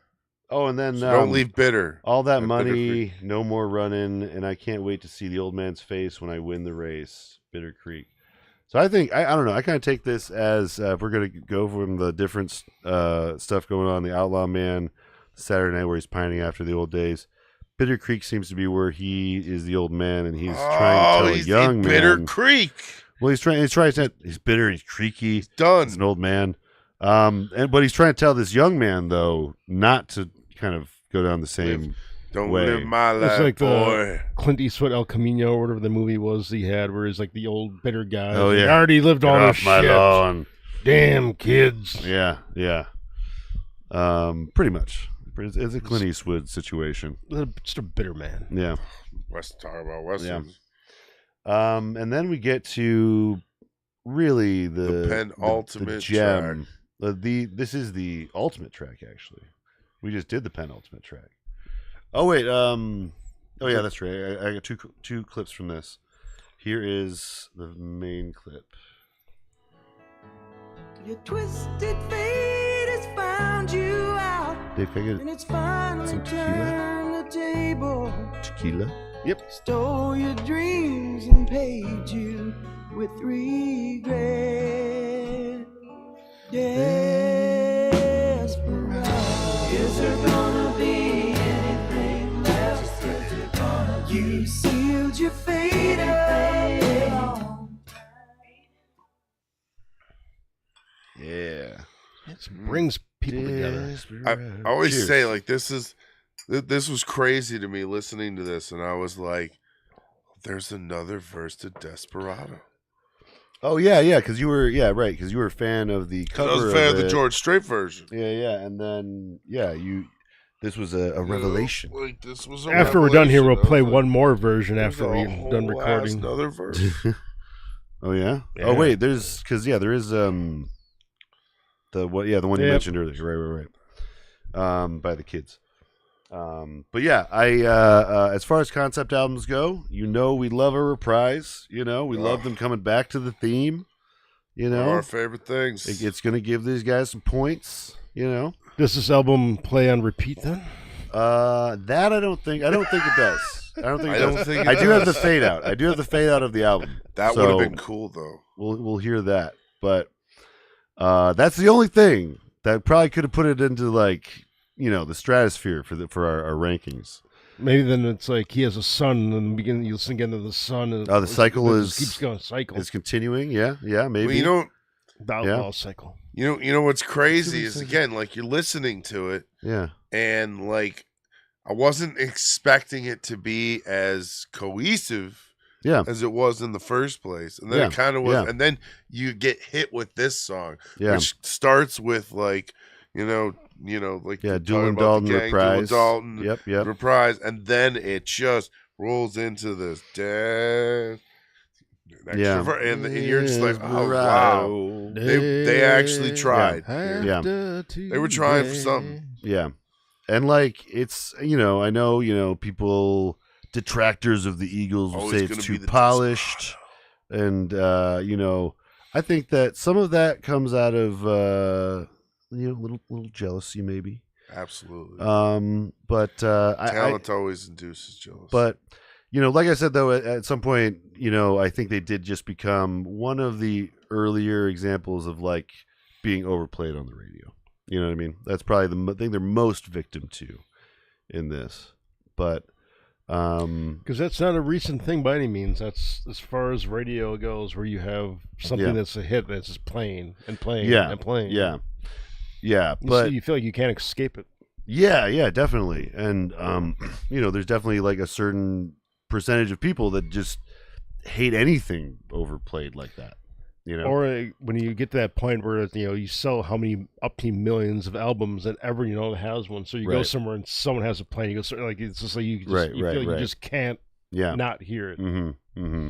then So don't leave bitter. all that at Bitter money, Creek. no more running, and I can't wait to see the old man's face when I win the race, Bitter Creek. So I think I don't know. I kind of take this as if we're gonna go from the different stuff going on, the Outlaw Man, Saturday Night where he's pining after the old days. Bitter Creek seems to be where he is the old man, and he's trying to tell a he's young in man. Bitter Creek. Well, he's trying to. He's bitter. He's creaky. Done. He's an old man. But he's trying to tell this young man though not to kind of go down the same Don't way. live my life, It's like the boy. Clint Eastwood El Camino or whatever the movie was he had, where he's like the old bitter guy. Oh, He's yeah. like, I already lived Get all off this my shit. lawn. Damn kids. Yeah. Pretty much. It's a Clint Eastwood situation. Just a bitter man. Yeah. Talk about Westerns. And then we get to really the penultimate gem. This is the ultimate track, actually. We just did the penultimate track. Oh wait, oh yeah, that's right. I got two clips from this. Here is the main clip. Your twisted fate has found you out, Dave, can I and get it's finally some tequila? turned the table. tequila? Yep. Stole your dreams and paid you with regret. Desperado. Is there gonna be anything left? You sealed your fate up. Yeah. It brings people together. I always Cheers. say like this was crazy to me listening to this, and I was like, "There's another verse to Desperado." Oh yeah, because you were because you were a fan of the cover. I was a fan of the it. George Strait version. Yeah, and then this was a revelation. Like this was a After we're done here, we'll revelation. play I was one like, more version "There's after a we're done whole recording. ass Another verse. Oh yeah? Yeah. Oh wait, there is the one you Yep. mentioned earlier. Right. By the Kids. But yeah, as far as concept albums go, we love a reprise. We love them coming back to the theme. One of our favorite things. It's gonna give these guys some points. Does this album play on repeat then? That I don't think it does. I don't think. I It don't does. think it I do have the does. fade out. I do have the fade out of the album. That So would have been cool though. We'll hear that, but that's the only thing that probably could have put it into like the stratosphere for our rankings. Maybe then it's like he has a son, and begin you listen again to the son. And Oh, the cycle it is just keeps going. Cycle. It's continuing. Yeah, maybe. Well, The outlaw cycle. you know what's crazy That's is what it again like you're listening to it yeah, and like I wasn't expecting it to be as cohesive yeah, as it was in the first place, and then Yeah, it kind of was, yeah. and then you get hit with this song, yeah. which starts with like like Yeah, they're Doolin talking about Dalton the gang, reprise. Doolin Dalton Yep. reprise, and then it just rolls into this death. Yeah. And you're just like, oh wow, they actually tried. Yeah. They were trying for something. Yeah. And like it's I know people detractors of the Eagles will Always say it's gonna too be the polished, and I think that some of that comes out of little jealousy maybe. Absolutely. But Talent always induces jealousy. But like I said though, at some point, I think they did just become one of the earlier examples of like being overplayed on the radio. You know what I mean? That's probably the thing they're most victim to in this. But Because that's not a recent thing by any means. That's as far as radio goes, where you have something Yeah. that's a hit that's just playing and playing yeah, and playing. yeah, But you feel like you can't escape it. yeah, definitely. And there's definitely like a certain percentage of people that just hate anything overplayed like that. Or when you get to that point where you sell how many up to millions of albums that ever has one, so you go Right. somewhere and someone has a play, you go like it's just like you just, Right, you right, feel like right. you just can't Yeah. not hear it. Mm-hmm.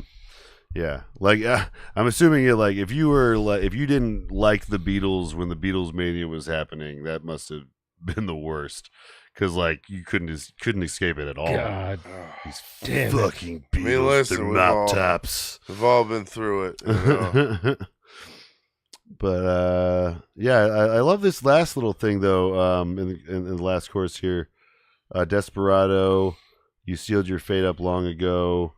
Yeah. Like I'm assuming if you didn't like the Beatles when the Beatles mania was happening, that must have been the worst. Because you couldn't escape it at all. God, These damn it. fucking Beatles, I mean, listen, their we've mouth all- taps. We've all been through it. But I love this last little thing though. In the last chorus here, Desperado, you sealed your fate up long ago.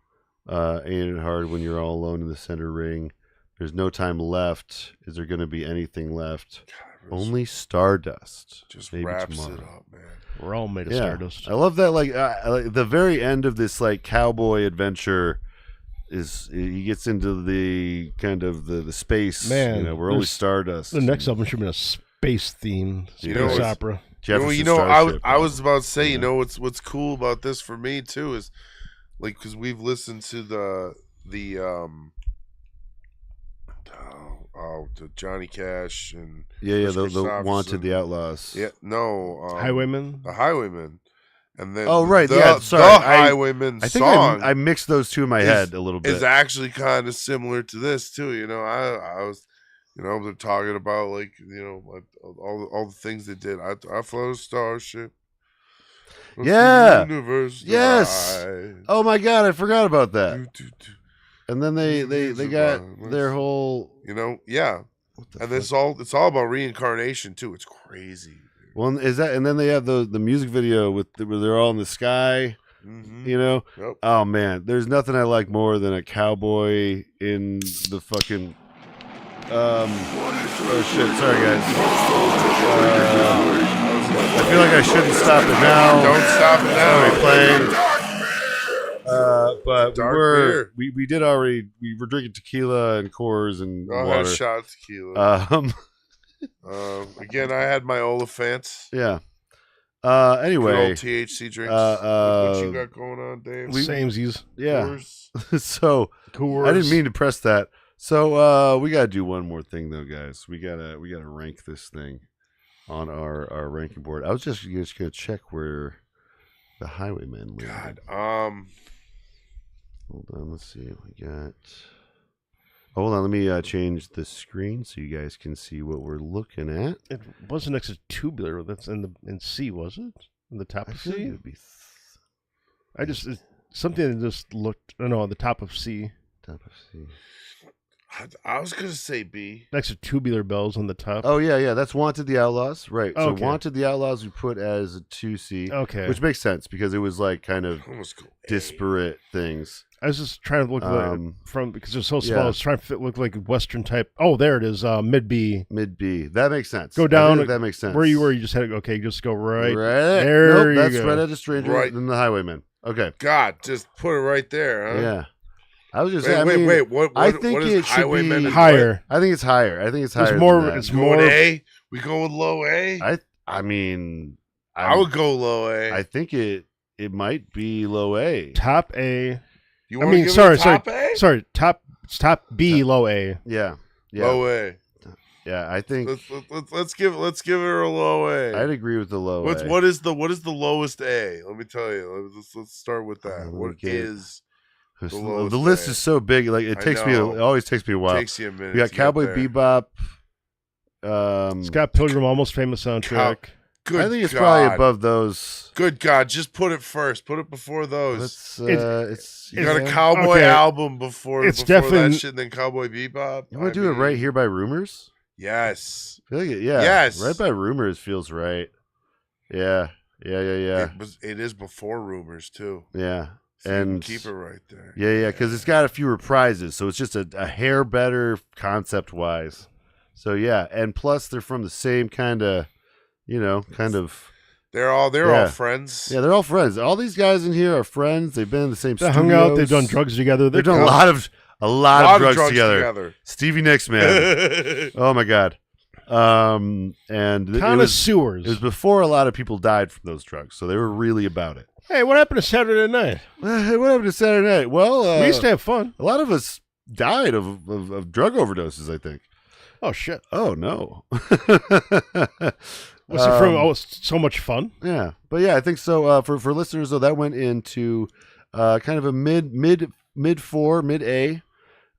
Ain't it hard when you're all alone in the center ring? There's no time left. Is there going to be anything left? Only stardust. Just Maybe wraps tomorrow. it up, man. we're all made of Yeah. stardust. I love that. Like the very end of this cowboy adventure is he gets into the kind of the space. Man, we're only there's- stardust. The next album should be a space theme, You know space what's- opera. Jefferson I Starship. was about to say, Yeah. what's cool about this for me too is because we've listened to the Johnny Cash and Yeah, Chris the Christopherson. Wanted, the Outlaws. Highwaymen. the Highwaymen, and then Oh, right, the, yeah, sorry, the I Highwaymen I think song I mixed those two in my is- head a little bit. is actually kind of similar to this too. I was. They're talking about like all the things they did. I flew a starship. across the Yeah. universe Yes. died. Oh my god, I forgot about that. Do, do, do. And then they got their whole. Yeah. What the And fuck? it's all about reincarnation too. It's crazy. Well, is that? And then they have the music video where they're all in the sky. Mm-hmm. Yep. Oh, Oh man, there's nothing I like more than a cowboy in the fucking. Oh shit! Sorry guys. I feel like I shouldn't stop it now. Don't stop it Sorry, now. playing. But Dark beer. we did already. We were drinking tequila and Coors and Go ahead, water. shot of tequila. Again, I had my Oliphant. Yeah. Good Anyway. old THC drinks. What you got going on, Dave? Samesies. Yeah. Coors? So Coors. I didn't mean to press that. So we gotta do one more thing though, guys. We gotta rank this thing on our ranking board. I was just gonna check where the Highwaymen live. God. Hold on, let's see what we got. Hold on, let me change the screen so you guys can see what we're looking at. It wasn't next to tubular. That's in C, was it? In the top I of feel like C? it would be Something that just looked. No, on the top of C. top of C. I was gonna say B. Next to Tubular Bells on the top. Oh yeah, that's Wanted the Outlaws, right? So Okay. Wanted the Outlaws we put as a 2C, Okay. which makes sense because it was like kind of Almost go A. disparate things. I was just trying to look from because they're so small. yeah. I was trying to look like Western type. Oh, there it is. Mid B. Mid B, that makes sense. Go I down. think that makes sense. Where you were, you just had to okay. Just go right. There There you that's go. right at a stranger Right. than the Highwaymen. Okay. God, just put it right there, huh? Yeah. I was just Wait, saying. wait, I mean, wait. What? I think what it is should Highwaymen? be Higher. I think it's higher. I think it's higher. It's more. Than that. It's Going more. A. We go with low A. I mean, I would go low A. I think it might be low A. Top A. You I want mean, to give sorry, it a top A? sorry. Top B, low A. Yeah. Yeah. Low A. Yeah. I think Let's give her a low A. I'd agree with the low A. What is the lowest A? Let me tell you. Let's start with that. Let me What get it. is The the lowest list A? is so big. Like it I takes me. know. It always takes me a while. takes you a minute? We got to get Cowboy there. Bebop. Scott Pilgrim, Almost Famous soundtrack. Good I think it's God. probably above those. Good God, just put it first. Put it before those. It's You got a it's- cowboy okay. album before It's before definitely- that shit, and then Cowboy Bebop. You want to do it right here by Rumors? Yes. I feel like yeah. Yes. Right by Rumors feels right. Yeah. Yeah. It is before Rumors too. Yeah. So you can And keep it right there. yeah, because it's got a few reprisals, so it's just a hair better concept wise. So yeah, and plus they're from the same kind of, They're all Yeah. friends. yeah, they're all friends. All these guys in here are friends. They've been in the same They studios. hung out. They've done drugs together. They've done a lot of drugs together. Stevie Nicks, man. Oh my God. And it was Connoisseurs. before a lot of people died from those drugs, so they were really about it. Hey, what happened to Saturday night? What happened to Saturday night? Well, We used to have fun. a lot of us died of drug overdoses, I think. Oh shit! Oh no. Was it from so much fun? Yeah, but yeah, I think so. For listeners though, that went into kind of a mid 4, mid A,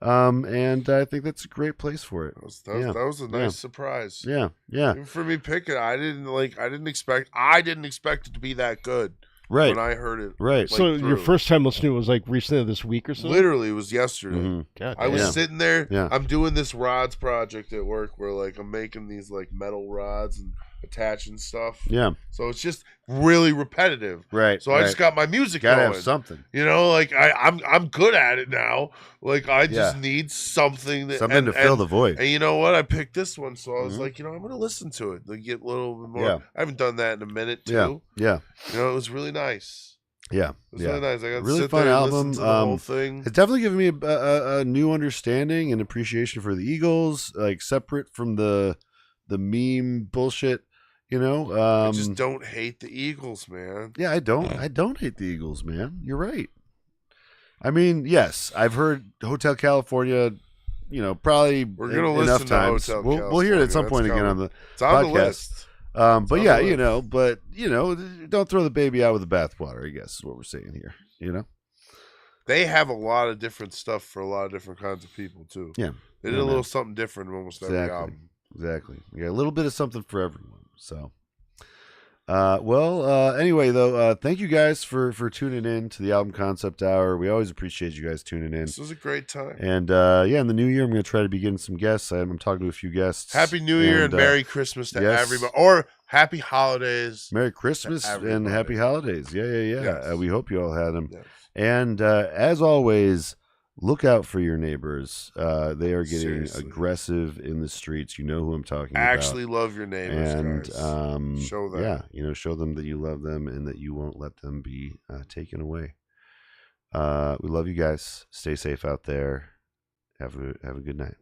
and I think that's a great place for it. That was a nice surprise. Yeah. Even for me picking, I didn't expect it to be that good Right. when I heard it. Right. So through. your first time listening was like recently this week or so? Literally, it was yesterday. Mhm. God, I was Yeah. sitting there. Yeah. I'm doing this rods project at work where like I'm making these like metal rods and attaching stuff. Yeah. So it's just really repetitive. Right. So I just got my music gotta going. have something. You know, like I'm good at it now. Like I just Yeah. need something that, Something to fill the void. And you know what? I picked this one, so I was Mhm. like, I'm gonna listen to it. Like get a little bit more. Yeah. I haven't done that in a minute too. Yeah. You know, it was really nice. Yeah. It was Yeah. really nice. I got to Really sit fun there and album. listen to the whole thing. It's definitely given me a new understanding and appreciation for the Eagles, like separate from the meme bullshit. I just don't hate the Eagles, man. Yeah, I don't hate the Eagles, man. You're right. I mean, yes, I've heard Hotel California. Probably We're gonna enough listen to times. Hotel We'll hear it at some California. point again on the. It's on podcast. the list. But on yeah, the list. don't throw the baby out with the bathwater. I guess is what we're saying here. They have a lot of different stuff for a lot of different kinds of people too. Yeah. They did Yeah, a little man. something different in almost every Exactly. album. Exactly. You got a little bit of something for everyone. So, anyway, though, thank you guys for tuning in to the Album Concept Hour. We always appreciate you guys tuning in. This was a great time. And in the new year, I'm going to try to be getting some guests. I'm talking to a few guests. Happy New Year and Merry Christmas to yes. everybody, or Happy Holidays. Merry Christmas and everybody. Happy Holidays. Yeah. Yes. We hope you all had them. Yes. And as always, look out for your neighbors. They are getting Seriously. aggressive in the streets. You know who I'm talking Actually, love your neighbors, about. guys. And Show them. yeah, show them that you love them and that you won't let them be taken away. We love you guys. Stay safe out there. Have a good night.